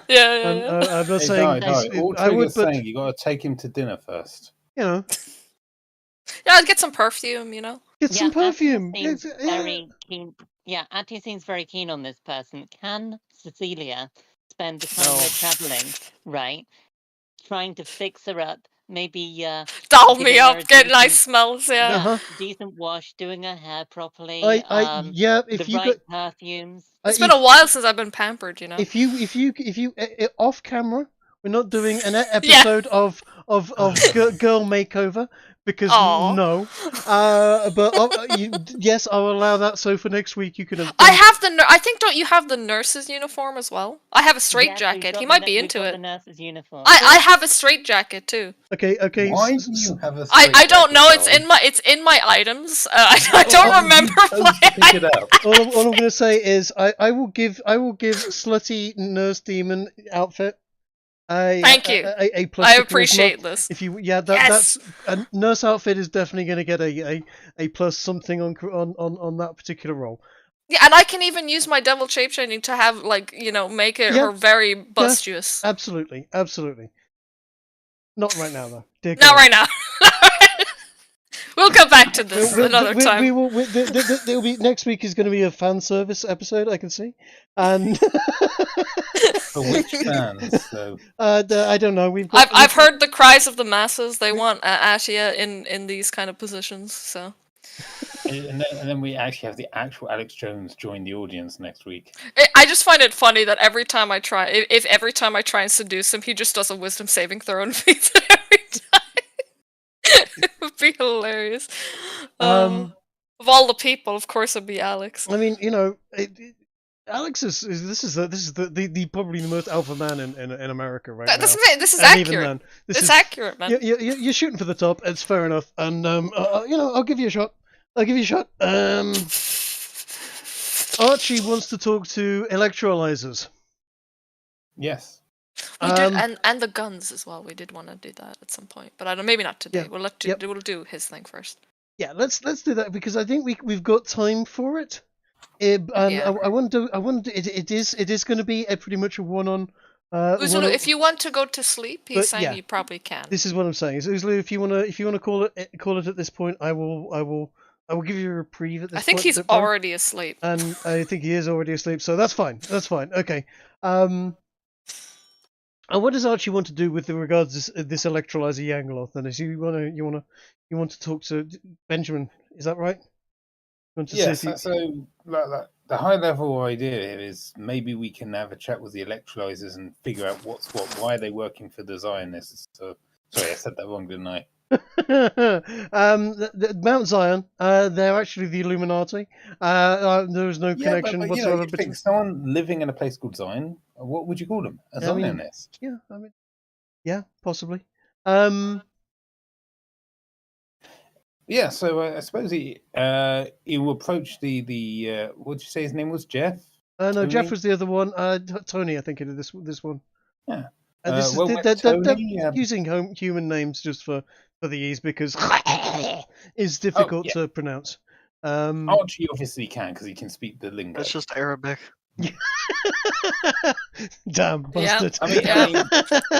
Speaker 2: Yeah.
Speaker 1: I'm not saying
Speaker 5: I would, but saying you got to take him to dinner first.
Speaker 2: Yeah, I'd get some perfume.
Speaker 1: Get some perfume.
Speaker 6: Very keen. Yeah, Atty seems very keen on this person. Can Cecilia spend the time we're traveling, right, trying to fix her up? Maybe
Speaker 2: doll me up, get nice smells.
Speaker 6: Decent wash, doing her hair properly.
Speaker 1: If
Speaker 6: the
Speaker 1: you
Speaker 6: right perfumes.
Speaker 2: It's been a while since I've been pampered.
Speaker 1: If you off camera, we're not doing an episode of girl makeover. Because no, but yes, I'll allow that. So for next week, you can have.
Speaker 2: I have I think don't you have the nurse's uniform as well? I have a straight jacket. He might be into it.
Speaker 6: The nurse's uniform.
Speaker 2: I have a straight jacket too.
Speaker 1: Okay.
Speaker 5: Why do you have a?
Speaker 2: I don't know. It's in my items. I don't remember.
Speaker 5: Pick it up.
Speaker 1: All I'm going to say is I will give slutty nurse demon outfit.
Speaker 2: Thank you.
Speaker 1: A plus.
Speaker 2: I appreciate this.
Speaker 1: If you, that's a nurse outfit is definitely going to get a plus something on that particular role.
Speaker 2: Yeah, and I can even use my devil shape changing to have make it her very bustuous.
Speaker 1: Yeah, absolutely. Not right now though.
Speaker 2: Not right now. We'll come back to this another time.
Speaker 1: There'll be next week is going to be a fan service episode. I can see, and
Speaker 5: for which fans? So
Speaker 1: I don't know.
Speaker 2: I've heard the cries of the masses. They want Atia in these kind of positions. So,
Speaker 5: and then we actually have the actual Alex Jones join the audience next week.
Speaker 2: I just find it funny that every time I try, every time I try and seduce him, he just does a wisdom saving throw and beats it every time. It would be hilarious. Of all the people, of course, it'd be Alex.
Speaker 1: I mean, Alex is probably the most alpha man in America right now.
Speaker 2: This is accurate. It's accurate, man.
Speaker 1: You're shooting for the top. It's fair enough, and I'll give you a shot. Archie wants to talk to electrolyzers.
Speaker 5: Yes.
Speaker 2: We did, and the guns as well. We did want to do that at some point, but I don't. Maybe not today. Yeah. We'll do his thing first.
Speaker 1: Yeah, let's do that because I think we've got time for it. And I wonder. It is going to be pretty much a one-on.
Speaker 2: Uzalu, if you want to go to sleep, he's saying you probably can.
Speaker 1: This is what I'm saying. Uzalu, if you want to call it at this point, I will give you a reprieve at this point.
Speaker 2: I think he's already asleep.
Speaker 1: And I think he is already asleep, so that's fine. Okay. And what does Archie want to do with regards to this electrolyzer Yangaloth? Then, is you want to talk to Benjamin? Is that right?
Speaker 5: Yeah, so the high level idea here is maybe we can have a chat with the electrolyzers and figure out what's what. Why are they working for the Zionists? So, sorry, I said that wrong, didn't I?
Speaker 1: Mount Zion, they're actually the Illuminati. There is no connection
Speaker 5: but
Speaker 1: whatsoever
Speaker 5: you
Speaker 1: between
Speaker 5: think someone living in a place called Zion, what would you call them? A Zionist?
Speaker 1: Yeah, possibly.
Speaker 5: Yeah, so I suppose he will approach the what did you say his name was? Jeff?
Speaker 1: No,
Speaker 5: Tony?
Speaker 1: Jeff was the other one. Tony, I think it is this one.
Speaker 5: Yeah.
Speaker 1: They're using human names just for the ease because it's difficult to pronounce.
Speaker 5: Archie obviously can because he can speak the lingo.
Speaker 4: That's just Arabic.
Speaker 1: Damn bastard.
Speaker 5: Yeah.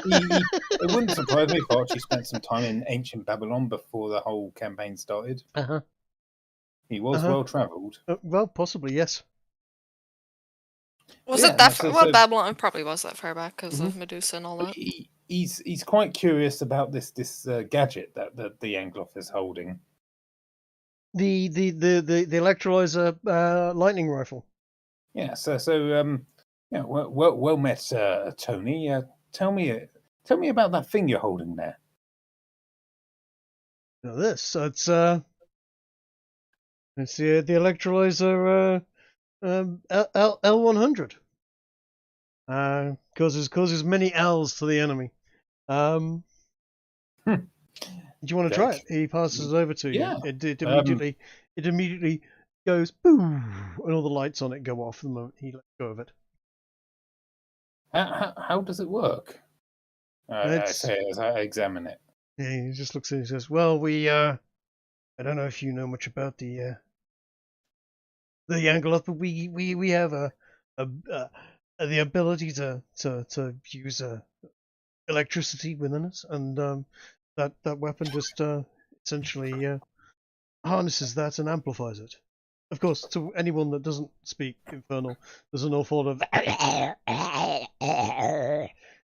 Speaker 5: It wouldn't surprise me if Archie spent some time in ancient Babylon before the whole campaign started. He was well travelled.
Speaker 1: Well, possibly, yes.
Speaker 2: Was it that far? Well, Babylon it probably was that far back because of Medusa and all that.
Speaker 5: He's quite curious about this gadget that the Angloff is holding.
Speaker 1: The electrolyzer lightning rifle.
Speaker 5: Yeah. Well met, Tony. Tell me about that thing you're holding there.
Speaker 1: Now it's the electrolyzer L100. Causes many L's to the enemy. Do you want to try it? He passes it over to you.
Speaker 5: Yeah.
Speaker 1: It immediately goes boom, and all the lights on it go off the moment he lets go of it.
Speaker 5: How does it work? I say as I examine it.
Speaker 1: Yeah, he just looks at it and says, "Well, I don't know if you know much about the Angloff, but we have the ability to use electricity within us, and that weapon just essentially harnesses that and amplifies it. Of course, to anyone that doesn't speak Infernal, there's an awful lot of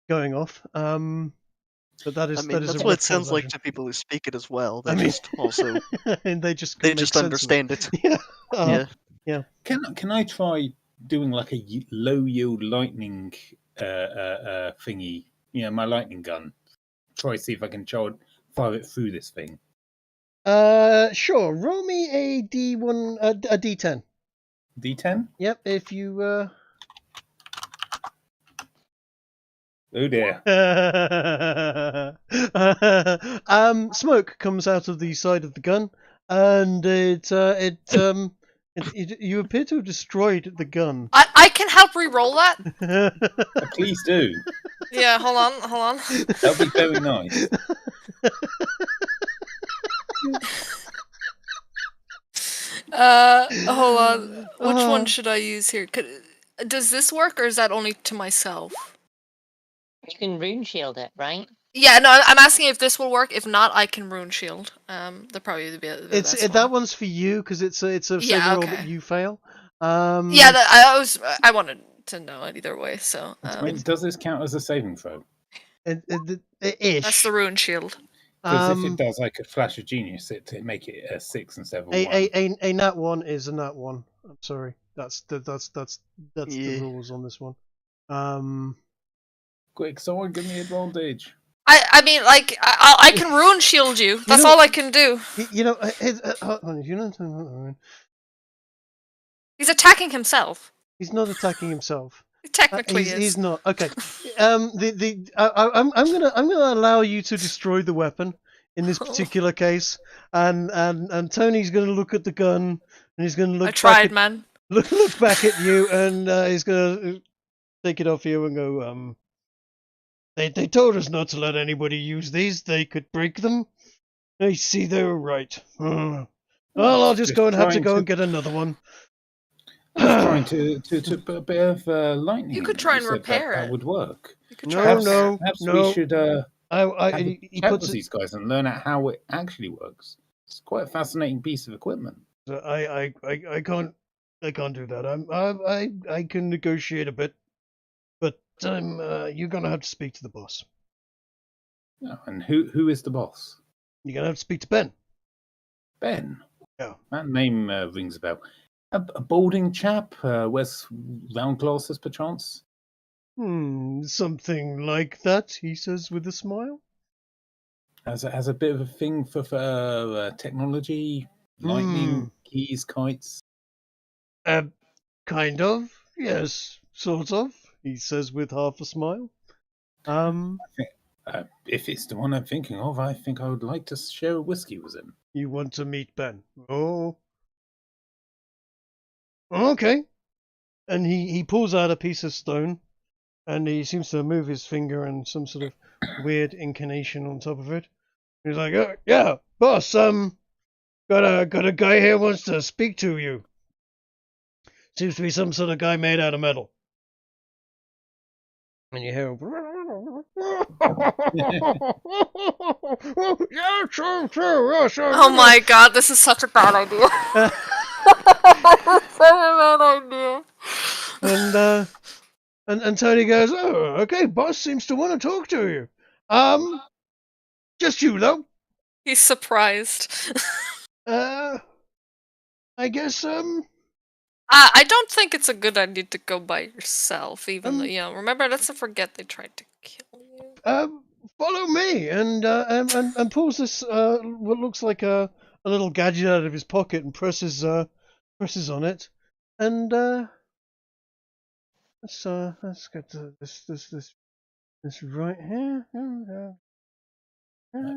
Speaker 1: going off. But that's
Speaker 4: what it sounds like to people who speak it as well. They just also
Speaker 1: and they just
Speaker 4: understand it.
Speaker 1: Yeah.
Speaker 5: Can I try doing like a low yield lightning thingy? My lightning gun. Try see if I can fire it through this thing.
Speaker 1: Sure. Roll me a D1, a D10.
Speaker 5: D10?
Speaker 1: Yep. If you
Speaker 5: Oh dear.
Speaker 1: Smoke comes out of the side of the gun, and you appear to have destroyed the gun.
Speaker 2: I can help re-roll that.
Speaker 5: Please do.
Speaker 2: Yeah, hold on.
Speaker 5: That'll be very nice.
Speaker 2: Hold on. Which one should I use here? Does this work, or is that only to myself?
Speaker 6: You can rune shield it, right?
Speaker 2: Yeah, no, I'm asking if this will work. If not, I can rune shield. They'll probably be the best one.
Speaker 1: That one's for you because it's a saving roll that you fail.
Speaker 2: I wanted to know it either way. So
Speaker 5: does this count as a saving throw?
Speaker 1: Ish.
Speaker 2: That's the rune shield.
Speaker 5: Because if it does, I could flash a genius to make it a 6 instead of a 1.
Speaker 1: A nat 1 is a nat 1. I'm sorry. That's the rules on this one.
Speaker 5: Quick, someone give me advantage.
Speaker 2: I mean, like, I can rune shield you. That's all I can do. He's attacking himself.
Speaker 1: He's not attacking himself.
Speaker 2: Technically,
Speaker 1: he's not. Okay. I'm gonna allow you to destroy the weapon in this particular case, and Tony's gonna look at the gun and he's gonna look. Look back at you, and he's gonna take it off you and go. They told us not to let anybody use these. They could break them. I see they were right. Well, I'll just go and get another one.
Speaker 5: Trying to put a bit of lightning.
Speaker 2: You could try and repair it.
Speaker 5: That would work.
Speaker 1: Perhaps
Speaker 5: we should chat with these guys and learn out how it actually works. It's quite a fascinating piece of equipment.
Speaker 1: I can't do that. I can negotiate a bit, but you're gonna have to speak to the boss.
Speaker 5: Oh, and who is the boss?
Speaker 1: You're gonna have to speak to Ben.
Speaker 5: Ben.
Speaker 1: Yeah.
Speaker 5: That name rings a bell. A balding chap, wears round glasses, perchance?
Speaker 1: Something like that, he says with a smile.
Speaker 5: Has a bit of a thing for technology, lightning, keys, kites.
Speaker 1: Kind of, yes, sort of, he says with half a smile.
Speaker 5: I think, if it's the one I'm thinking of, I think I would like to share a whiskey with him.
Speaker 1: You want to meet Ben? Oh, okay. And he pulls out a piece of stone, and he seems to move his finger and some sort of weird incantation on top of it. He's like, yeah, boss, got a guy here wants to speak to you. Seems to be some sort of guy made out of metal. And you hear him. Yeah, sure, yeah, sure.
Speaker 2: Oh my god, this is such a bad idea. Such a bad idea.
Speaker 1: And Tony goes, oh, okay, boss seems to want to talk to you. Just you though.
Speaker 2: He's surprised.
Speaker 1: I guess
Speaker 2: I don't think it's a good idea to go by yourself, even though, remember, let's not forget they tried to kill you.
Speaker 1: Follow me, and pulls this what looks like a little gadget out of his pocket and presses on it, and let's get to this right here.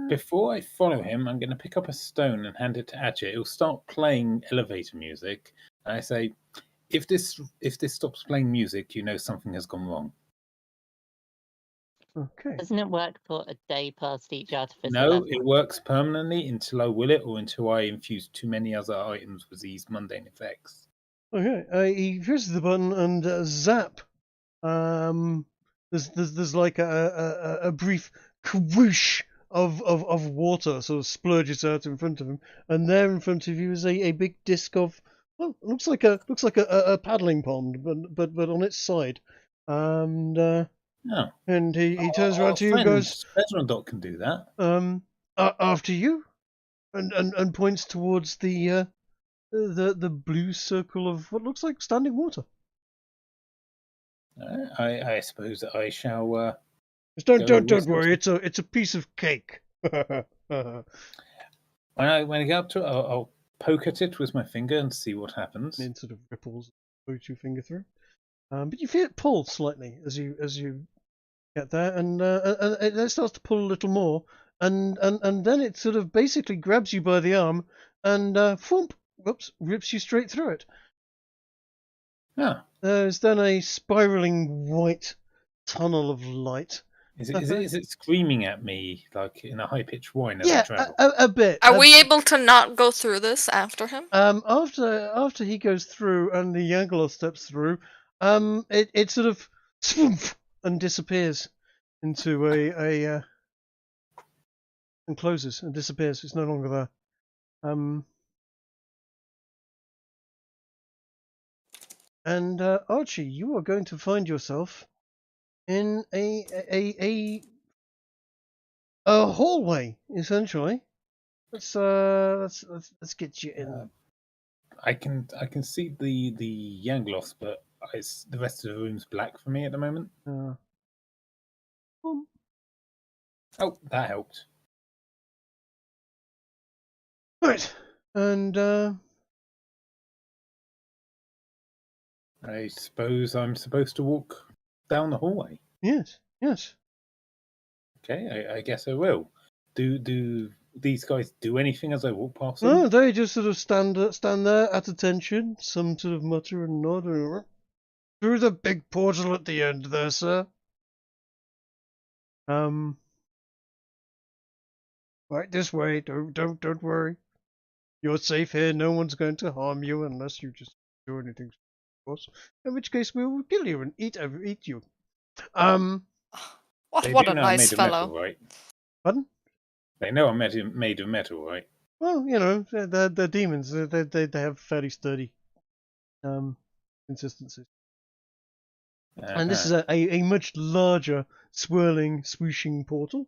Speaker 5: Before I follow him, I'm going to pick up a stone and hand it to Adja. It'll start playing elevator music. And I say, if this stops playing music, you know something has gone wrong.
Speaker 1: Okay.
Speaker 6: Doesn't it work for a day past each artificer?
Speaker 5: No, it works permanently until I will it, or until I infuse too many other items with these mundane effects.
Speaker 1: Okay. He presses the button and zap. There's like a brief whoosh of water sort of splurges out in front of him, and there in front of you is a big disc of, well, it looks like a paddling pond, but on its side, and and he turns around to you and goes,
Speaker 5: Bedron can do that.
Speaker 1: After you, and points towards the blue circle of what looks like standing water.
Speaker 5: I suppose that I shall.
Speaker 1: Don't worry. It's a piece of cake.
Speaker 5: When I get up to it, I'll poke at it with my finger and see what happens.
Speaker 1: It sort of ripples, put your finger through. But you feel it pull slightly as you get there, and it starts to pull a little more, and then it sort of basically grabs you by the arm and rips you straight through it.
Speaker 5: Yeah.
Speaker 1: There's then a spiraling white tunnel of light.
Speaker 5: Is it screaming at me like in a high pitched whine?
Speaker 1: Yeah, a bit.
Speaker 2: Are we able to not go through this after him?
Speaker 1: After he goes through and the Yangler steps through, it sort of swoof and disappears into a and closes and disappears. It's no longer there. And Archie, you are going to find yourself in a hallway, essentially. Let's get you in.
Speaker 5: I can see the Yanglos, but the rest of the room's black for me at the moment. Oh, that helped.
Speaker 1: Right, and
Speaker 5: I suppose I'm supposed to walk down the hallway.
Speaker 1: Yes.
Speaker 5: Okay, I guess I will. Do these guys do anything as I walk past them?
Speaker 1: No, they just sort of stand there at attention. Some sort of mutter and nod. Through the big portal at the end there, sir. Right this way. Don't worry. You're safe here. No one's going to harm you unless you just do anything, of course. In which case we will kill you and eat you.
Speaker 2: What a nice fellow.
Speaker 5: Metal, right?
Speaker 1: Pardon?
Speaker 5: They know I'm made of metal, right?
Speaker 1: Well, they're demons. They have fairly sturdy consistencies. And this is a much larger, swirling, swooshing portal.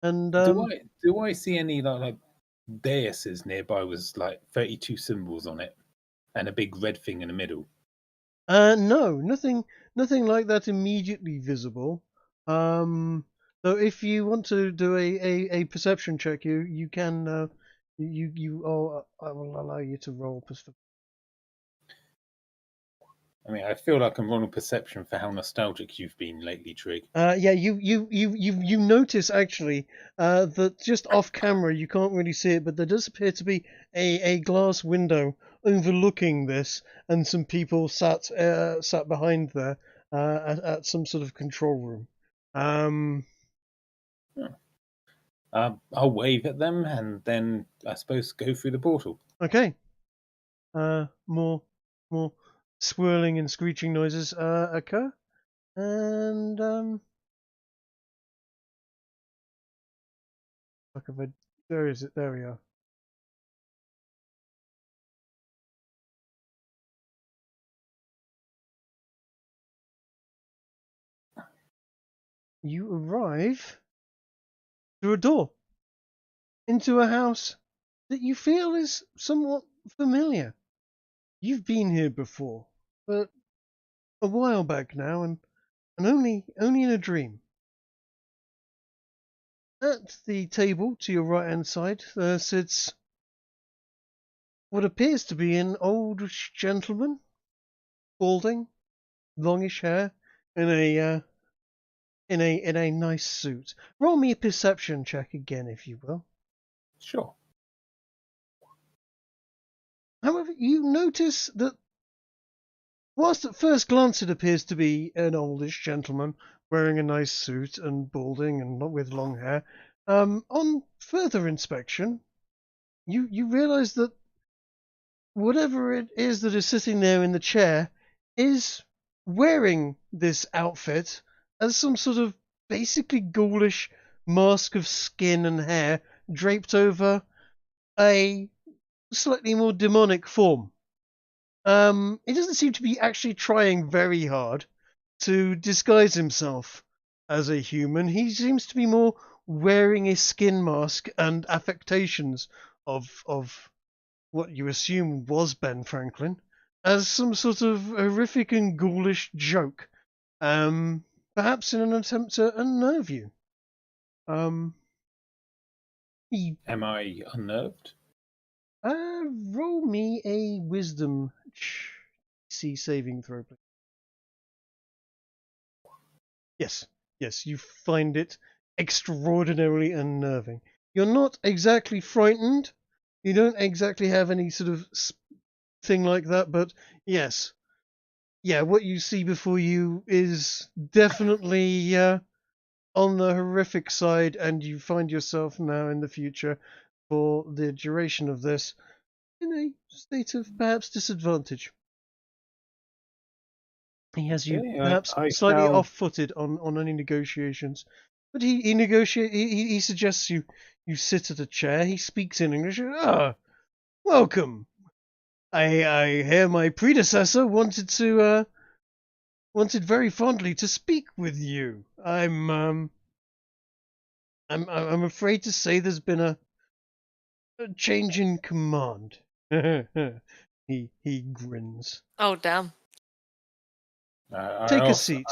Speaker 1: And
Speaker 5: do I see any like daises nearby was like 32 symbols on it, and a big red thing in the middle?
Speaker 1: No, nothing like that immediately visible. So if you want to do a perception check, you can I will allow you to roll perception.
Speaker 5: I mean, I feel like I'm rolling perception for how nostalgic you've been lately, Trig.
Speaker 1: Yeah, you notice actually that just off camera you can't really see it, but there does appear to be a glass window overlooking this, and some people sat behind there at some sort of control room.
Speaker 5: I'll wave at them and then I suppose go through the portal.
Speaker 1: Okay. More swirling and screeching noises occur, and where is it? There we are. You arrive through a door into a house that you feel is somewhat familiar. You've been here before, but a while back now, and only in a dream. At the table to your right-hand side sits what appears to be an old gentleman, balding, longish hair, in a nice suit. Roll me a perception check again, if you will.
Speaker 5: Sure.
Speaker 1: However, you notice that whilst at first glance it appears to be an oldish gentleman wearing a nice suit and balding and with long hair, on further inspection, you realise that whatever it is that is sitting there in the chair is wearing this outfit as some sort of basically ghoulish mask of skin and hair draped over a slightly more demonic form. He doesn't seem to be actually trying very hard to disguise himself as a human. He seems to be more wearing a skin mask and affectations of what you assume was Ben Franklin as some sort of horrific and ghoulish joke. Perhaps in an attempt to unnerve you.
Speaker 5: Am I unnerved?
Speaker 1: Roll me a wisdom DC saving throw, please. Yes, you find it extraordinarily unnerving. You're not exactly frightened. You don't exactly have any sort of thing like that, but yes. Yeah, what you see before you is definitely on the horrific side, and you find yourself now in the future, for the duration of this, in a state of perhaps disadvantage. He has you perhaps slightly off-footed on any negotiations, but he suggests you sit at a chair. He speaks in English. Welcome. I hear my predecessor wanted very fondly to speak with you. I'm afraid to say there's been a change in command. He grins.
Speaker 2: Oh damn.
Speaker 1: Take a seat.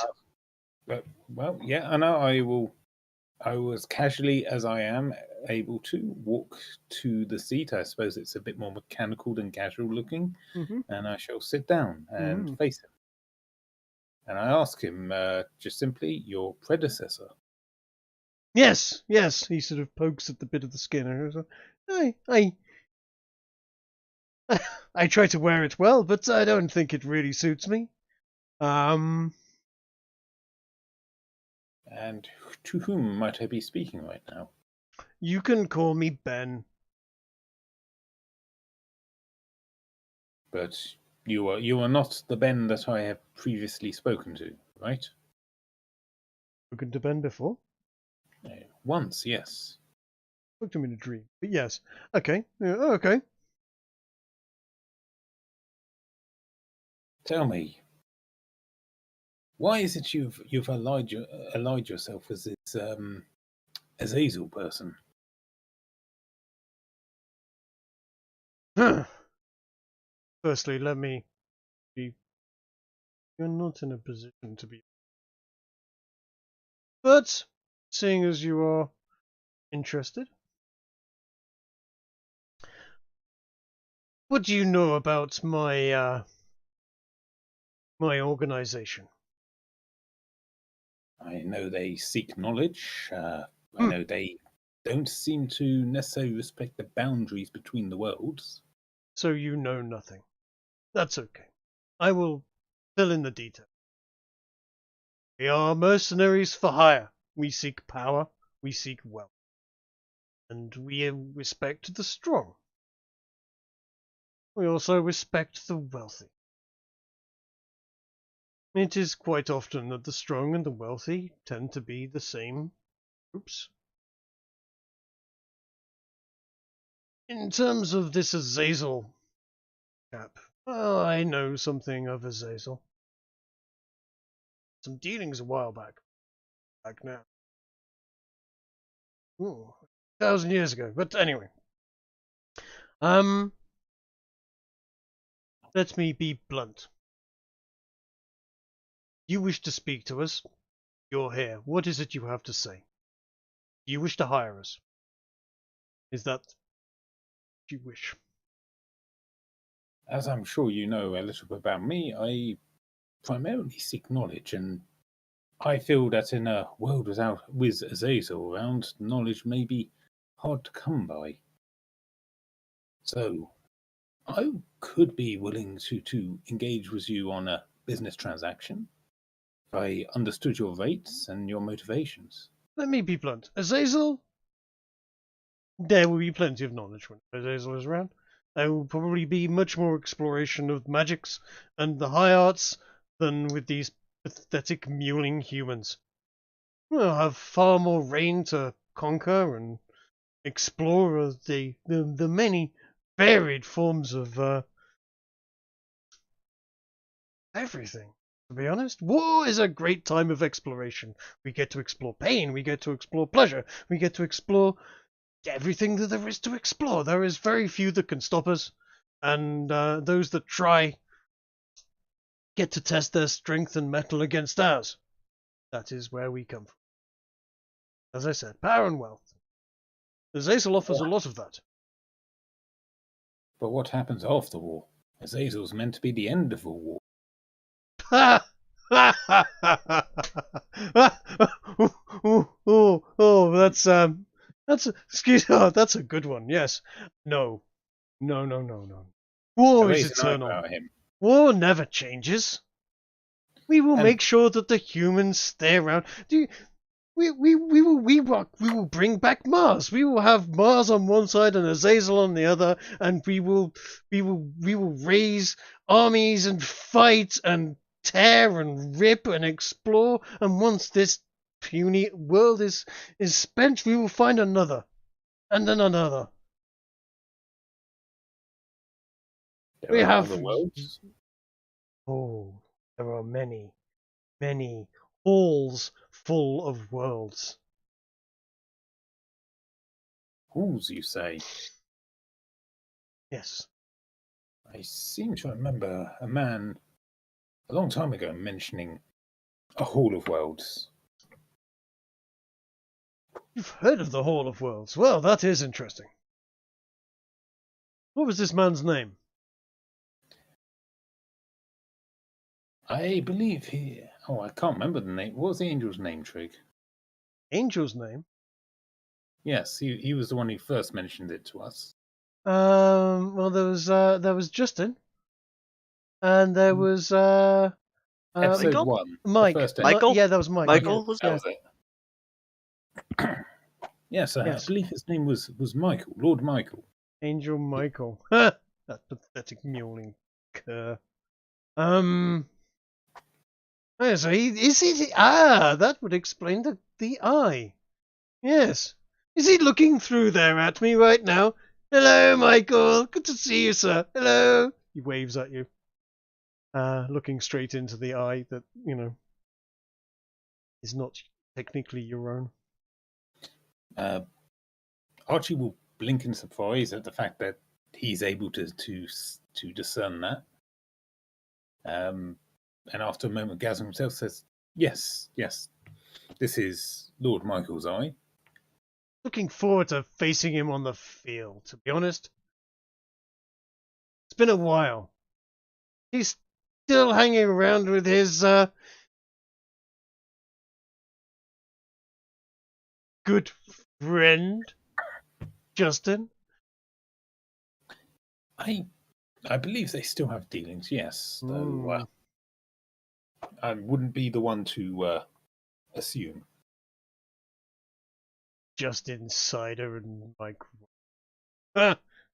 Speaker 5: Well, yeah, I know. I was casually as I am able to walk to the seat. I suppose it's a bit more mechanical than casual looking, and I shall sit down and face him. And I ask him just simply, your predecessor.
Speaker 1: Yes. He sort of pokes at the bit of the skin. I try to wear it well, but I don't think it really suits me.
Speaker 5: And to whom might I be speaking right now?
Speaker 1: You can call me Ben.
Speaker 5: But you are not the Ben that I have previously spoken to, right?
Speaker 1: Spoken to Ben before?
Speaker 5: Once, yes.
Speaker 1: Spoke to him in a dream, but yes. Okay. Yeah, okay.
Speaker 5: Tell me, why is it you've allied yourself as this Azazel person?
Speaker 1: Firstly, let me be. You're not in a position to be. But, seeing as you are interested, what do you know about my organization?
Speaker 5: I know they seek knowledge. I know they don't seem to necessarily respect the boundaries between the worlds.
Speaker 1: So you know nothing. That's okay. I will fill in the detail. We are mercenaries for hire. We seek power. We seek wealth. And we respect the strong. We also respect the wealthy. It is quite often that the strong and the wealthy tend to be the same groups. In terms of this Azazel chap, well, I know something of Azazel. Some dealings a while back. Back now. Ooh, 1,000 years ago. But anyway. Let me be blunt. You wish to speak to us? You're here. What is it you have to say? Do you wish to hire us? Is that what you wish?
Speaker 5: As I'm sure you know a little bit about me, I primarily seek knowledge, and I feel that in a world with Azazel around, knowledge may be hard to come by. So, I could be willing to engage with you on a business transaction if I understood your rates and your motivations.
Speaker 1: Let me be blunt. Azazel, there will be plenty of knowledge when Azazel is around. There will probably be much more exploration of magics and the high arts than with these pathetic mewling humans. We'll have far more reign to conquer and explore the many varied forms of everything. To be honest, war is a great time of exploration. We get to explore pain, we get to explore pleasure, we get to explore everything that there is to explore. There is very few that can stop us, and those that try get to test their strength and mettle against ours. That is where we come from. As I said, power and wealth. Azazel offers a lot of that.
Speaker 5: But what happens after war? Azazel's meant to be the end of a war.
Speaker 1: Ha! That's excuse me. Oh, that's a good one. Yes. No. War is eternal. War never changes. We will make sure that the humans stay around. We will bring back Mars. We will have Mars on one side and Azazel on the other, and we will raise armies and fight and tear and rip and explore. And once this puny world is spent, we will find another, and then another.
Speaker 5: We have other worlds.
Speaker 1: Oh, there are many halls full of worlds.
Speaker 5: Halls, you say?
Speaker 1: Yes.
Speaker 5: I seem to remember a man a long time ago mentioning a Hall of Worlds.
Speaker 1: You've heard of the Hall of Worlds. Well, that is interesting. What was this man's name?
Speaker 5: I believe he... Oh, I can't remember the name. What was the angel's name, Trig?
Speaker 1: Angel's name?
Speaker 5: Yes, he was the one who first mentioned it to us.
Speaker 1: Well, there was Justin, and there was
Speaker 5: episode
Speaker 4: Michael?
Speaker 5: 1.
Speaker 1: Mike.
Speaker 4: Michael?
Speaker 1: Yeah, that was Mike.
Speaker 4: Michael?
Speaker 1: Yeah.
Speaker 5: That was it. Yes, I believe his name was Michael, Lord Michael.
Speaker 1: Angel Michael. That pathetic mewling cur. So is he? That would explain the eye. Yes. Is he looking through there at me right now? Hello, Michael. Good to see you, sir. Hello. He waves at you. Looking straight into the eye that, is not technically your own.
Speaker 5: Archie will blink in surprise at the fact that he's able to discern that. And after a moment, Gazm himself says, "Yes, this is Lord Michael's eye."
Speaker 1: Looking forward to facing him on the field, to be honest. It's been a while. He's still hanging around with his good friend, Justin.
Speaker 5: I believe they still have dealings, yes. Though I wouldn't be the one to assume.
Speaker 1: Just Insider and Mike.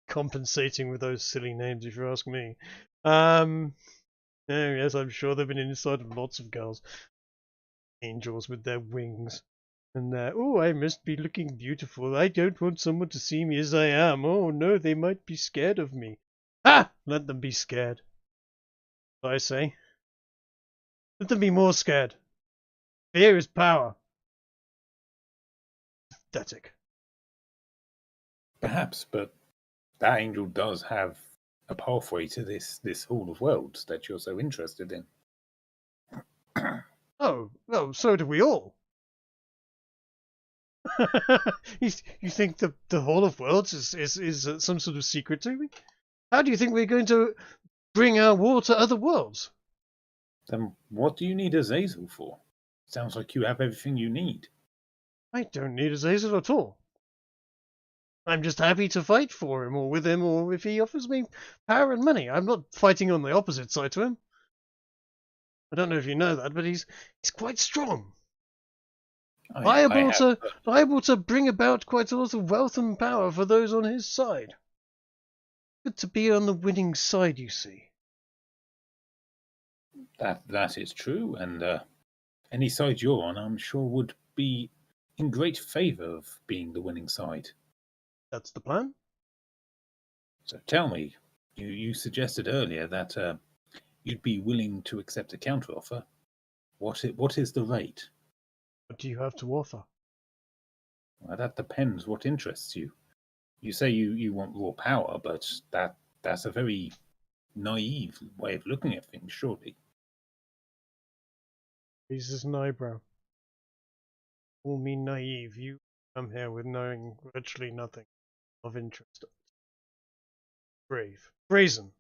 Speaker 1: Compensating with those silly names, if you ask me. Oh, yes, I'm sure they've been inside of lots of girls. Angels with their wings. And oh, I must be looking beautiful. I don't want someone to see me as I am. Oh, no, they might be scared of me. Ah! Let them be scared. I say. Let them be more scared. Fear is power. Pathetic.
Speaker 5: Perhaps, but that angel does have a pathway to this Hall of Worlds that you're so interested in.
Speaker 1: Oh, well, so do we all. You think the Hall of Worlds is some sort of secret to me? How do you think we're going to bring our war to other worlds?
Speaker 5: Then what do you need Azazel for? Sounds like you have everything you need.
Speaker 1: I don't need Azazel at all. I'm just happy to fight for him or with him, or if he offers me power and money. I'm not fighting on the opposite side to him. I don't know if you know that, but he's quite strong. Liable to bring about quite a lot of wealth and power for those on his side. Good to be on the winning side, you see.
Speaker 5: That is true, and any side you're on, I'm sure would be in great favour of being the winning side.
Speaker 1: That's the plan.
Speaker 5: So tell me, you suggested earlier that you'd be willing to accept a counteroffer. What is the rate?
Speaker 1: What do you have to offer?
Speaker 5: Well, that depends what interests you. You say you want raw power, but that's a very naive way of looking at things, surely.
Speaker 1: Raises an eyebrow. Call me naive. You come here with knowing virtually nothing of interest. Brave. Brazen.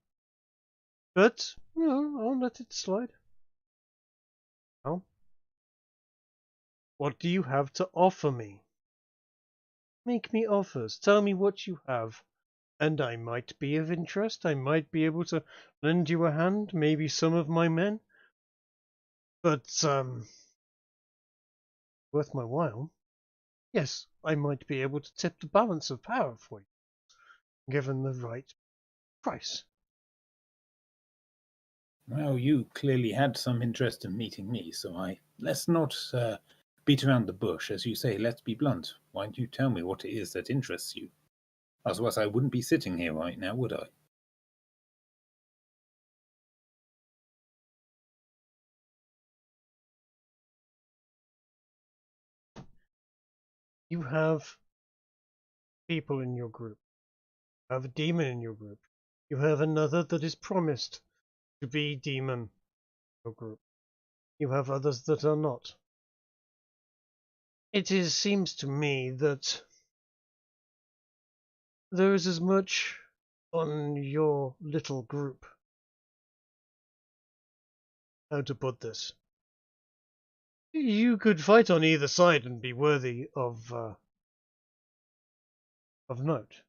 Speaker 1: But, I'll let it slide. Well, what do you have to offer me? Make me offers. Tell me what you have. And I might be of interest. I might be able to lend you a hand. Maybe some of my men. But, worth my while. Yes, I might be able to tip the balance of power for you, given the right price.
Speaker 5: Well, you clearly had some interest in meeting me, so let's not beat around the bush. As you say, let's be blunt. Why don't you tell me what it is that interests you? Otherwise, I wouldn't be sitting here right now, would I?
Speaker 1: You have people in your group. You have a demon in your group. You have another that is promised to be demon in your group. You have others that are not. Seems to me that there is as much on your little group. How to put this? You could fight on either side and be worthy of note.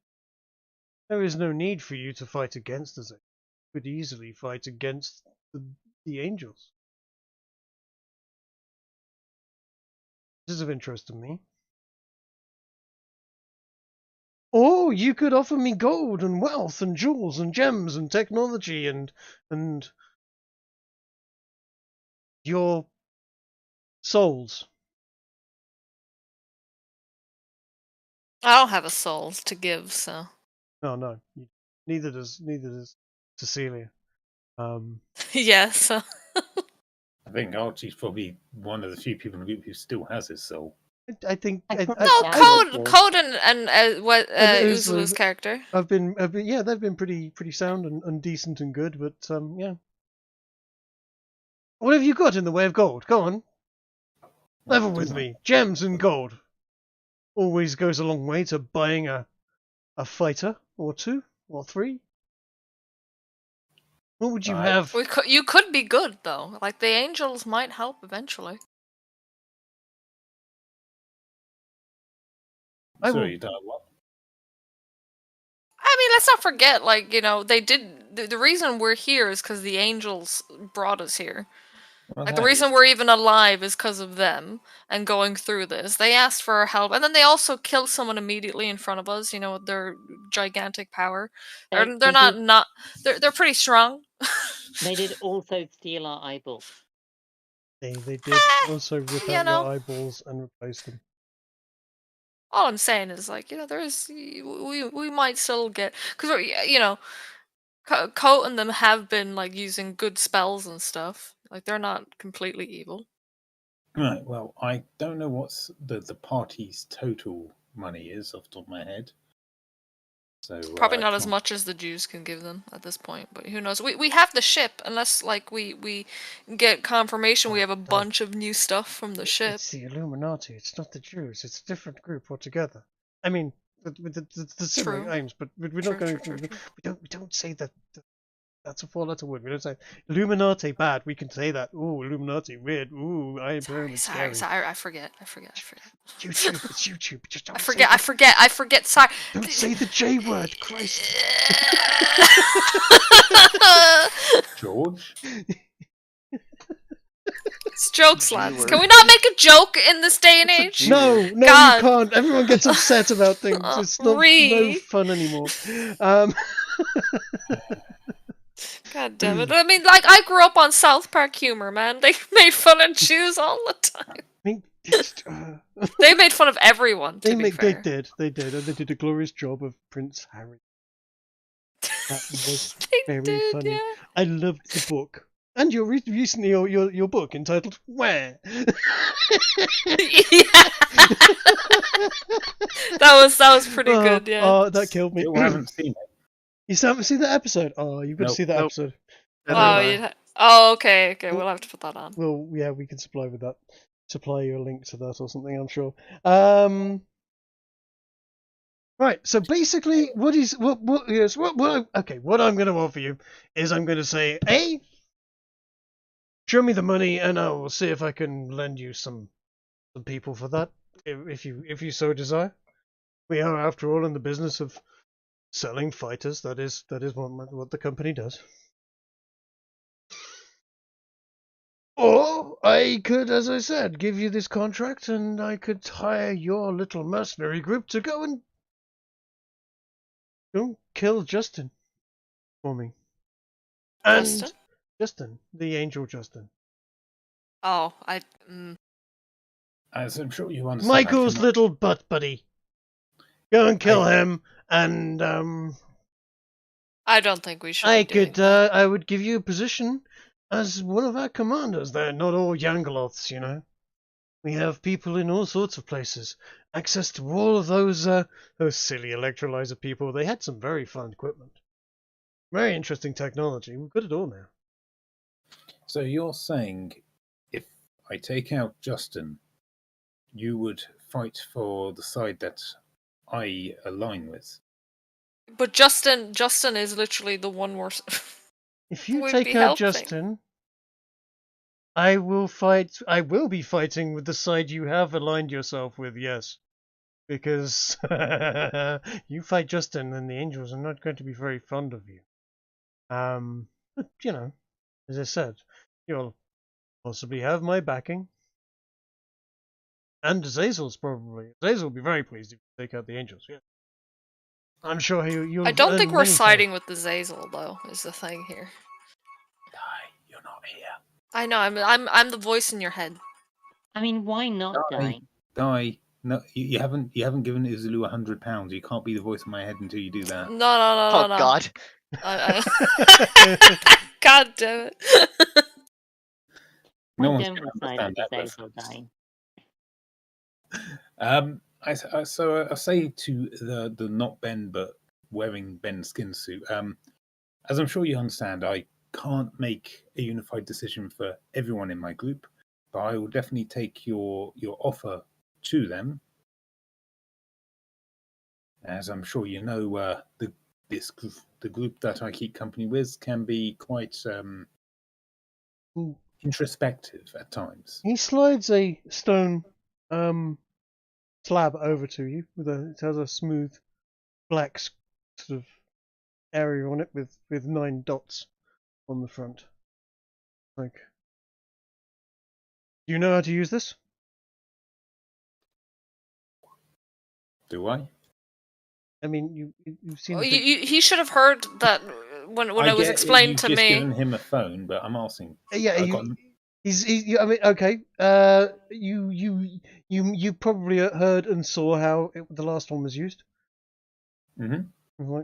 Speaker 1: There is no need for you to fight against us. You could easily fight against the angels. This is of interest to me. Or you could offer me gold and wealth and jewels and gems and technology and your souls.
Speaker 2: I don't have a soul to give, so.
Speaker 1: No. Neither does Cecilia.
Speaker 2: Yes.
Speaker 5: I think Archie's probably one of the few people in the group who still has his soul.
Speaker 1: I think.
Speaker 2: Code and what Uzalu's character.
Speaker 1: I've been, yeah, they've been pretty sound and decent and good, but yeah. What have you got in the way of gold? Go on. Level with me. Gems and gold. Always goes a long way to buying a fighter or 2 or 3. What would you have?
Speaker 2: You could be good though. Like the angels might help eventually.
Speaker 5: Sorry, what?
Speaker 2: I mean, let's not forget, like, they did. The reason we're here is because the angels brought us here.
Speaker 5: Well,
Speaker 2: like, the reason we're even alive is because of them and going through this. They asked for our help, and then they also killed someone immediately in front of us, with their gigantic power. They're pretty strong.
Speaker 6: They did also steal our eyeballs.
Speaker 1: They did also rip out your eyeballs and replace them.
Speaker 2: All I'm saying is, like, we might still get, because Coat and them have been like using good spells and stuff. Like they're not completely evil.
Speaker 5: Right. Well, I don't know what's the party's total money is off the top of my head. So
Speaker 2: probably not as much as the Jews can give them at this point, but who knows? We have the ship, unless like we get confirmation we have a bunch of new stuff from the ship.
Speaker 1: It's the Illuminati. It's not the Jews. It's a different group altogether. I mean, with the similar aims, but we're not going to. We don't say that. That's a 4-letter word. We don't say Illuminati bad. We can say that. Ooh, Illuminati weird. Ooh, Iron Throne is scary.
Speaker 2: Sorry, I forget.
Speaker 1: YouTube, it's YouTube. Just don't
Speaker 2: I forget. Sorry.
Speaker 1: Don't say the J word, Christ.
Speaker 5: George.
Speaker 2: It's jokes, lads. Can we not make a joke in this day and age?
Speaker 1: No, God. You can't. Everyone gets upset about things. It's not no fun anymore.
Speaker 2: God damn it. I mean, like, I grew up on South Park humor, man. They made fun of Jews all the time. They made fun of everyone, They
Speaker 1: did, and they did a glorious job of Prince Harry. That was very funny. Yeah. I loved the book. And recently your book entitled Where?
Speaker 2: That was pretty good, yeah.
Speaker 1: Oh, that killed me.
Speaker 5: You haven't seen it.
Speaker 1: You still haven't seen that episode? Oh, you've got to see that episode.
Speaker 2: Okay. We'll have to put that on.
Speaker 1: Well, yeah, we can supply you a link to that or something, I'm sure. Right, so basically, what I'm going to offer you is I'm going to say, A, show me the money, and I will see if I can lend you some people for that, if you so desire. We are, after all, in the business of selling fighters. That is what the company does. Or I could, as I said, give you this contract, and I could hire your little mercenary group to go and kill Justin for me. And Justin, the angel Justin.
Speaker 2: Oh,
Speaker 5: As I'm sure you understand.
Speaker 1: Michael's little butt buddy. Go and kill him, and
Speaker 2: I don't think we should.
Speaker 1: I would give you a position as one of our commanders. They're not all Yangaloths, We have people in all sorts of places. Access to all of those silly electrolyzer people. They had some very fun equipment. Very interesting technology. We've got it all now.
Speaker 5: So you're saying if I take out Justin, you would fight for the side that I align with?
Speaker 2: But Justin is literally the one worse.
Speaker 1: If you take out Justin, I will be fighting with the side you have aligned yourself with, yes. Because you fight Justin and the angels are not going to be very fond of you. But, as I said, you'll possibly have my backing. And Azazel's probably. Azazel will be very pleased if you take out the angels, yeah. I'm sure you'll.
Speaker 2: I don't think we're siding with the Azazel, though, is the thing here.
Speaker 5: You're not here.
Speaker 2: I know, I'm the voice in your head.
Speaker 6: I mean, why not
Speaker 5: die? No, you haven't given Uzalu £100. You can't be the voice in my head until you do that.
Speaker 2: No.
Speaker 4: God.
Speaker 2: God damn it.
Speaker 5: No one's going to understand that. So I say to the not Ben but wearing Ben's skin suit. As I'm sure you understand, I can't make a unified decision for everyone in my group, but I will definitely take your offer to them. As I'm sure you know, the group that I keep company with can be quite introspective at times.
Speaker 1: He slides a stone slab over to you. It has a smooth black sort of area on it with 9 dots on the front. Like, do you know how to use this?
Speaker 5: Do I?
Speaker 1: I mean, you've seen.
Speaker 2: He should have heard that when it was explained to me.
Speaker 5: You've just given him a phone, but I'm asking.
Speaker 1: Yeah, I mean, okay. You probably heard and saw how the last one was used.
Speaker 5: Mm-hmm.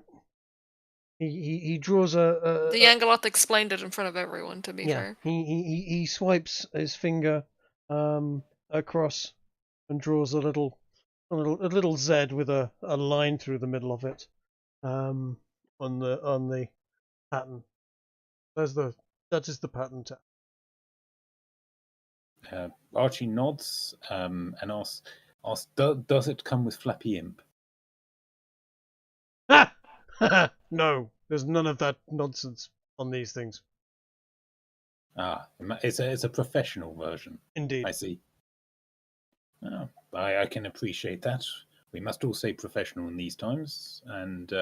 Speaker 1: He draws a.
Speaker 2: The Angelot explained it in front of everyone. To be fair.
Speaker 1: He swipes his finger across and draws a little Z with a line through the middle of it on the pattern. That is the pattern tab.
Speaker 5: Archie nods and asks, does it come with Flappy Imp?
Speaker 1: No, there's none of that nonsense on these things.
Speaker 5: It's a professional version.
Speaker 1: Indeed.
Speaker 5: I see. Oh, I can appreciate that. We must all stay professional in these times, and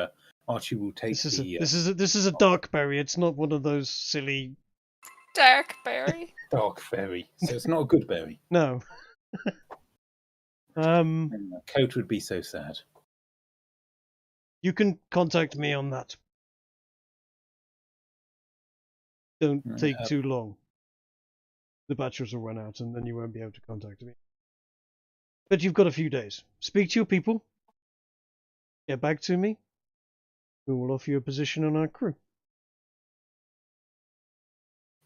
Speaker 5: Archie will take
Speaker 1: this is a dark berry. It's not one of those silly
Speaker 2: dark berry.
Speaker 5: Dark berry. So it's not a good berry.
Speaker 1: No.
Speaker 5: Coat would be so sad.
Speaker 1: You can contact me on that. Don't take too long. The batteries will run out, and then you won't be able to contact me. But you've got a few days. Speak to your people. Get back to me. We will offer you a position on our crew.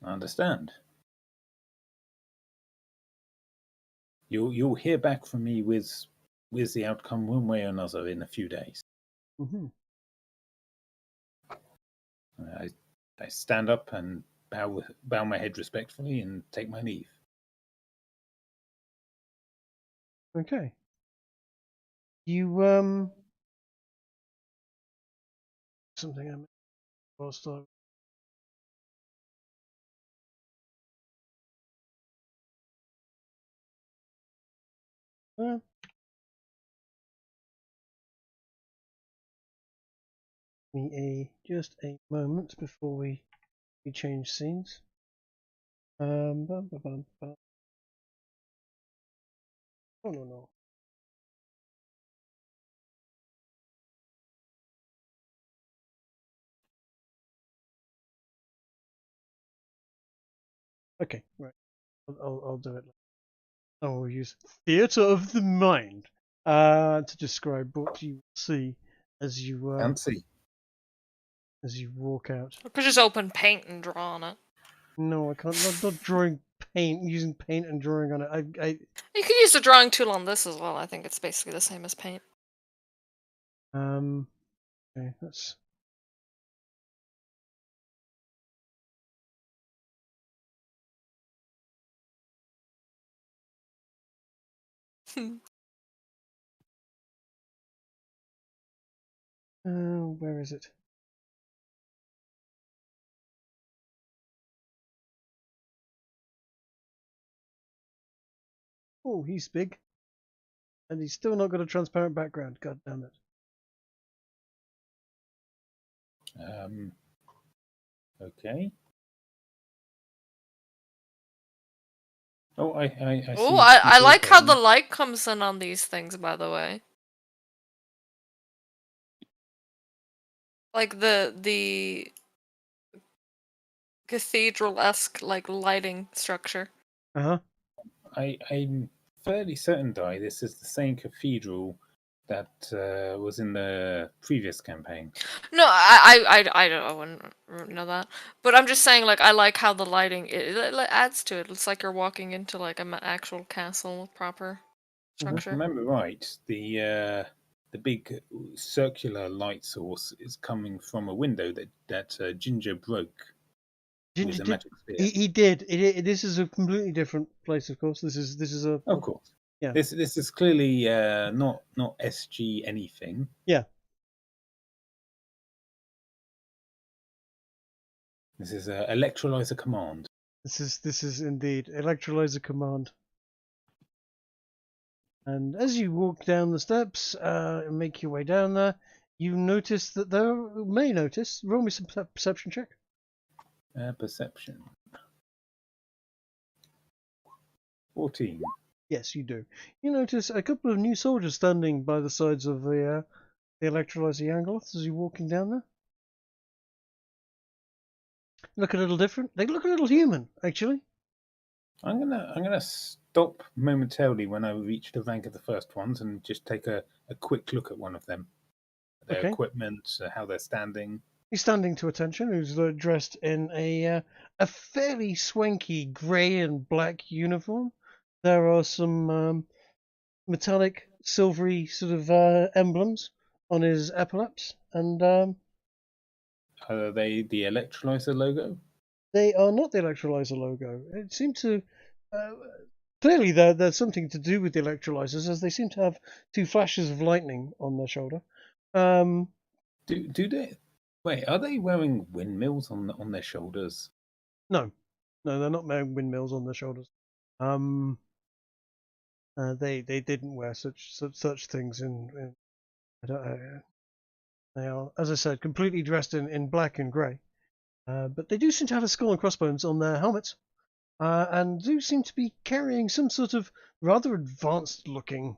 Speaker 5: I understand. You'll hear back from me with the outcome one way or another in a few days.
Speaker 1: Mm-hmm.
Speaker 5: I stand up and bow my head respectfully and take my leave.
Speaker 1: Okay. You something I missed last time. Just a moment before we change scenes. Oh no. Okay, right. I'll do it. I will use theatre of the mind to describe what you see as you walk out.
Speaker 2: I could just open paint and draw on it.
Speaker 1: No, I can't. Not drawing paint, using paint and drawing on it.
Speaker 2: You could use the drawing tool on this as well. I think it's basically the same as paint.
Speaker 1: Okay, that's. Where is it? Oh, he's big. And he's still not got a transparent background. God damn it.
Speaker 5: Okay. Oh, I see.
Speaker 2: Oh, I like how the light comes in on these things, by the way. Like the cathedral-esque like lighting structure.
Speaker 1: Uh-huh.
Speaker 5: I'm fairly certain, Di, this is the same cathedral that was in the previous campaign.
Speaker 2: No, I wouldn't know that. But I'm just saying, like, I like how the lighting it adds to it. It's like you're walking into like an actual castle proper. structure.
Speaker 5: Remember right, the big circular light source is coming from a window that Ginger broke with a magic spear.
Speaker 1: He did. This is a completely different place, of course. This is a.
Speaker 5: Of course.
Speaker 1: Yeah.
Speaker 5: This is clearly not SG anything.
Speaker 1: Yeah.
Speaker 5: This is a electrolyzer command.
Speaker 1: This is indeed electrolyzer command. And as you walk down the steps and make your way down there, you notice that roll me some perception check.
Speaker 5: Perception. 14.
Speaker 1: Yes, you do. You notice a couple of new soldiers standing by the sides of the electrolyzer Yangoloths as you're walking down there. Look a little different. They look a little human, actually.
Speaker 5: I'm gonna stop momentarily when I reach the rank of the first ones and just take a quick look at one of them. Their equipment, how they're standing.
Speaker 1: He's standing to attention. Who's dressed in a fairly swanky grey and black uniform. There are some metallic, silvery sort of emblems on his epaulets, and
Speaker 5: are they the electrolyzer logo?
Speaker 1: They are not the electrolyzer logo. It seemed to clearly there's something to do with the electrolyzers, as they seem to have two flashes of lightning on their shoulder.
Speaker 5: Do they? Wait, are they wearing windmills on their shoulders?
Speaker 1: No, they're not wearing windmills on their shoulders. They didn't wear such things in they are, as I said, completely dressed in black and grey. But they do seem to have a skull and crossbones on their helmets, and do seem to be carrying some sort of rather advanced-looking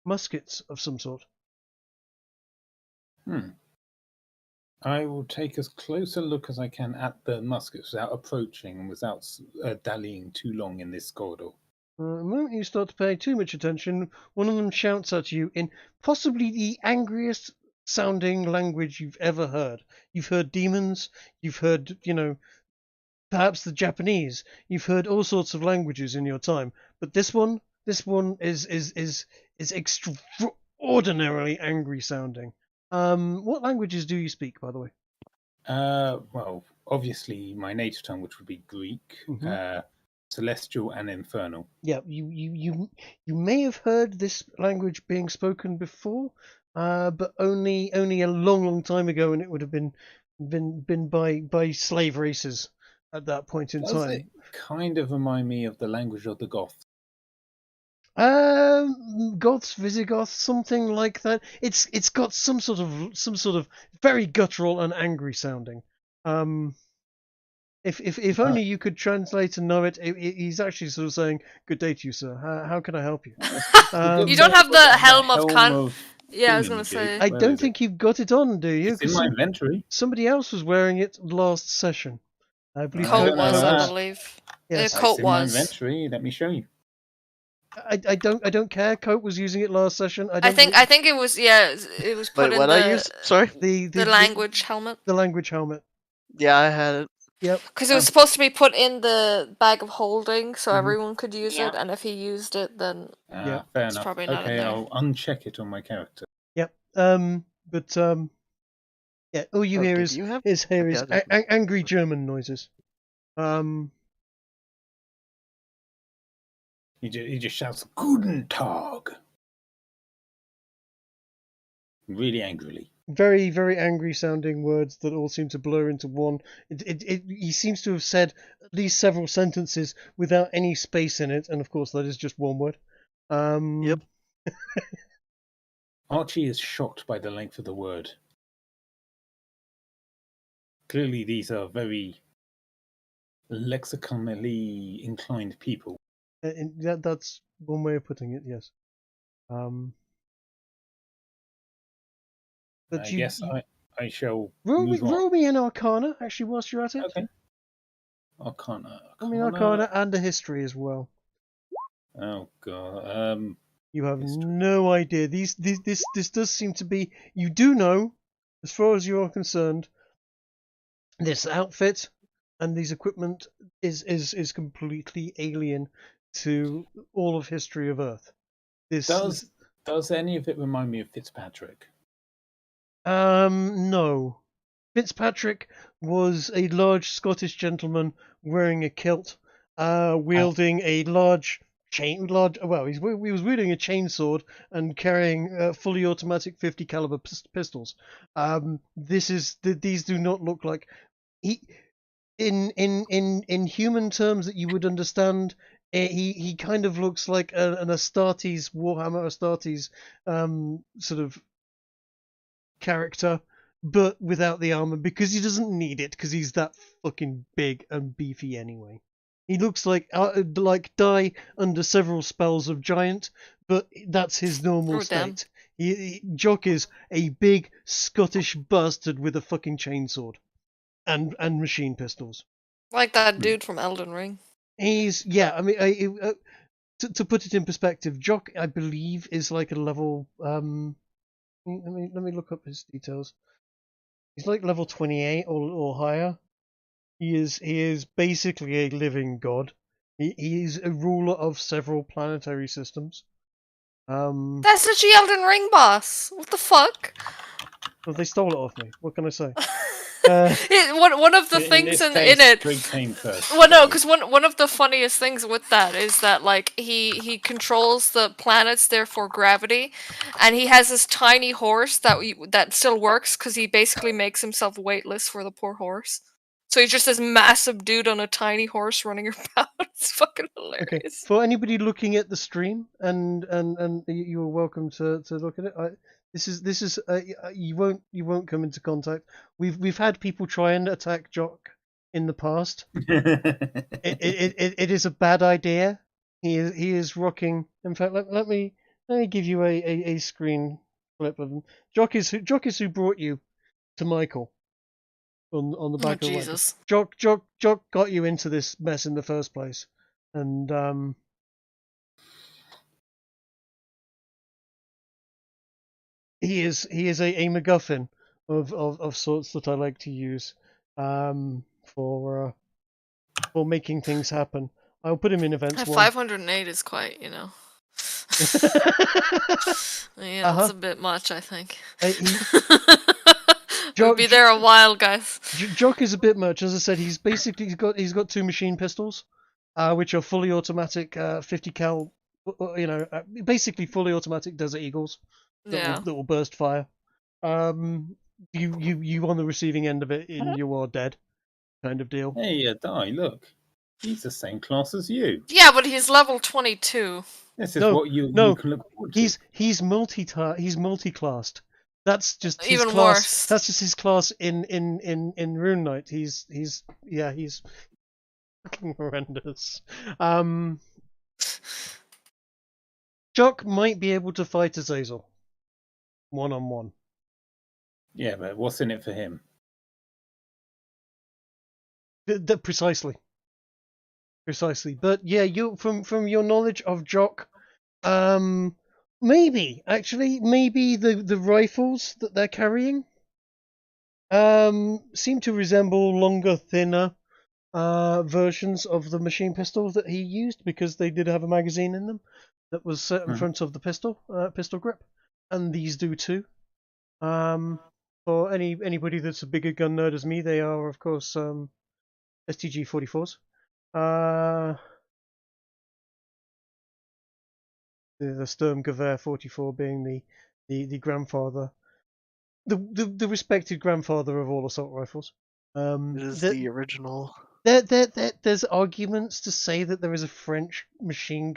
Speaker 1: muskets of some sort.
Speaker 5: I will take as close a look as I can at the muskets without approaching and without dallying too long in this corridor.
Speaker 1: The moment you start to pay too much attention, one of them shouts at you in possibly the angriest sounding language you've ever heard. You've heard demons, you've heard, perhaps the Japanese, you've heard all sorts of languages in your time, but this one is extraordinarily angry sounding. What languages do you speak, by the way?
Speaker 5: Well, obviously my native tongue, which would be Greek, Celestial, and Infernal. Yeah,
Speaker 1: you may have heard this language being spoken before, but only a long time ago, and it would have been by slave races at that point in time.
Speaker 5: Does it kind of remind me of the language of the Goths?
Speaker 1: Goths, Visigoths, something like that. It's got some sort of very guttural and angry sounding. If only you could translate and know it. He's actually sort of saying, "Good day to you, sir. How can I help you?"
Speaker 2: You don't have the helm of Yeah, I was gonna say.
Speaker 1: I don't think you've got it on, do you?
Speaker 5: It's in my inventory.
Speaker 1: Somebody else was wearing it last session. I believe
Speaker 2: Colt was, I believe.
Speaker 1: Yes,
Speaker 2: Colt was.
Speaker 5: In my inventory. Let me show you.
Speaker 1: I don't care. Coat was using it last session.
Speaker 2: I think it was it was put in
Speaker 4: what I used? Sorry,
Speaker 2: the language helmet.
Speaker 1: The language helmet.
Speaker 4: Yeah, I had it.
Speaker 1: Yep.
Speaker 2: Because it was supposed to be put in the bag of holding, so everyone could use it. And if he used it, then
Speaker 5: fair
Speaker 2: it's
Speaker 5: enough.
Speaker 2: probably not in there.
Speaker 5: I'll uncheck it on my character.
Speaker 1: Yep. Yeah. All you hear is angry German noises.
Speaker 5: He just shouts "Guten Tag," really angrily.
Speaker 1: Very, very angry sounding words that all seem to blur into one. He seems to have said at least several sentences without any space in it, and of course that is just one word.
Speaker 4: Yep.
Speaker 5: Archie is shocked by the length of the word. Clearly these are very lexiconally inclined people.
Speaker 1: That's one way of putting it, yes.
Speaker 5: But I shall
Speaker 1: roll me an Arcana, actually, whilst you're at it.
Speaker 5: Okay. Arcana.
Speaker 1: Arcana and a history as well.
Speaker 5: Oh god.
Speaker 1: You have no idea. This does seem to be. You do know, as far as you are concerned, this outfit and these equipment is completely alien to all of history of Earth.
Speaker 5: Does any of it remind me of Fitzpatrick?
Speaker 1: No. Fitzpatrick was a large Scottish gentleman wearing a kilt, wielding a large chain. Well, he was wielding a chainsword and carrying fully automatic 50 caliber pistols. These do not look like in human terms that you would understand. He kind of looks like an Astartes, Warhammer Astartes sort of character, but without the armor, because he doesn't need it, because he's that fucking big and beefy anyway. He looks like die under several spells of giant, but that's his normal state. Jock is a big Scottish bastard with a fucking chainsword and machine pistols.
Speaker 2: Like that dude from Elden Ring.
Speaker 1: He's I mean, to put it in perspective, Jock, I believe, is like a level. Let me look up his details. He's like level 28 or higher. He is basically a living god. He is a ruler of several planetary systems.
Speaker 2: That's the Elden Ring boss. What the fuck?
Speaker 1: Well, they stole it off me. What can I say?
Speaker 2: One of the things in it. Well, no, because one of the funniest things with that is that like he controls the planets, therefore gravity, and he has this tiny horse that still works because he basically makes himself weightless for the poor horse. So he's just this massive dude on a tiny horse running around. It's fucking hilarious.
Speaker 1: Okay. For anybody looking at the stream, and you are welcome to look at it. This is you won't come into contact. We've had people try and attack Jock in the past. It is a bad idea. He is rocking. In fact, let me give you a screen flip of him. Jock is who brought you to Michael. On the back of
Speaker 2: Jesus.
Speaker 1: Jock got you into this mess in the first place, and he is a MacGuffin of sorts that I like to use for making things happen. I'll put him in events.
Speaker 2: 508 is quite, That's a bit much, I think. We'll be there a while, guys.
Speaker 1: Jock is a bit much, as I said. He's got two machine pistols, which are fully automatic, 50 cal. Basically fully automatic Desert Eagles that will burst fire. You on the receiving end of it, and you are dead, kind of deal.
Speaker 5: Hey, Die, look, he's the same class as you.
Speaker 2: Yeah, but he's level 22.
Speaker 5: This is what you can look forward to.
Speaker 1: He's multi-classed. That's just his
Speaker 2: even
Speaker 1: class.
Speaker 2: Worse.
Speaker 1: That's just his class in Rune Knight. He's fucking horrendous. Jock might be able to fight Azazel 1-on-1.
Speaker 5: Yeah, but what's in it for him?
Speaker 1: Precisely. But yeah, you from your knowledge of Jock, maybe the rifles that they're carrying seem to resemble longer, thinner versions of the machine pistols that he used, because they did have a magazine in them that was set in front of the pistol grip, and these do too. For anybody that's a bigger gun nerd as me, they are of course STG 44s. The Sturmgewehr 44 being the grandfather, the respected grandfather of all assault rifles.
Speaker 4: It is the original.
Speaker 1: There's arguments to say that there is a French machine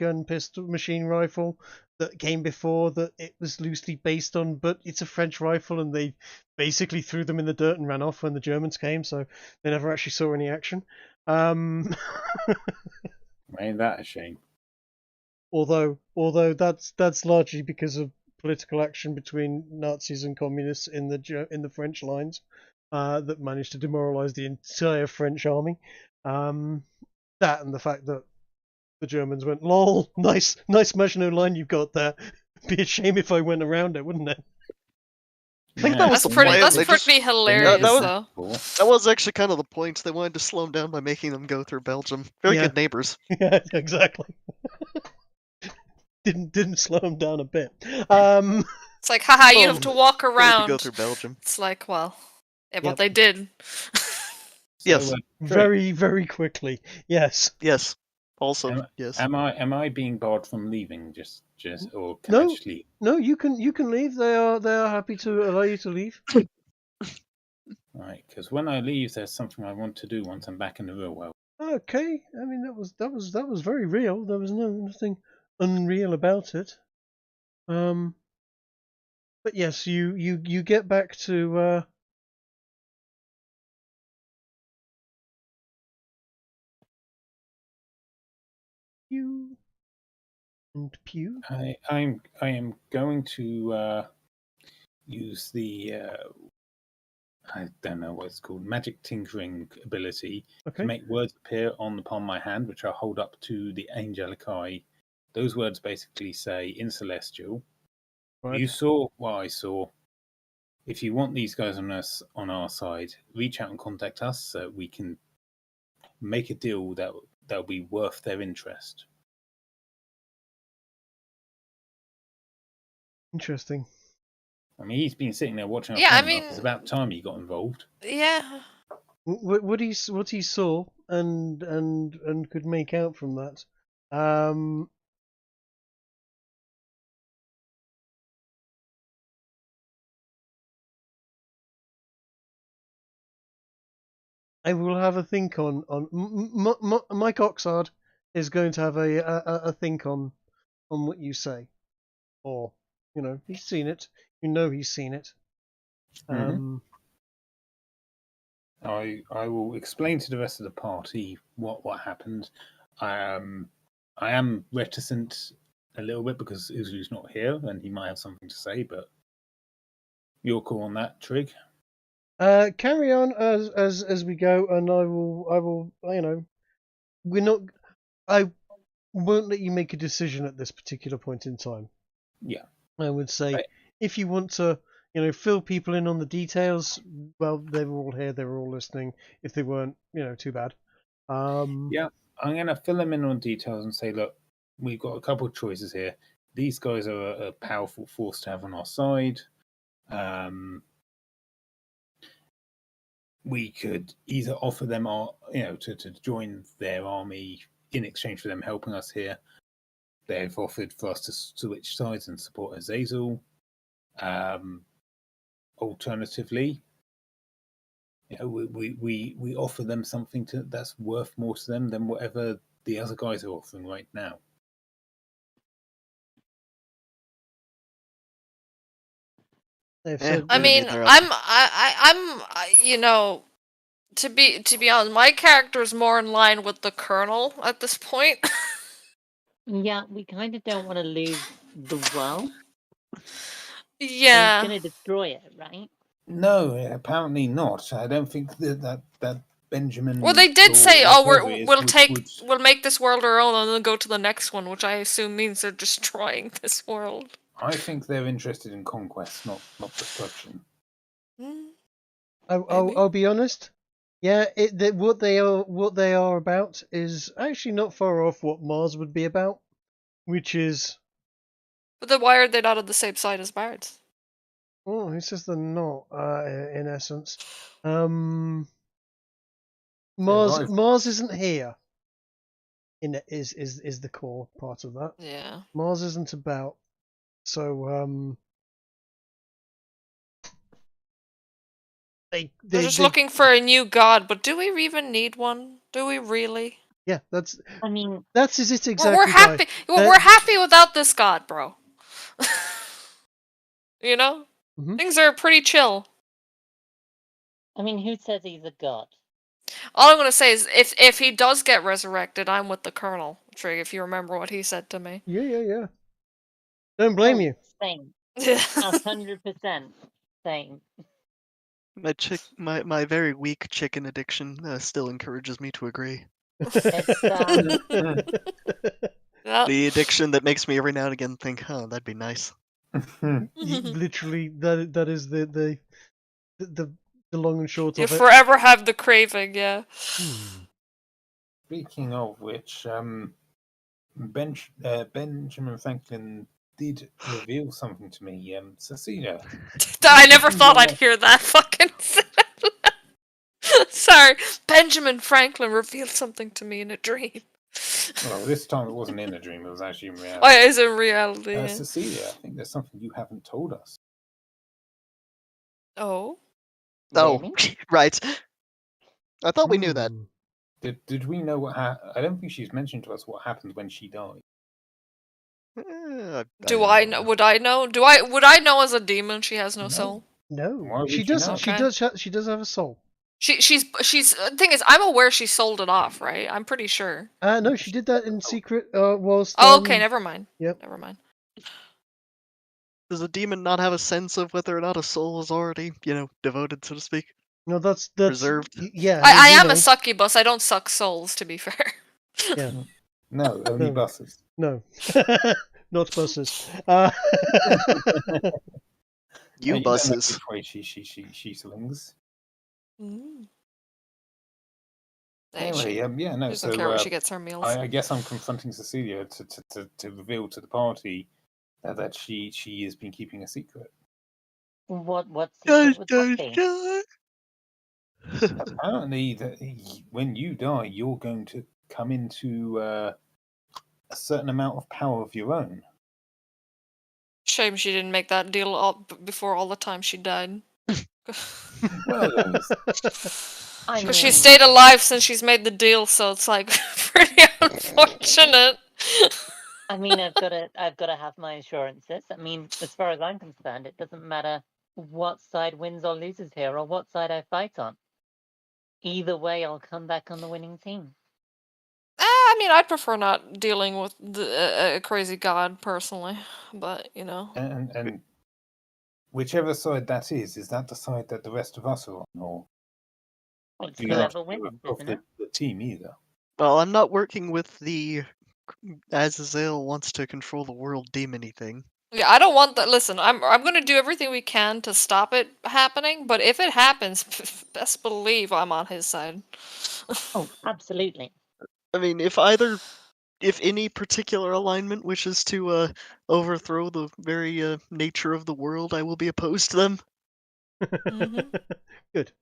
Speaker 1: rifle that came before that it was loosely based on, but it's a French rifle and they basically threw them in the dirt and ran off when the Germans came, so they never actually saw any action.
Speaker 5: Ain't that a shame?
Speaker 1: Although that's largely because of political action between Nazis and communists in the French lines that managed to demoralize the entire French army. That and the fact that the Germans went, "Lol, nice Maginot line you've got there. Be a shame if I went around it, wouldn't it?"
Speaker 4: think that was
Speaker 2: That's
Speaker 4: the plan.
Speaker 2: That's
Speaker 4: They
Speaker 2: pretty hilarious, though.
Speaker 4: That was actually kind of the point. They wanted to slow him down by making them go through Belgium. Very good neighbors.
Speaker 1: Yeah, exactly. Didn't slow him down a bit.
Speaker 2: It's like, haha, you have to walk around.
Speaker 4: To go through Belgium.
Speaker 2: It's like, well, yeah, but they did.
Speaker 4: Yes.
Speaker 1: Very, very quickly. Yes.
Speaker 4: Yes. Also, yes.
Speaker 5: Am I being barred from leaving? Just or can I just leave?
Speaker 1: No, you can leave. They are happy to allow you to leave.
Speaker 5: Right, because when I leave, there's something I want to do once I'm back in the real world.
Speaker 1: Okay. I mean, that was very real. There was nothing unreal about it. But yes, you get back to Pew and Pew.
Speaker 5: I am going to use the I don't know what it's called, magic tinkering ability to make words appear on the palm of my hand, which I hold up to the angelic eye. Those words basically say, in Celestial, you saw what I saw. If you want these guys on our side, reach out and contact us so we can make a deal that'll be worth their interest.
Speaker 1: Interesting.
Speaker 5: I mean, he's been sitting there watching.
Speaker 2: Yeah, I mean,
Speaker 5: it's about time he got involved.
Speaker 2: Yeah.
Speaker 1: What he saw and could make out from that. I will have a think on Mike Oxard is going to have a think on what you say, or he's seen it. He's seen it.
Speaker 5: I will explain to the rest of the party what happened. I am reticent a little bit because Uzalu's not here and he might have something to say, but your call on that, Trig.
Speaker 1: Carry on as we go, and I will. We're not. I won't let you make a decision at this particular point in time.
Speaker 5: Yeah.
Speaker 1: I would say if you want to, fill people in on the details. Well, they were all here. They were all listening. If they weren't, too bad.
Speaker 5: Yeah, I'm gonna fill them in on details and say, look, we've got a couple of choices here. These guys are a powerful force to have on our side. We could either offer them to join their army in exchange for them helping us here. They've offered for us to switch sides and support Azazel. Alternatively, we offer them something that's worth more to them than whatever the other guys are offering right now.
Speaker 2: I mean, I'm to be honest, my character is more in line with the Colonel at this point.
Speaker 6: Yeah, we kind of don't want to lose the world.
Speaker 2: Yeah.
Speaker 6: He's going to destroy it, right?
Speaker 5: No, apparently not. I don't think that Benjamin.
Speaker 2: Well, they did say, we'll make this world our own and then go to the next one, which I assume means they're destroying this world.
Speaker 5: I think they're interested in conquest, not destruction.
Speaker 1: I'll be honest. Yeah, what they are about is actually not far off what Mars would be about, which is.
Speaker 2: But then why are they not on the same side as Mars?
Speaker 1: Oh, who says they're not? In essence, Mars isn't here. Is the core part of that.
Speaker 2: Yeah.
Speaker 1: Mars isn't about. So they're
Speaker 2: just looking for a new god, but do we even need one? Do we really?
Speaker 1: Yeah, that's.
Speaker 6: I mean,
Speaker 1: that's is it exactly.
Speaker 2: We're happy. We're happy without this god, bro. Things are pretty chill.
Speaker 6: I mean, who says he's a god?
Speaker 2: All I'm gonna say is, if he does get resurrected, I'm with the Colonel. Trig, if you remember what he said to me.
Speaker 1: Yeah. Don't blame you.
Speaker 6: Same. 100% same.
Speaker 4: My very weak chicken addiction still encourages me to agree.
Speaker 6: It's,
Speaker 4: The addiction that makes me every now and again think, that'd be nice.
Speaker 1: Literally, that is the long and short
Speaker 2: You
Speaker 1: of it.
Speaker 2: forever have the craving, yeah.
Speaker 5: Speaking of which, Benjamin Franklin did reveal something to me. Cecilia.
Speaker 2: I never thought I'd hear that fucking Sorry, Benjamin Franklin revealed something to me in a dream.
Speaker 5: Well, this time it wasn't in a dream, it was actually in reality.
Speaker 2: Oh, it is in reality. Yeah.
Speaker 5: Cecilia, I think there's something you haven't told us.
Speaker 2: Oh?
Speaker 4: Oh, right. I thought we knew that.
Speaker 5: Did we know what happened? I don't think she's mentioned to us what happened when she died.
Speaker 2: Do I know? Would I know? Would I know as a demon she has no soul?
Speaker 1: No, she doesn't. She does. She does have a soul.
Speaker 2: She's. The thing is, I'm aware she sold it off, right? I'm pretty sure.
Speaker 1: No, she did that in secret. Whilst.
Speaker 2: Oh, okay, never mind.
Speaker 1: Yep.
Speaker 2: Never mind.
Speaker 4: Does a demon not have a sense of whether or not a soul is already, devoted, so to speak?
Speaker 1: No, that's
Speaker 4: reserved.
Speaker 1: Yeah,
Speaker 2: I am a succubus. I don't suck souls, to be fair.
Speaker 1: Yeah.
Speaker 5: No, only buses.
Speaker 1: No, not buses.
Speaker 4: You buses.
Speaker 5: Which way she swings. Anyway, yeah, no.
Speaker 2: Doesn't care where she gets her meals.
Speaker 5: I guess I'm confronting Cecilia to reveal to the party that she has been keeping a secret.
Speaker 6: What secret would that be?
Speaker 5: Apparently, that when you die, you're going to come into a certain amount of power of your own.
Speaker 2: Shame she didn't make that deal before all the time she died.
Speaker 5: Well,
Speaker 2: because she stayed alive since she's made the deal, so it's like pretty unfortunate.
Speaker 6: I mean, I've got to have my assurances. I mean, as far as I'm concerned, it doesn't matter what side wins or loses here, or what side I fight on. Either way, I'll come back on the winning team.
Speaker 2: I mean, I'd prefer not dealing with a crazy god personally, but
Speaker 5: And whichever side that is that the side that the rest of us are on, or
Speaker 6: it's whoever wins, isn't it?
Speaker 5: The team either?
Speaker 4: Well, I'm not working with the Azazel wants to control the world demon-y thing.
Speaker 2: Yeah, I don't want that. Listen, I'm gonna do everything we can to stop it happening, but if it happens, best believe I'm on his side.
Speaker 6: Oh, absolutely.
Speaker 4: I mean, if any particular alignment wishes to overthrow the very nature of the world, I will be opposed to them.
Speaker 1: Good.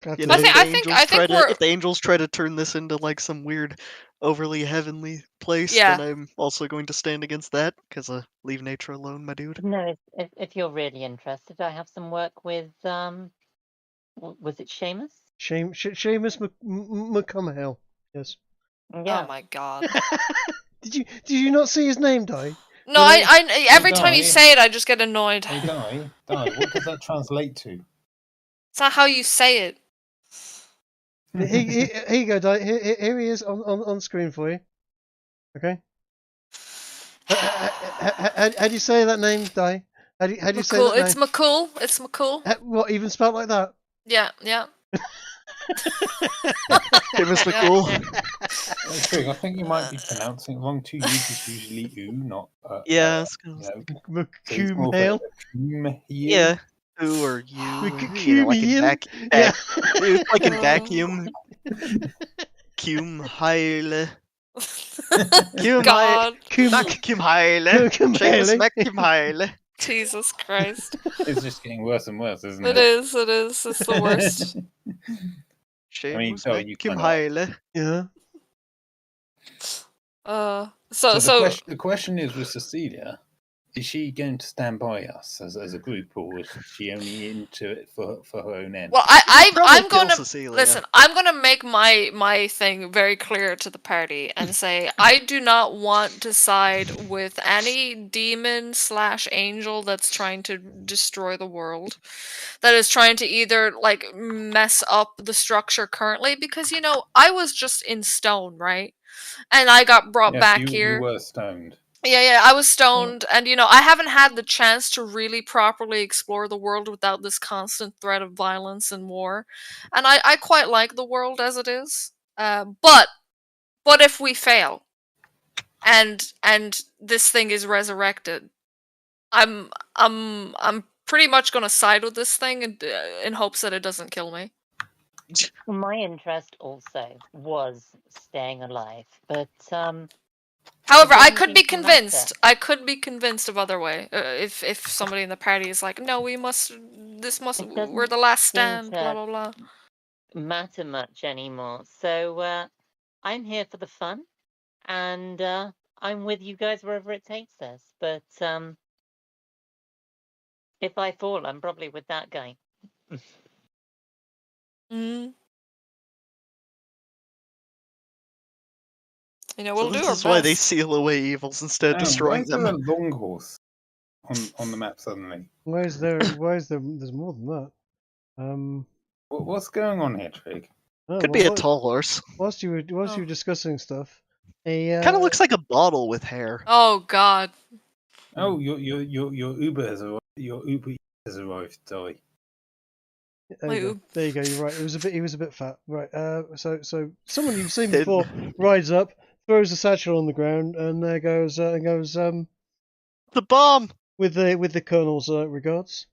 Speaker 2: I think
Speaker 4: if the angels try to turn this into like some weird, overly heavenly place, then I'm also going to stand against that because leave nature alone, my dude.
Speaker 6: No, if you're really interested, I have some work with was it Seamus?
Speaker 1: Seamus McCumhale. Yes.
Speaker 6: Yeah.
Speaker 2: Oh my god.
Speaker 1: Did you not see his name, Di?
Speaker 2: No, I every time you say it, I just get annoyed.
Speaker 5: Hey, Di, what does that translate to?
Speaker 2: It's not how you say it.
Speaker 1: Here you go, Di. Here he is on screen for you. Okay. How do you say that name, Di? How do you say that name?
Speaker 2: It's McCool. It's McCool.
Speaker 1: What, even spelled like that?
Speaker 2: Yeah.
Speaker 4: Seamus McCool.
Speaker 5: I think you might be pronouncing it wrong too. It's usually "oo," not.
Speaker 4: Yeah.
Speaker 1: McCumhale.
Speaker 4: Yeah. Who are you?
Speaker 1: Like
Speaker 4: in vacuum. Kumheile. Kumheile.
Speaker 2: Jesus Christ.
Speaker 5: It's just getting worse and worse, isn't it?
Speaker 2: It is. It's the worst.
Speaker 5: I mean, so you
Speaker 4: Kumheile.
Speaker 1: Yeah.
Speaker 2: So
Speaker 5: the question is with Cecilia, is she going to stand by us as a group, or is she only into it for her own end?
Speaker 2: Well, I'm going to
Speaker 4: Cecilia.
Speaker 2: listen. I'm going to make my thing very clear to the party and say I do not want to side with any demon/angel that's trying to destroy the world, that is trying to either like mess up the structure currently, because I was just in stone, right, and I got brought back here.
Speaker 5: You were stoned.
Speaker 2: Yeah, I was stoned, and I haven't had the chance to really properly explore the world without this constant threat of violence and war, and I quite like the world as it is. But if we fail, and this thing is resurrected, I'm pretty much gonna side with this thing in hopes that it doesn't kill me.
Speaker 6: My interest also was staying alive, but
Speaker 2: however, I
Speaker 6: doesn't
Speaker 2: could
Speaker 6: seem
Speaker 2: be
Speaker 6: to matter.
Speaker 2: convinced. I could be convinced of other way. If somebody in the party is like, no, we must. This must.
Speaker 6: It
Speaker 2: We're
Speaker 6: doesn't
Speaker 2: the last
Speaker 6: seem
Speaker 2: stand. Blah
Speaker 6: to
Speaker 2: blah blah.
Speaker 6: matter much anymore. So I'm here for the fun, and I'm with you guys wherever it takes us. But if I fall, I'm probably with that guy.
Speaker 2: Mm. You know,
Speaker 4: So
Speaker 2: we'll do
Speaker 4: this
Speaker 2: our
Speaker 4: is why they
Speaker 2: best.
Speaker 4: seal away evils instead of
Speaker 5: Why
Speaker 4: destroying
Speaker 5: is there a
Speaker 4: them.
Speaker 5: long horse on the map suddenly?
Speaker 1: Why is there? There's more than that.
Speaker 5: What's going on here, Trig?
Speaker 1: Oh,
Speaker 4: Could be a tall horse.
Speaker 1: Whilst you were
Speaker 2: Oh.
Speaker 1: discussing stuff, a
Speaker 4: Kind of looks like a bottle with hair.
Speaker 2: Oh God.
Speaker 5: Oh, your Uber has arrived. Your Uber has arrived. Sorry.
Speaker 1: There you go.
Speaker 2: Wait,
Speaker 1: There you go. You're right. He was a bit fat. Right. So someone you've seen before rides up, throws a satchel on the ground, and there goes
Speaker 4: The bomb.
Speaker 1: with the colonel's regards,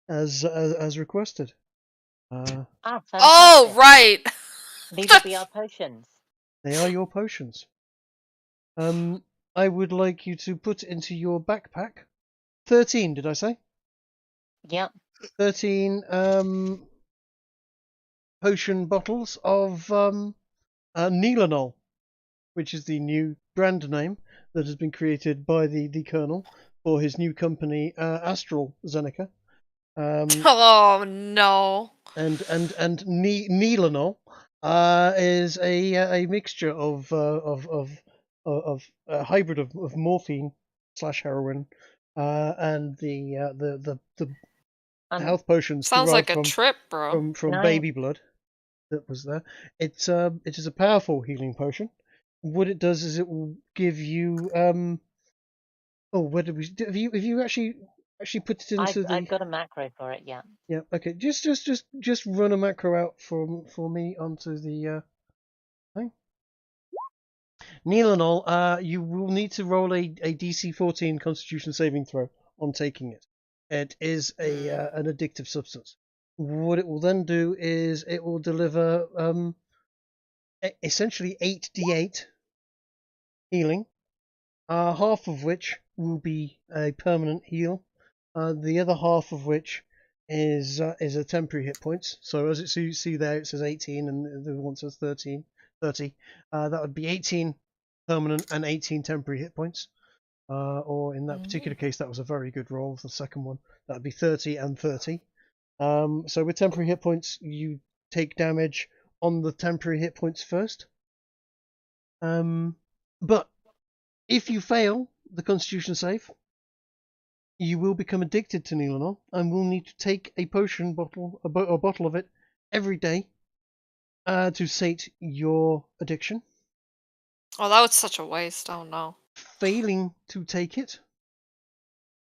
Speaker 1: as requested.
Speaker 6: Ah, fantastic.
Speaker 2: Oh right.
Speaker 6: These will be our potions.
Speaker 1: They are your potions. I would like you to put into your backpack 13. Did I say?
Speaker 6: Yep.
Speaker 1: 13 potion bottles of Neelanol, which is the new brand name that has been created by the Colonel for his new company, Astral Zeneca.
Speaker 2: Oh no.
Speaker 1: And Neelanol is a mixture of a hybrid of morphine / heroin and the health potions
Speaker 2: Sounds like
Speaker 1: derived
Speaker 2: a trip, bro.
Speaker 1: from baby blood that was there. It is a powerful healing potion. What it does is it will give you oh, where did we have you actually put it into
Speaker 6: I've got a macro for it. Yeah.
Speaker 1: Yeah, okay. Just run a macro out for me onto the thing. Neelanol, you will need to roll a DC 14 Constitution saving throw on taking it. It is an addictive substance. What it will then do is it will deliver essentially 8d8 healing, half of which will be a permanent heal, the other half of which is a temporary hit points. So as you see there, it says 18 and the other one says 30. That would be 18 permanent and 18 temporary hit points. Or in that particular case, that was a very good roll. The second one, that would be 30 and 30. So with temporary hit points, you take damage on the temporary hit points first. But if you fail the Constitution save, you will become addicted to Neelanol and will need to take a potion bottle, a bottle of it, every day to sate your addiction.
Speaker 2: Oh, that was such a waste. Oh no.
Speaker 1: Failing to take it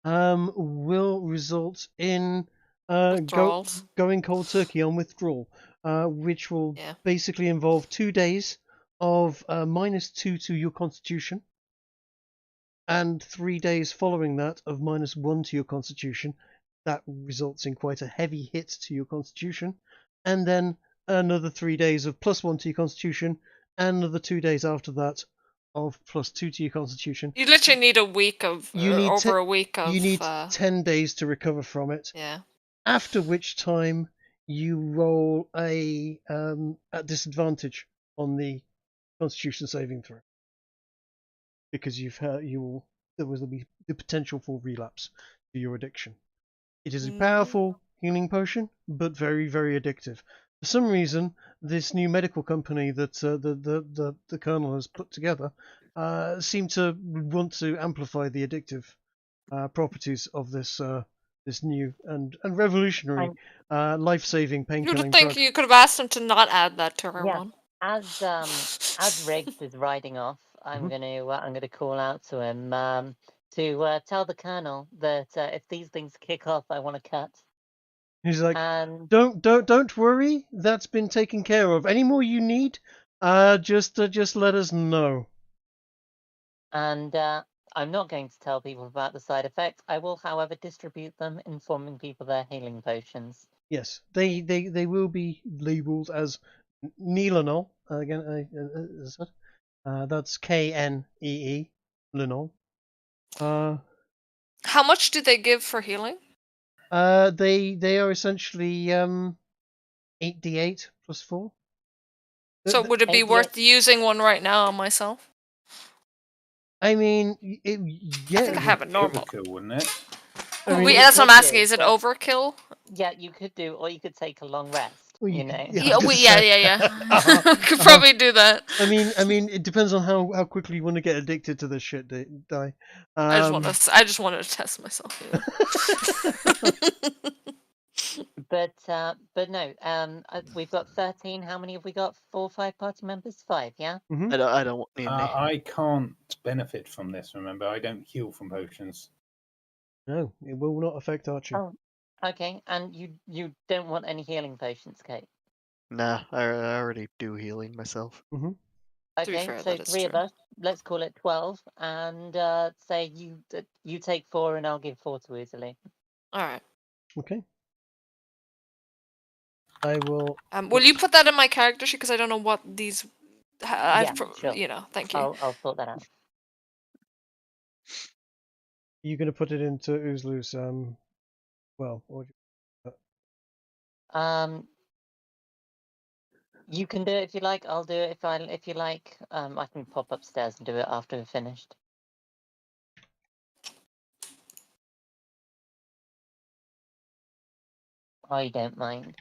Speaker 1: will result in going cold turkey on withdrawal, which will basically involve 2 days of -2 to your Constitution, and 3 days following that of -1 to your Constitution. That results in quite a heavy hit to your Constitution, and then another 3 days of +1 to your Constitution, and another 2 days after that of +2 to your Constitution.
Speaker 2: You literally need a week of over a week of.
Speaker 1: You need 10 days to recover from it.
Speaker 2: Yeah.
Speaker 1: After which time you roll a at disadvantage on the Constitution saving throw, because there will be the potential for relapse to your addiction. It is a powerful healing potion, but very, very addictive. For some reason, this new medical company that the Colonel has put together seem to want to amplify the addictive properties of this new and revolutionary life-saving painkilling drug.
Speaker 2: You would think you could have asked him to not add that to her one.
Speaker 6: As Riggs is riding off, I'm gonna call out to him to tell the Colonel that if these things kick off, I want to cut.
Speaker 1: He's like, don't worry, that's been taken care of. Any more you need, just let us know.
Speaker 6: And I'm not going to tell people about the side effects. I will, however, distribute them, informing people they're healing potions.
Speaker 1: Yes, they will be labelled as Neelanol. Again, that's KNEE, Lenol.
Speaker 2: How much do they give for healing?
Speaker 1: They are essentially 8d8 plus 4.
Speaker 2: So would it be worth using one right now on myself?
Speaker 1: I mean, yeah.
Speaker 2: I think I have it normal.
Speaker 5: Overkill, wouldn't it?
Speaker 1: I mean,
Speaker 2: that's what I'm asking. Is it overkill?
Speaker 6: Yeah, you could do, or you could take a long rest.
Speaker 1: Well,
Speaker 6: you know.
Speaker 2: Yeah. Could probably do that.
Speaker 1: I mean, it depends on how quickly you want to get addicted to this shit, Di.
Speaker 2: I just wanted to test myself.
Speaker 6: But no. We've got 13. How many have we got? 4 or 5 party members? 5, yeah.
Speaker 1: Mm-hmm.
Speaker 4: I don't need any.
Speaker 5: I can't benefit from this. Remember, I don't heal from potions.
Speaker 1: No, it will not affect Archie.
Speaker 6: Oh, okay. And you don't want any healing potions, Kate?
Speaker 4: Nah, I already do healing myself.
Speaker 1: Mm-hmm.
Speaker 6: Okay,
Speaker 2: fair,
Speaker 6: so 3 of us. Let's call it 12, and say you take 4, and I'll give 4 to Uzalu.
Speaker 2: All right.
Speaker 1: Okay. I will.
Speaker 2: Will you put that in my character sheet because I don't know what these.
Speaker 6: Sure.
Speaker 2: Thank you.
Speaker 6: I'll sort that out.
Speaker 1: You're going to put it into Uzalu's well, or
Speaker 6: you can do it if you like. I'll do it if you like. I can pop upstairs and do it after we're finished. I don't mind.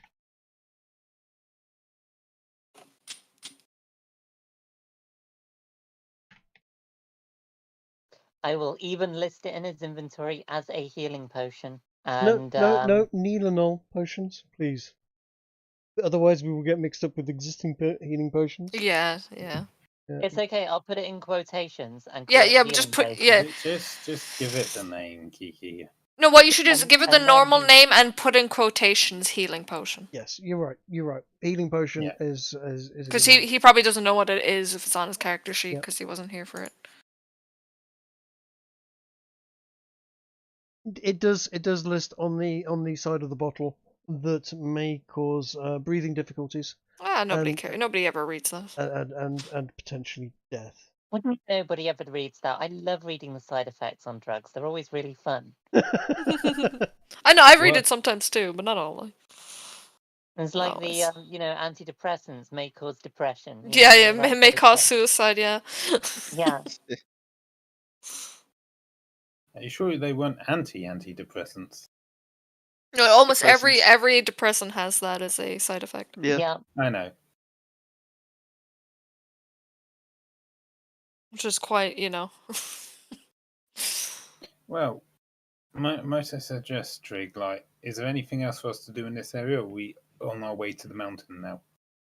Speaker 6: I will even list it in his inventory as a healing potion. And,
Speaker 1: no, Neelanol potions, please. Otherwise, we will get mixed up with existing healing potions.
Speaker 2: Yeah.
Speaker 6: It's okay. I'll put it in quotations and.
Speaker 2: But just put
Speaker 5: Just give it the name, Kiki.
Speaker 2: No, what you should do is give it the normal name and put in quotations healing potion.
Speaker 1: Yes, you're right. Healing potion is
Speaker 2: because he probably doesn't know what it is if it's on his character sheet because he wasn't here for it.
Speaker 1: It does list on the side of the bottle that may cause breathing difficulties.
Speaker 2: Nobody ever reads that.
Speaker 1: And potentially death.
Speaker 6: Wouldn't nobody ever reads that? I love reading the side effects on drugs. They're always really fun.
Speaker 2: I know, I read it sometimes too, but not all.
Speaker 6: It's like the antidepressants may cause depression.
Speaker 2: It may cause suicide. Yeah.
Speaker 6: Yeah.
Speaker 5: Are you sure they weren't antidepressants?
Speaker 2: No, almost every depressant has that as a side effect.
Speaker 6: Yeah.
Speaker 5: I know.
Speaker 2: Which is quite,
Speaker 5: Well, might I suggest, Trig, is there anything else for us to do in this area, or are we on our way to the mountain now?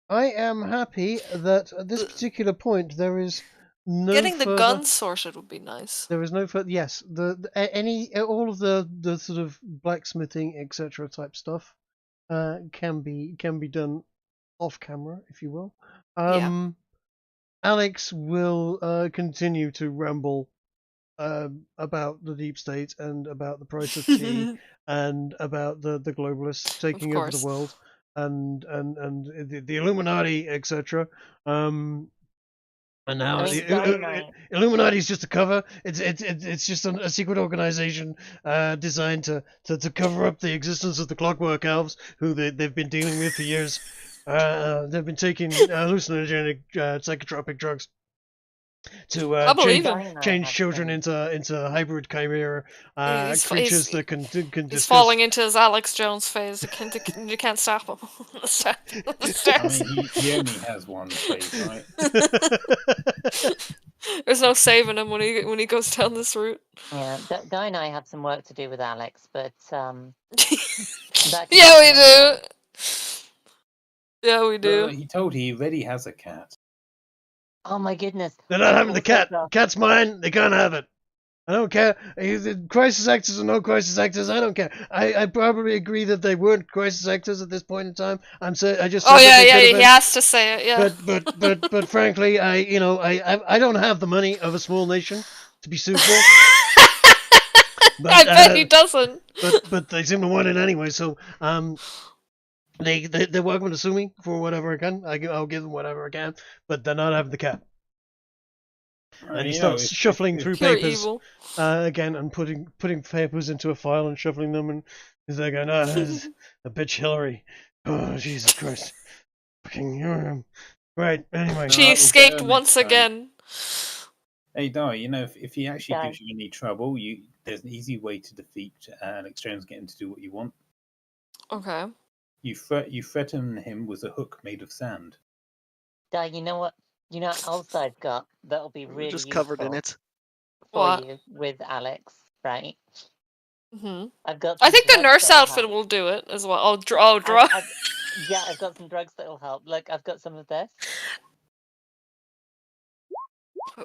Speaker 1: I am happy that at this particular point there is no
Speaker 2: getting the gun sorted would be nice.
Speaker 1: There is no further. Yes, all of the sort of blacksmithing etc. type stuff can be done off camera, if you will. Alex will continue to ramble about the deep state and about the price of tea and about the globalists taking over the world and the Illuminati, etc. And now Illuminati is just a cover. It's just a secret organization designed to cover up the existence of the Clockwork Elves, who they've been dealing with for years. They've been taking hallucinogenic psychotropic drugs to change children into hybrid chimera creatures that can
Speaker 2: He's falling into his Alex Jones phase. You can't stop him.
Speaker 5: He only has one phase, right?
Speaker 2: There's no saving him when he goes down this route.
Speaker 6: Yeah, Guy and I have some work to do with Alex, but
Speaker 2: yeah, we do. Yeah, we do.
Speaker 5: Well, he told he already has a cat.
Speaker 6: Oh my goodness!
Speaker 1: They're not having the cat. Cat's mine. They can't have it. I don't care. Crisis actors or no crisis actors, I don't care. I probably agree that they weren't crisis actors at this point in time. I just.
Speaker 2: Oh yeah, he has to say it. Yeah.
Speaker 1: But frankly, I don't have the money of a small nation to be sued for. But,
Speaker 2: I bet he doesn't.
Speaker 1: But they seem to want it anyway, so they're welcome to sue me for whatever I can. I'll give them whatever I can, but they're not having the cat. And he starts shuffling through papers again and putting papers into a file and shuffling them, and he's like, "Oh, that's a bitch Hillary. Oh, Jesus Christ. Fucking right, anyway."
Speaker 2: She escaped once again.
Speaker 5: Hey, Di, you know, if he actually gives you any trouble, there's an easy way to defeat Alex Jones, get him to do what you want.
Speaker 2: Okay.
Speaker 5: You threaten him with a hook made of sand.
Speaker 6: Di, you know what? You know what else I've got that'll be really
Speaker 4: just covered in it
Speaker 6: for you with Alex, right?
Speaker 2: Mm-hmm.
Speaker 6: I've got.
Speaker 2: I think the nurse outfit will do it as well. Oh, drugs.
Speaker 6: Yeah, I've got some drugs that'll help. Look, I've got some of this.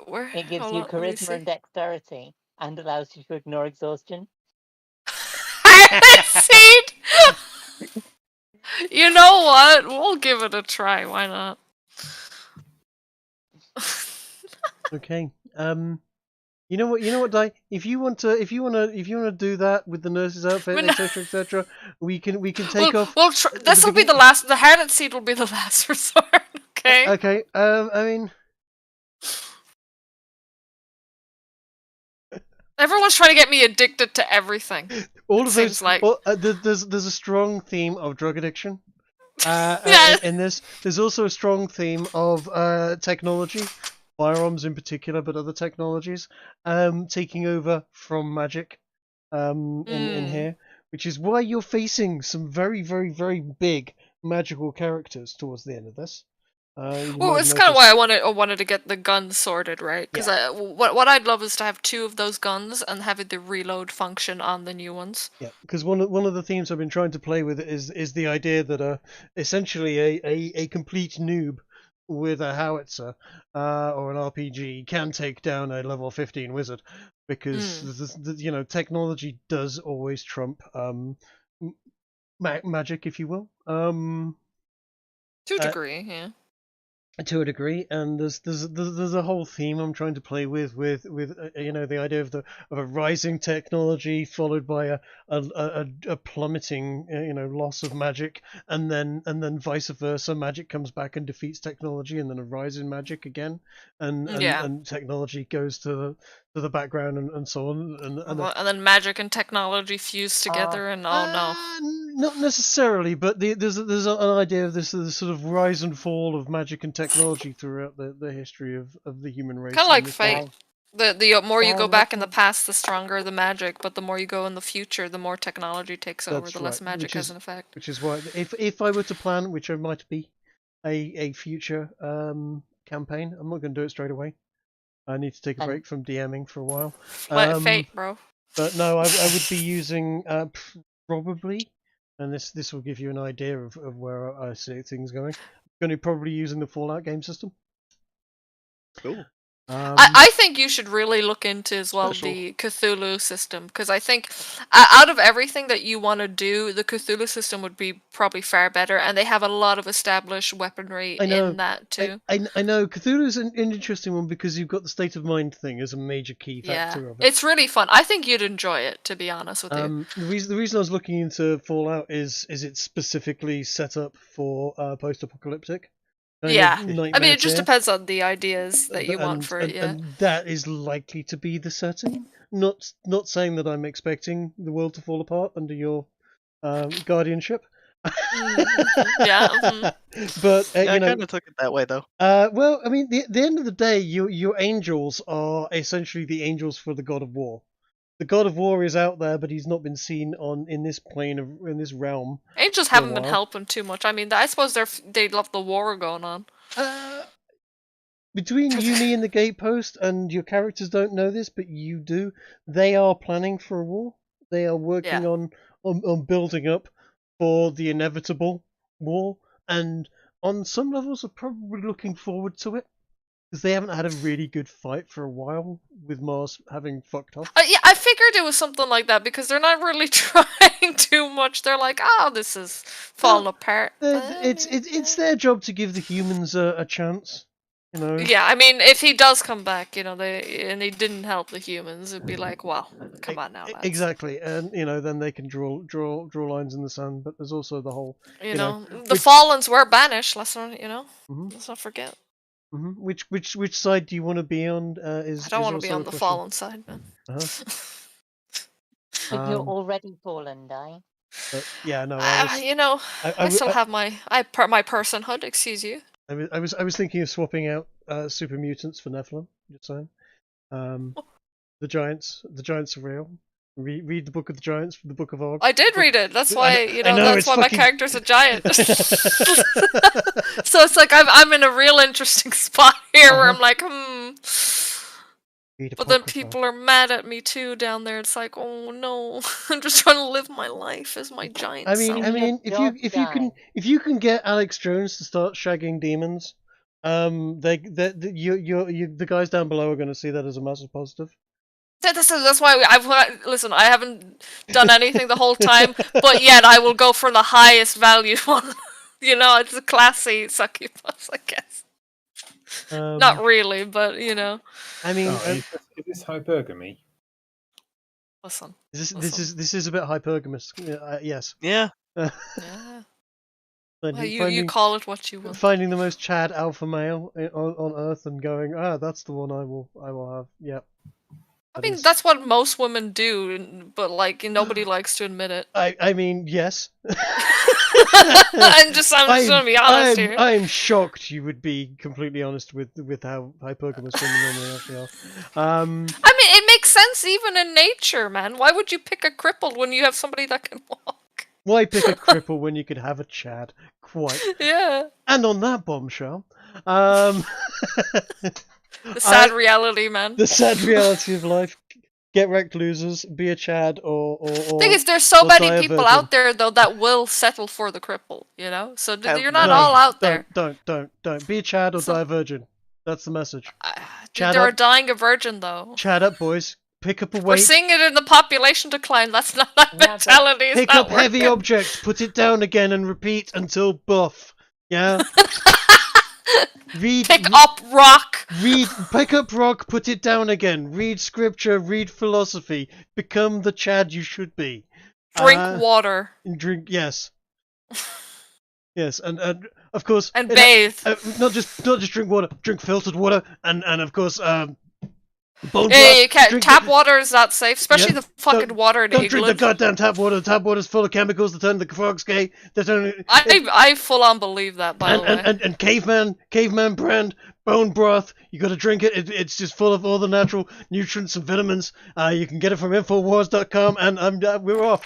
Speaker 2: Where?
Speaker 6: It gives you charisma and dexterity and allows you to ignore exhaustion.
Speaker 2: Seed! You know what? We'll give it a try. Why not?
Speaker 1: Okay. You know what, Di? If you want to do that with the nurse's outfit, etc., we can take off.
Speaker 2: This will be the last. The harlot seed will be the last resort. Okay.
Speaker 1: Okay. I mean,
Speaker 2: everyone's trying to get me addicted to everything.
Speaker 1: All of those. Like there's a strong theme of drug addiction. In this, there's also a strong theme of technology. Firearms in particular, but other technologies taking over from magic in here, which is why you're facing some very, very, very big magical characters towards the end of this.
Speaker 2: Well, it's kind of why I wanted to get the guns sorted, right? Because what I'd love is to have 2 of those guns and have the reload function on the new ones.
Speaker 1: Yeah, because one of the themes I've been trying to play with is the idea that essentially a complete noob with a howitzer or an RPG can take down a level 15 wizard, because technology does always trump magic, if you will.
Speaker 2: To a degree, yeah.
Speaker 1: To a degree, and there's a whole theme I'm trying to play with the idea of a rising technology followed by a plummeting loss of magic, and then vice versa. Magic comes back and defeats technology, and then a rise in magic again, and technology goes to the background and so on,
Speaker 2: and then magic and technology fuse together, and
Speaker 1: not necessarily, but there's an idea of this sort of rise and fall of magic and technology throughout the history of the human race.
Speaker 2: Kind of like Fate. The more you go back in the past, the stronger the magic, but the more you go in the future, the more technology takes over, the less magic has an effect.
Speaker 1: Which is why, if I were to plan, which I might be, a future campaign, I'm not going to do it straight away. I need to take a break from DMing for a while.
Speaker 2: Fate, bro.
Speaker 1: But no, I would be using probably, and this will give you an idea of where I see things going. I'm going to probably using the Fallout game system.
Speaker 4: Cool.
Speaker 2: I think you should really look into as well the Cthulhu system, because I think out of everything that you want to do, the Cthulhu system would be probably far better, and they have a lot of established weaponry in that too.
Speaker 1: I know Cthulhu's an interesting one because you've got the state of mind thing as a major key factor of it.
Speaker 2: It's really fun. I think you'd enjoy it, to be honest with you.
Speaker 1: The reason I was looking into Fallout is it's specifically set up for post-apocalyptic. I mean,
Speaker 2: it just depends on the ideas that you want for it.
Speaker 1: And that is likely to be the setting. Not saying that I'm expecting the world to fall apart under your guardianship.
Speaker 2: But
Speaker 4: I kind of took it that way, though.
Speaker 1: Well, I mean, the end of the day, your angels are essentially the angels for the god of war. The god of war is out there, but he's not been seen in this plane in this realm.
Speaker 2: Angels haven't been helping too much. I mean, I suppose they love the war going on.
Speaker 1: Between you, me, and the gatepost, and your characters don't know this, but you do. They are planning for a war. They are working on building up for the inevitable war, and on some levels are probably looking forward to it. Because they haven't had a really good fight for a while, with Mars having fucked off.
Speaker 2: I figured it was something like that, because they're not really trying too much. They're like, this is falling apart.
Speaker 1: It's their job to give the humans a chance. You know.
Speaker 2: Yeah, I mean, if he does come back, you know, and he didn't help the humans, it'd be like, well, come on now, lads.
Speaker 1: Exactly, and you know, then they can draw lines in the sand. But there's also the whole,
Speaker 2: you know, the Fallens were banished. Let's not, you know, let's not forget.
Speaker 1: Which side do you want to be on? I
Speaker 2: don't want to be on the fallen side, man.
Speaker 6: But you're already fallen, Di.
Speaker 1: Yeah, no.
Speaker 2: You know, I still have my personhood. Excuse you.
Speaker 1: I was thinking of swapping out super mutants for Nephilim. Just saying. The giants are real. Read the Book of the Giants from the Book of Og.
Speaker 2: I did read it. That's why that's why my character's a giant. So it's like I'm in a real interesting spot here where I'm like, But then people are mad at me too down there. It's like, oh no, I'm just trying to live my life as my giant.
Speaker 1: I mean, if you can get Alex Jones to start shagging demons, the guys down below are going to see that as a massive positive.
Speaker 2: That's why listen. I haven't done anything the whole time, but yet I will go for the highest value one. You know, it's a classy succubus, I guess. Not really, but you know.
Speaker 1: I mean,
Speaker 5: is this hypergamy?
Speaker 2: Listen.
Speaker 1: This is a bit hypergamous. Yes.
Speaker 4: Yeah.
Speaker 2: Yeah. Well, you call it what you want.
Speaker 1: Finding the most Chad alpha male on Earth and going, that's the one I will have. Yep.
Speaker 2: I mean, that's what most women do, but like nobody likes to admit it.
Speaker 1: I mean, yes.
Speaker 2: I'm just gonna be honest here.
Speaker 1: I'm shocked you would be completely honest with how hypergamous women normally actually are. I
Speaker 2: mean, it makes sense even in nature, man. Why would you pick a cripple when you have somebody that can walk?
Speaker 1: Why pick a cripple when you could have a Chad? Quite.
Speaker 2: Yeah.
Speaker 1: And on that bombshell,
Speaker 2: the sad reality, man.
Speaker 1: The sad reality of life. Get wrecked, losers. Be a Chad or. The
Speaker 2: thing is, there's so many people out there though that will settle for the cripple. You know, so you're not all out there.
Speaker 1: Don't be a Chad or die a virgin. That's the message.
Speaker 2: They're dying a virgin though.
Speaker 1: Chad up, boys. Pick up a weight.
Speaker 2: We're seeing it in the population decline. That's not my mentality.
Speaker 1: Pick up heavy objects, put it down again, and repeat until buff. Yeah.
Speaker 2: Pick up rock.
Speaker 1: Pick up rock, put it down again. Read scripture, read philosophy. Become the Chad you should be.
Speaker 2: Drink water.
Speaker 1: Drink, yes. Yes, and of course.
Speaker 2: And bathe.
Speaker 1: Not just drink water. Drink filtered water, and of course
Speaker 2: you can't. Tap water is not safe, especially the fucking water in England.
Speaker 1: Don't drink the goddamn tap water. The tap water's full of chemicals that turn the frogs gay.
Speaker 2: I full on believe that, by the way.
Speaker 1: And caveman brand bone broth. You got to drink it. It's just full of all the natural nutrients and vitamins. You can get it from Infowars.com, and we're off.